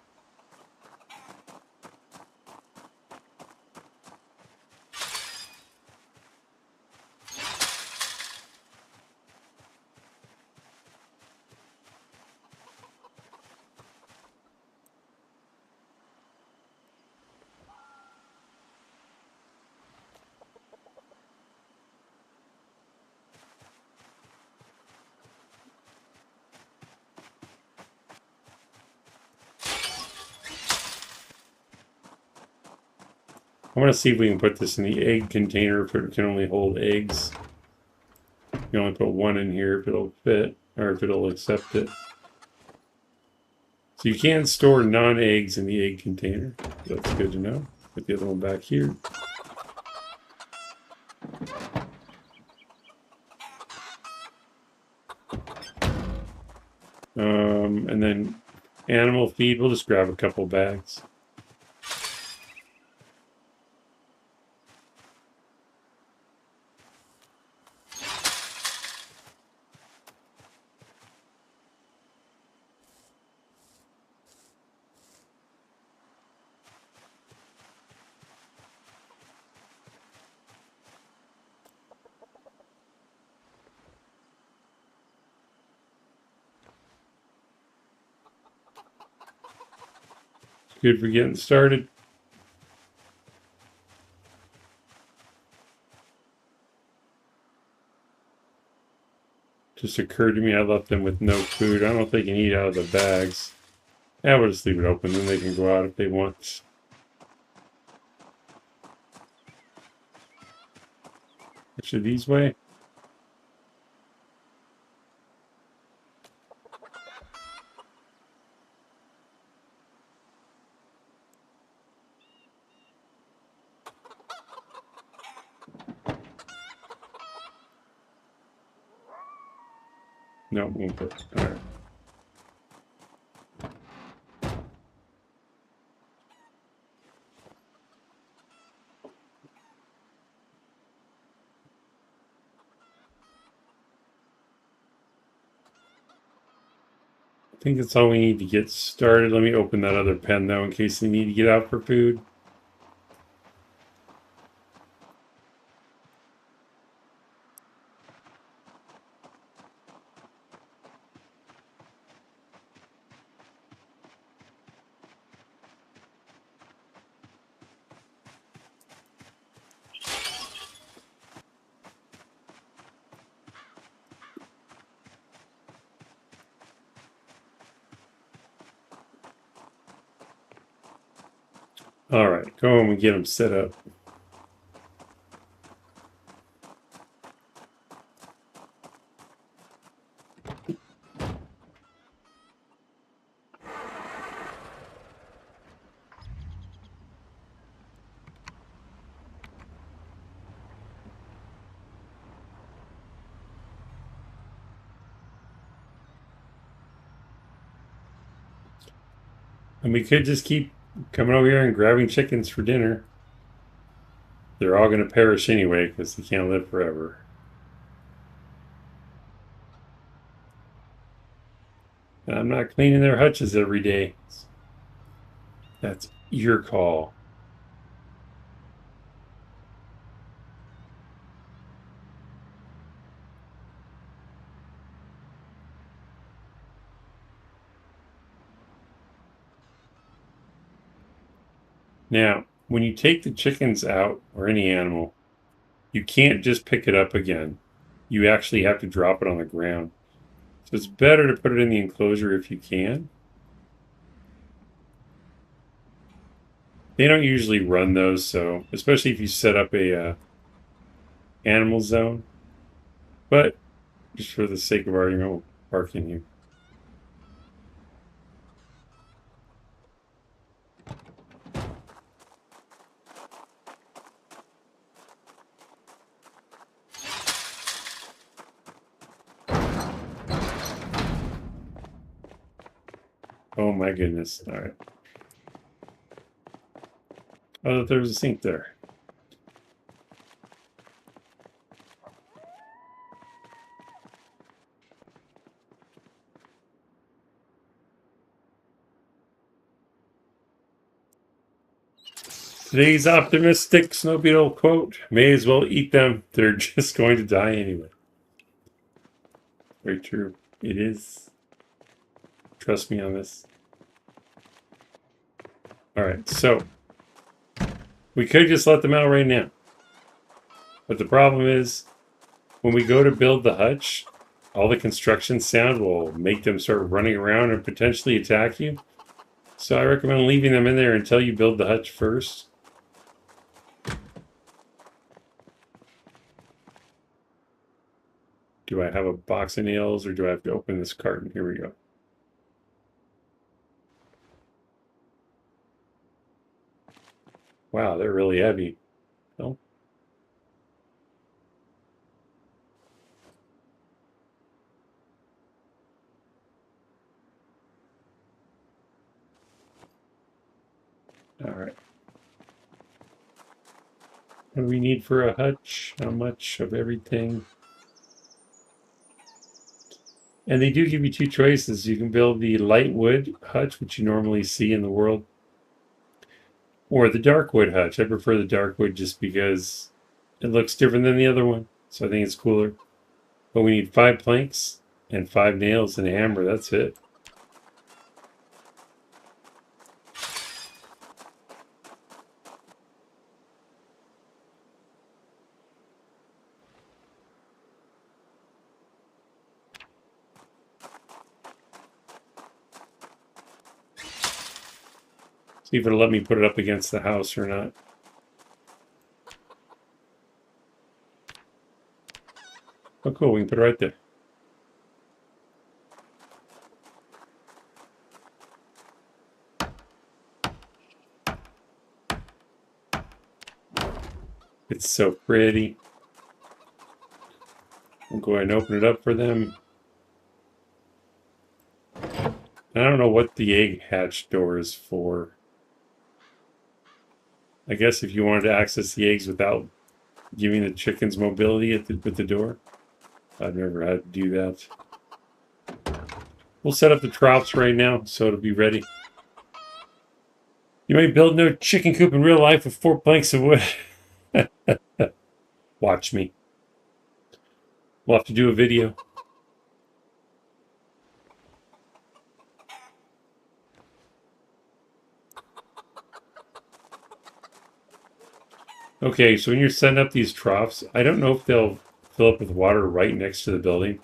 I want to see if we can put this in the egg container if it can only hold eggs. You can only put one in here if it'll fit, or if it'll accept it. So you can store non-eggs in the egg container. That's good to know. Put the other one back here. And then animal feed, we'll just grab a couple bags. good for getting started. Just occurred to me I left them with no food. I don't know if they can eat out of the bags. Yeah, we'll just leave it open, then they can go out if they want. Actually, these way. No, won't put. All right. I think that's all we need to get started. Let me open that other pen though in case they need to get out for food. All right, go home and get them set up. And we could just keep coming over here and grabbing chickens for dinner. They're all going to perish anyway because they can't live forever. And I'm not cleaning their hutches every day. That's your call. Now, when you take the chickens out, or any animal, you can't just pick it up again. You actually have to drop it on the ground. So it's better to put it in the enclosure if you can. They don't usually run those, so especially if you set up a animal zone. But just for the sake of argument, we'll park in here. Oh my goodness. All right. Oh, there's a sink there. Today's optimistic Snow Beetle quote, may as well eat them. They're just going to die anyway. Very true. It is. Trust me on this. All right, so we could just let them out right now. But the problem is, when we go to build the hutch, all the construction sound will make them start running around and potentially attack you. So I recommend leaving them in there until you build the hutch first. Do I have a box of nails or do I have to open this carton? Here we go. Wow, they're really heavy. Oh. All right. What do we need for a hutch? How much of everything? And they do give you two choices. You can build the light wood hutch, which you normally see in the world, or the dark wood hutch. I prefer the dark wood just because it looks different than the other one. So I think it's cooler. But we need 5 planks and 5 nails and a hammer. That's it. See if it'll let me put it up against the house or not. Oh, cool. We can put it right there. It's so pretty. I'll go ahead and open it up for them. I don't know what the egg hatch door is for. I guess if you wanted to access the eggs without giving the chickens mobility with the door. I've never had to do that. We'll set up the troughs right now so it'll be ready. You may build no chicken coop in real life with 4 planks of wood. Watch me. We'll have to do a video. Okay, so when you're setting up these troughs, I don't know if they'll fill up with water right next to the building.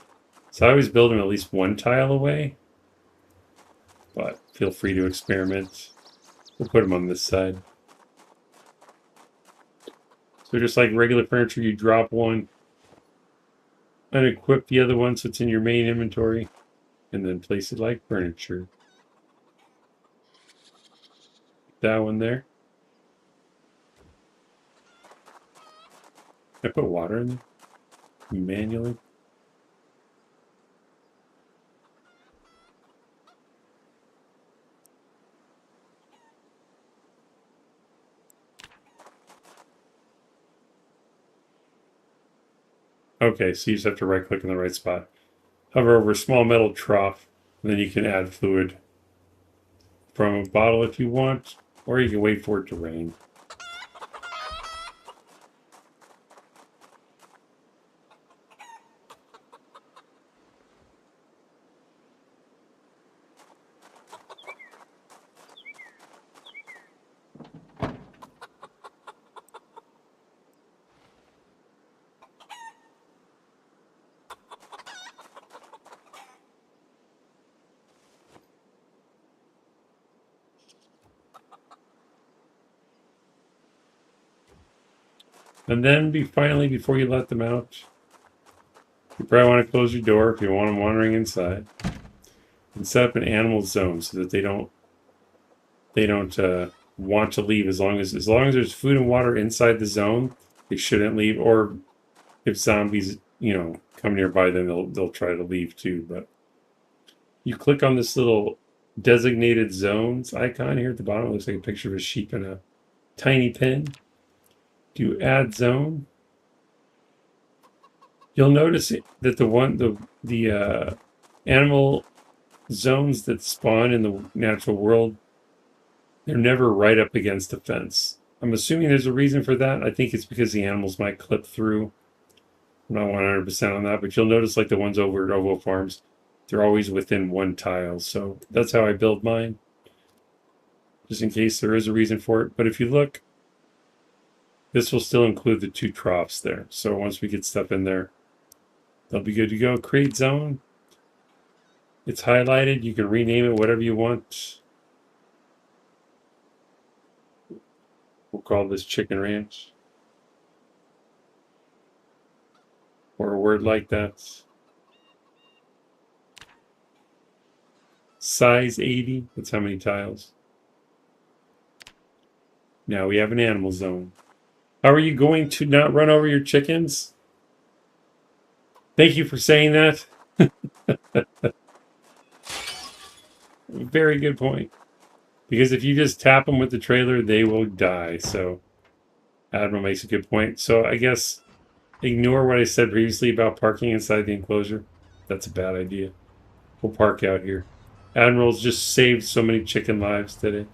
So I always build them at least one tile away. But feel free to experiment. We'll put them on this side. So just like regular furniture, you drop one, unequip the other one so it's in your main inventory, and then place it like furniture. That one there. I put water in there manually. Okay, so you just have to right click in the right spot. Hover over a small metal trough, and then you can add fluid from a bottle if you want, or you can wait for it to rain. And then finally, before you let them out, you probably want to close your door if you want them wandering inside, and set up an animal zone so that they don't want to leave as long as there's food and water inside the zone. They shouldn't leave. Or if zombies come nearby, then they'll try to leave too. But you click on this little designated zones icon here at the bottom. It looks like a picture of a sheep in a tiny pen. Do add zone. You'll notice that the animal zones that spawn in the natural world, they're never right up against a fence. I'm assuming there's a reason for that. I think it's because the animals might clip through. I'm not 100% on that, but you'll notice like the ones over at Ovo Farms, they're always within one tile. So that's how I build mine, just in case there is a reason for it. But if you look, this will still include the 2 troughs there. So once we get stuff in there, they'll be good to go. Create zone. It's highlighted. You can rename it whatever you want. We'll call this Chicken Ranch. Or a word like that. Size 80. That's how many tiles. Now we have an animal zone. How are you going to not run over your chickens? Thank you for saying that. Very good point. Because if you just tap them with the trailer, they will die. So Admiral makes a good point. So I guess ignore what I said previously about parking inside the enclosure. That's a bad idea. We'll park out here. Admiral's just saved so many chicken lives today.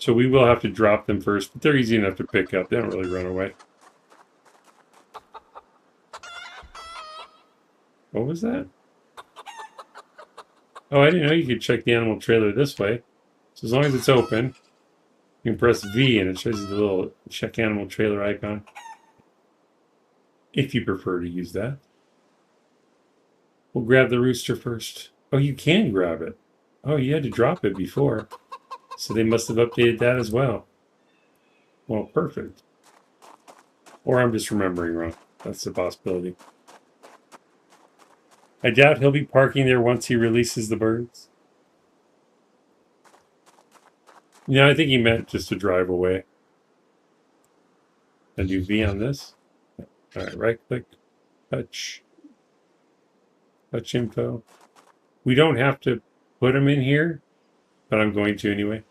So we will have to drop them first, but they're easy enough to pick up. They don't really run away. What was that? Oh, I didn't know you could check the animal trailer this way. So as long as it's open, you can press V and it shows you the little check animal trailer icon. If you prefer to use that. We'll grab the rooster first. Oh, you can grab it. Oh, you had to drop it before. So they must have updated that as well. Well, perfect. Or I'm just remembering wrong. That's a possibility. I doubt he'll be parking there once he releases the birds. I think he meant just to drive away. And do V on this. All right, right click, touch info. We don't have to put them in here, but I'm going to anyway.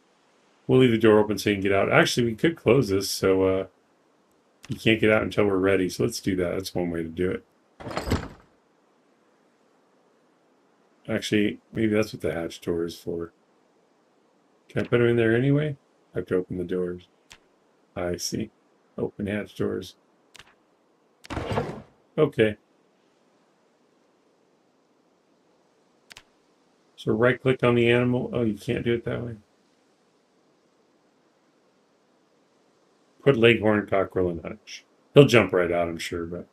We'll leave the door open so you can get out. Actually, we could close this so you can't get out until we're ready. So let's do that. That's one way to do it. Actually, maybe that's what the hatch door is for. Can I put them in there anyway? I have to open the doors. I see. Open hatch doors. Okay. So right click on the animal. Oh, you can't do it that way. Put leghorn cockerel in hutch. He'll jump right out, I'm sure, but.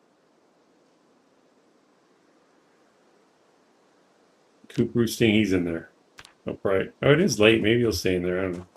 Coop roosting, he's in there. Oh, right. Oh, it is late. Maybe he'll stay in there. I don't know.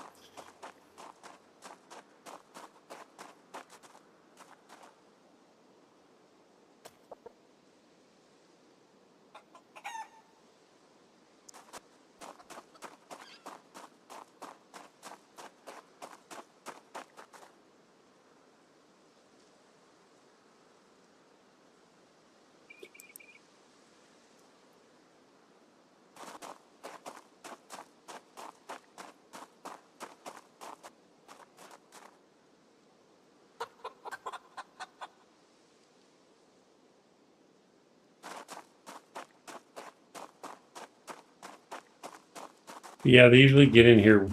Yeah, they usually get in here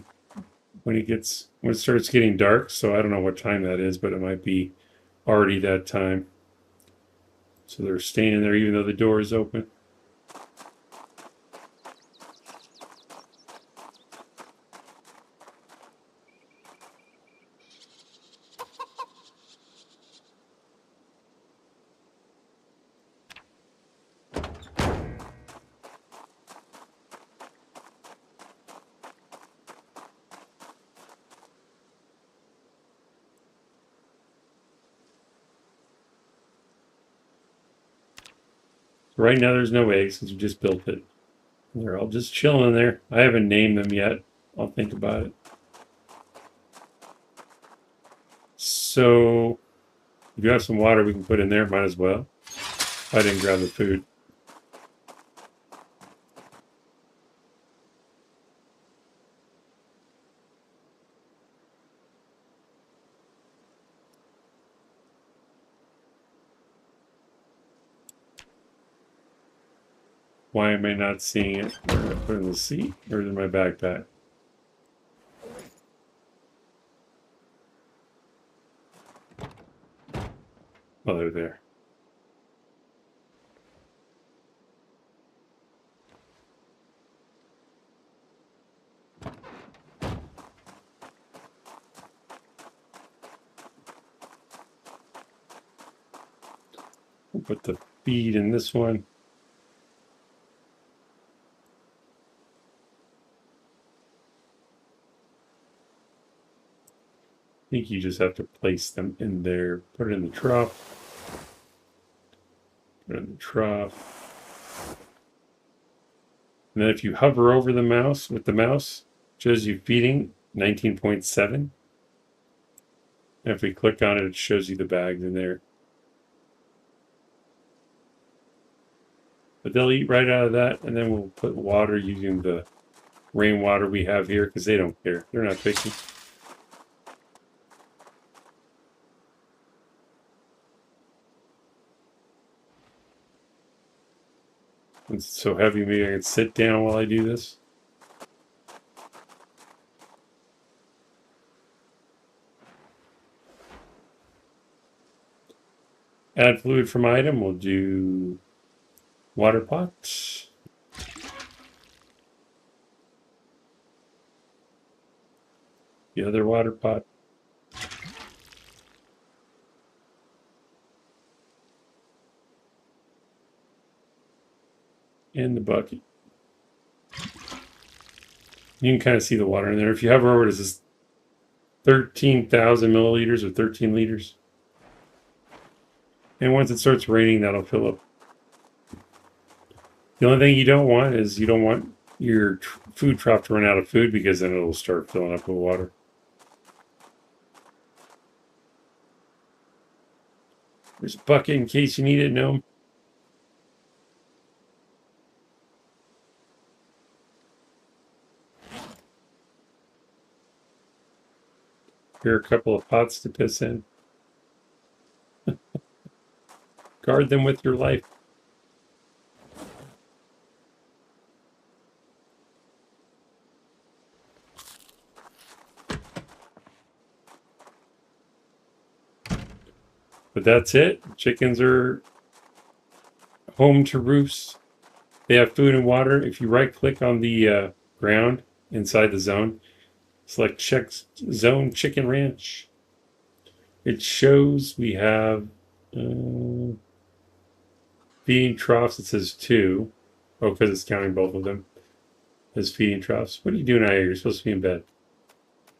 when it starts getting dark. So I don't know what time that is, but it might be already that time. So they're staying in there even though the door is open. Right now, there's no eggs because we just built it. They're all just chilling in there. I haven't named them yet. I'll think about it. So, if you have some water we can put in there, might as well. I didn't grab the food. Why am I not seeing it? Where did I put it in the seat or in my backpack? Oh, they're there. We'll put the feed in this one. I think you just have to place them in there. Put it in the trough. Put it in the trough. And then if you hover over the mouse with the mouse, it shows you feeding 19.7. And if we click on it, it shows you the bags in there. But they'll eat right out of that, and then we'll put water using the rainwater we have here because they don't care. They're not picky. It's so heavy, maybe I can sit down while I do this. Add fluid from item, we'll do water pot. The other water pot. And the bucket. You can kind of see the water in there. If you hover over, it says 13,000 milliliters or 13 liters. And once it starts raining, that'll fill up. The only thing you don't want is you don't want your food trough to run out of food, because then it'll start filling up with water. There's a bucket in case you need it, Gnome. Here are a couple of pots to piss in. Guard them with your life. But that's it. Chickens are home to roost. They have food and water. If you right click on the ground inside the zone, select check zone chicken ranch. It shows we have feeding troughs. It says 2. Oh, because it's counting both of them as feeding troughs. What are you doing out here? You're supposed to be in bed.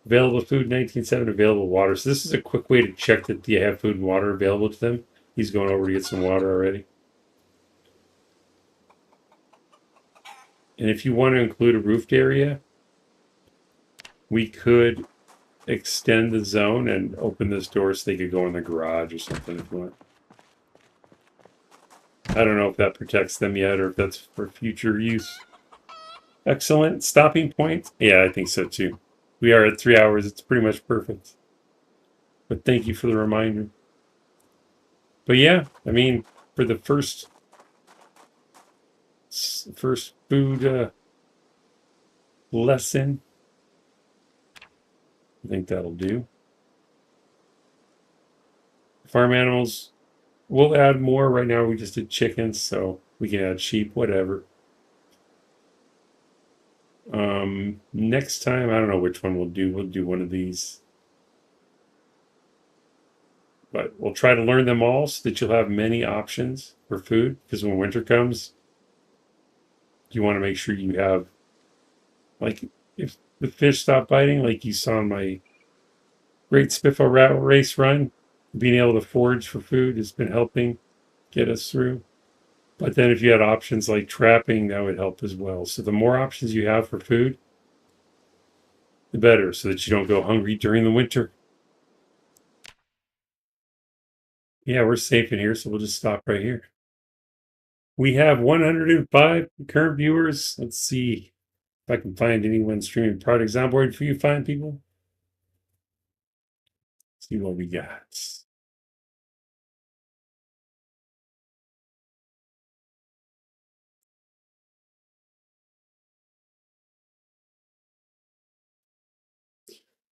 Available food 19.7, available water. So this is a quick way to check that you have food and water available to them. He's going over to get some water already. And if you want to include a roofed area, we could extend the zone and open this door so they could go in the garage or something if you want. I don't know if that protects them yet or if that's for future use. Excellent. Stopping point? Yeah, I think so too. We are at 3 hours. It's pretty much perfect. But thank you for the reminder. But yeah, I mean, for the first food lesson, I think that'll do. Farm animals, we'll add more. Right now we just did chickens, so we can add sheep, whatever. Next time, I don't know which one we'll do. We'll do one of these. But we'll try to learn them all so that you'll have many options for food. Because when winter comes, you want to make sure you have, like, if the fish stop biting, like you saw in my Great Spiffle Rat Race run, being able to forage for food has been helping get us through. But then if you had options like trapping, that would help as well. So the more options you have for food, the better, so that you don't go hungry during the winter. Yeah, we're safe in here, so we'll just stop right here. We have 105 current viewers. Let's see if I can find anyone streaming Project Zomboid for you fine people. Let's see what we got.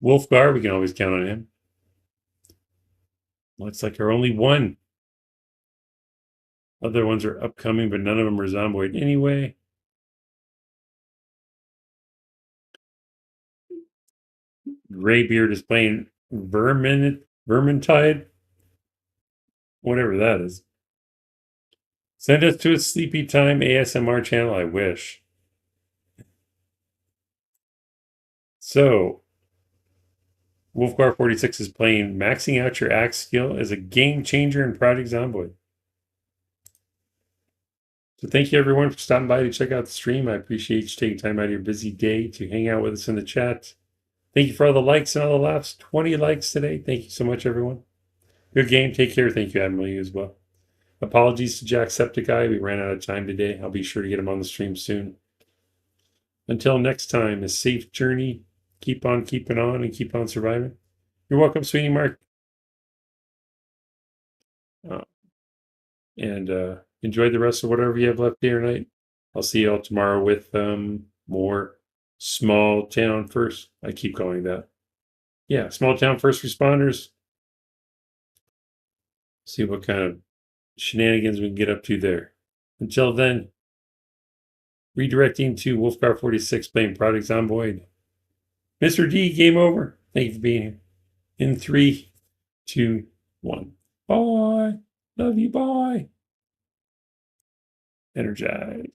Wolfgar, we can always count on him. Looks like our only one. Other ones are upcoming, but none of them are Zomboid anyway. Graybeard is playing Vermintide. Whatever that is. Send us to a sleepy time ASMR channel, I wish. So, Wolfgar 46 is playing Maxing Out Your Axe Skill as a game changer in Project Zomboid. So thank you everyone for stopping by to check out the stream. I appreciate you taking time out of your busy day to hang out with us in the chat. Thank you for all the likes and all the laughs. 20 likes today. Thank you so much, everyone. Good game. Take care. Thank you, Admiral, you as well. Apologies to Jacksepticeye. We ran out of time today. I'll be sure to get him on the stream soon. Until next time, a safe journey. Keep on keeping on and keep on surviving. You're welcome, Sweetie Mark. And enjoy the rest of whatever you have left day or night. I'll see you all tomorrow with more small town first. I keep calling that. Yeah, small town first responders. See what kind of shenanigans we can get up to there. Until then, redirecting to Wolfgar 46 playing Project Zomboid. Mr. D, game over. Thank you for being here. In 3, 2, 1. Bye. Love you. Bye. Energize.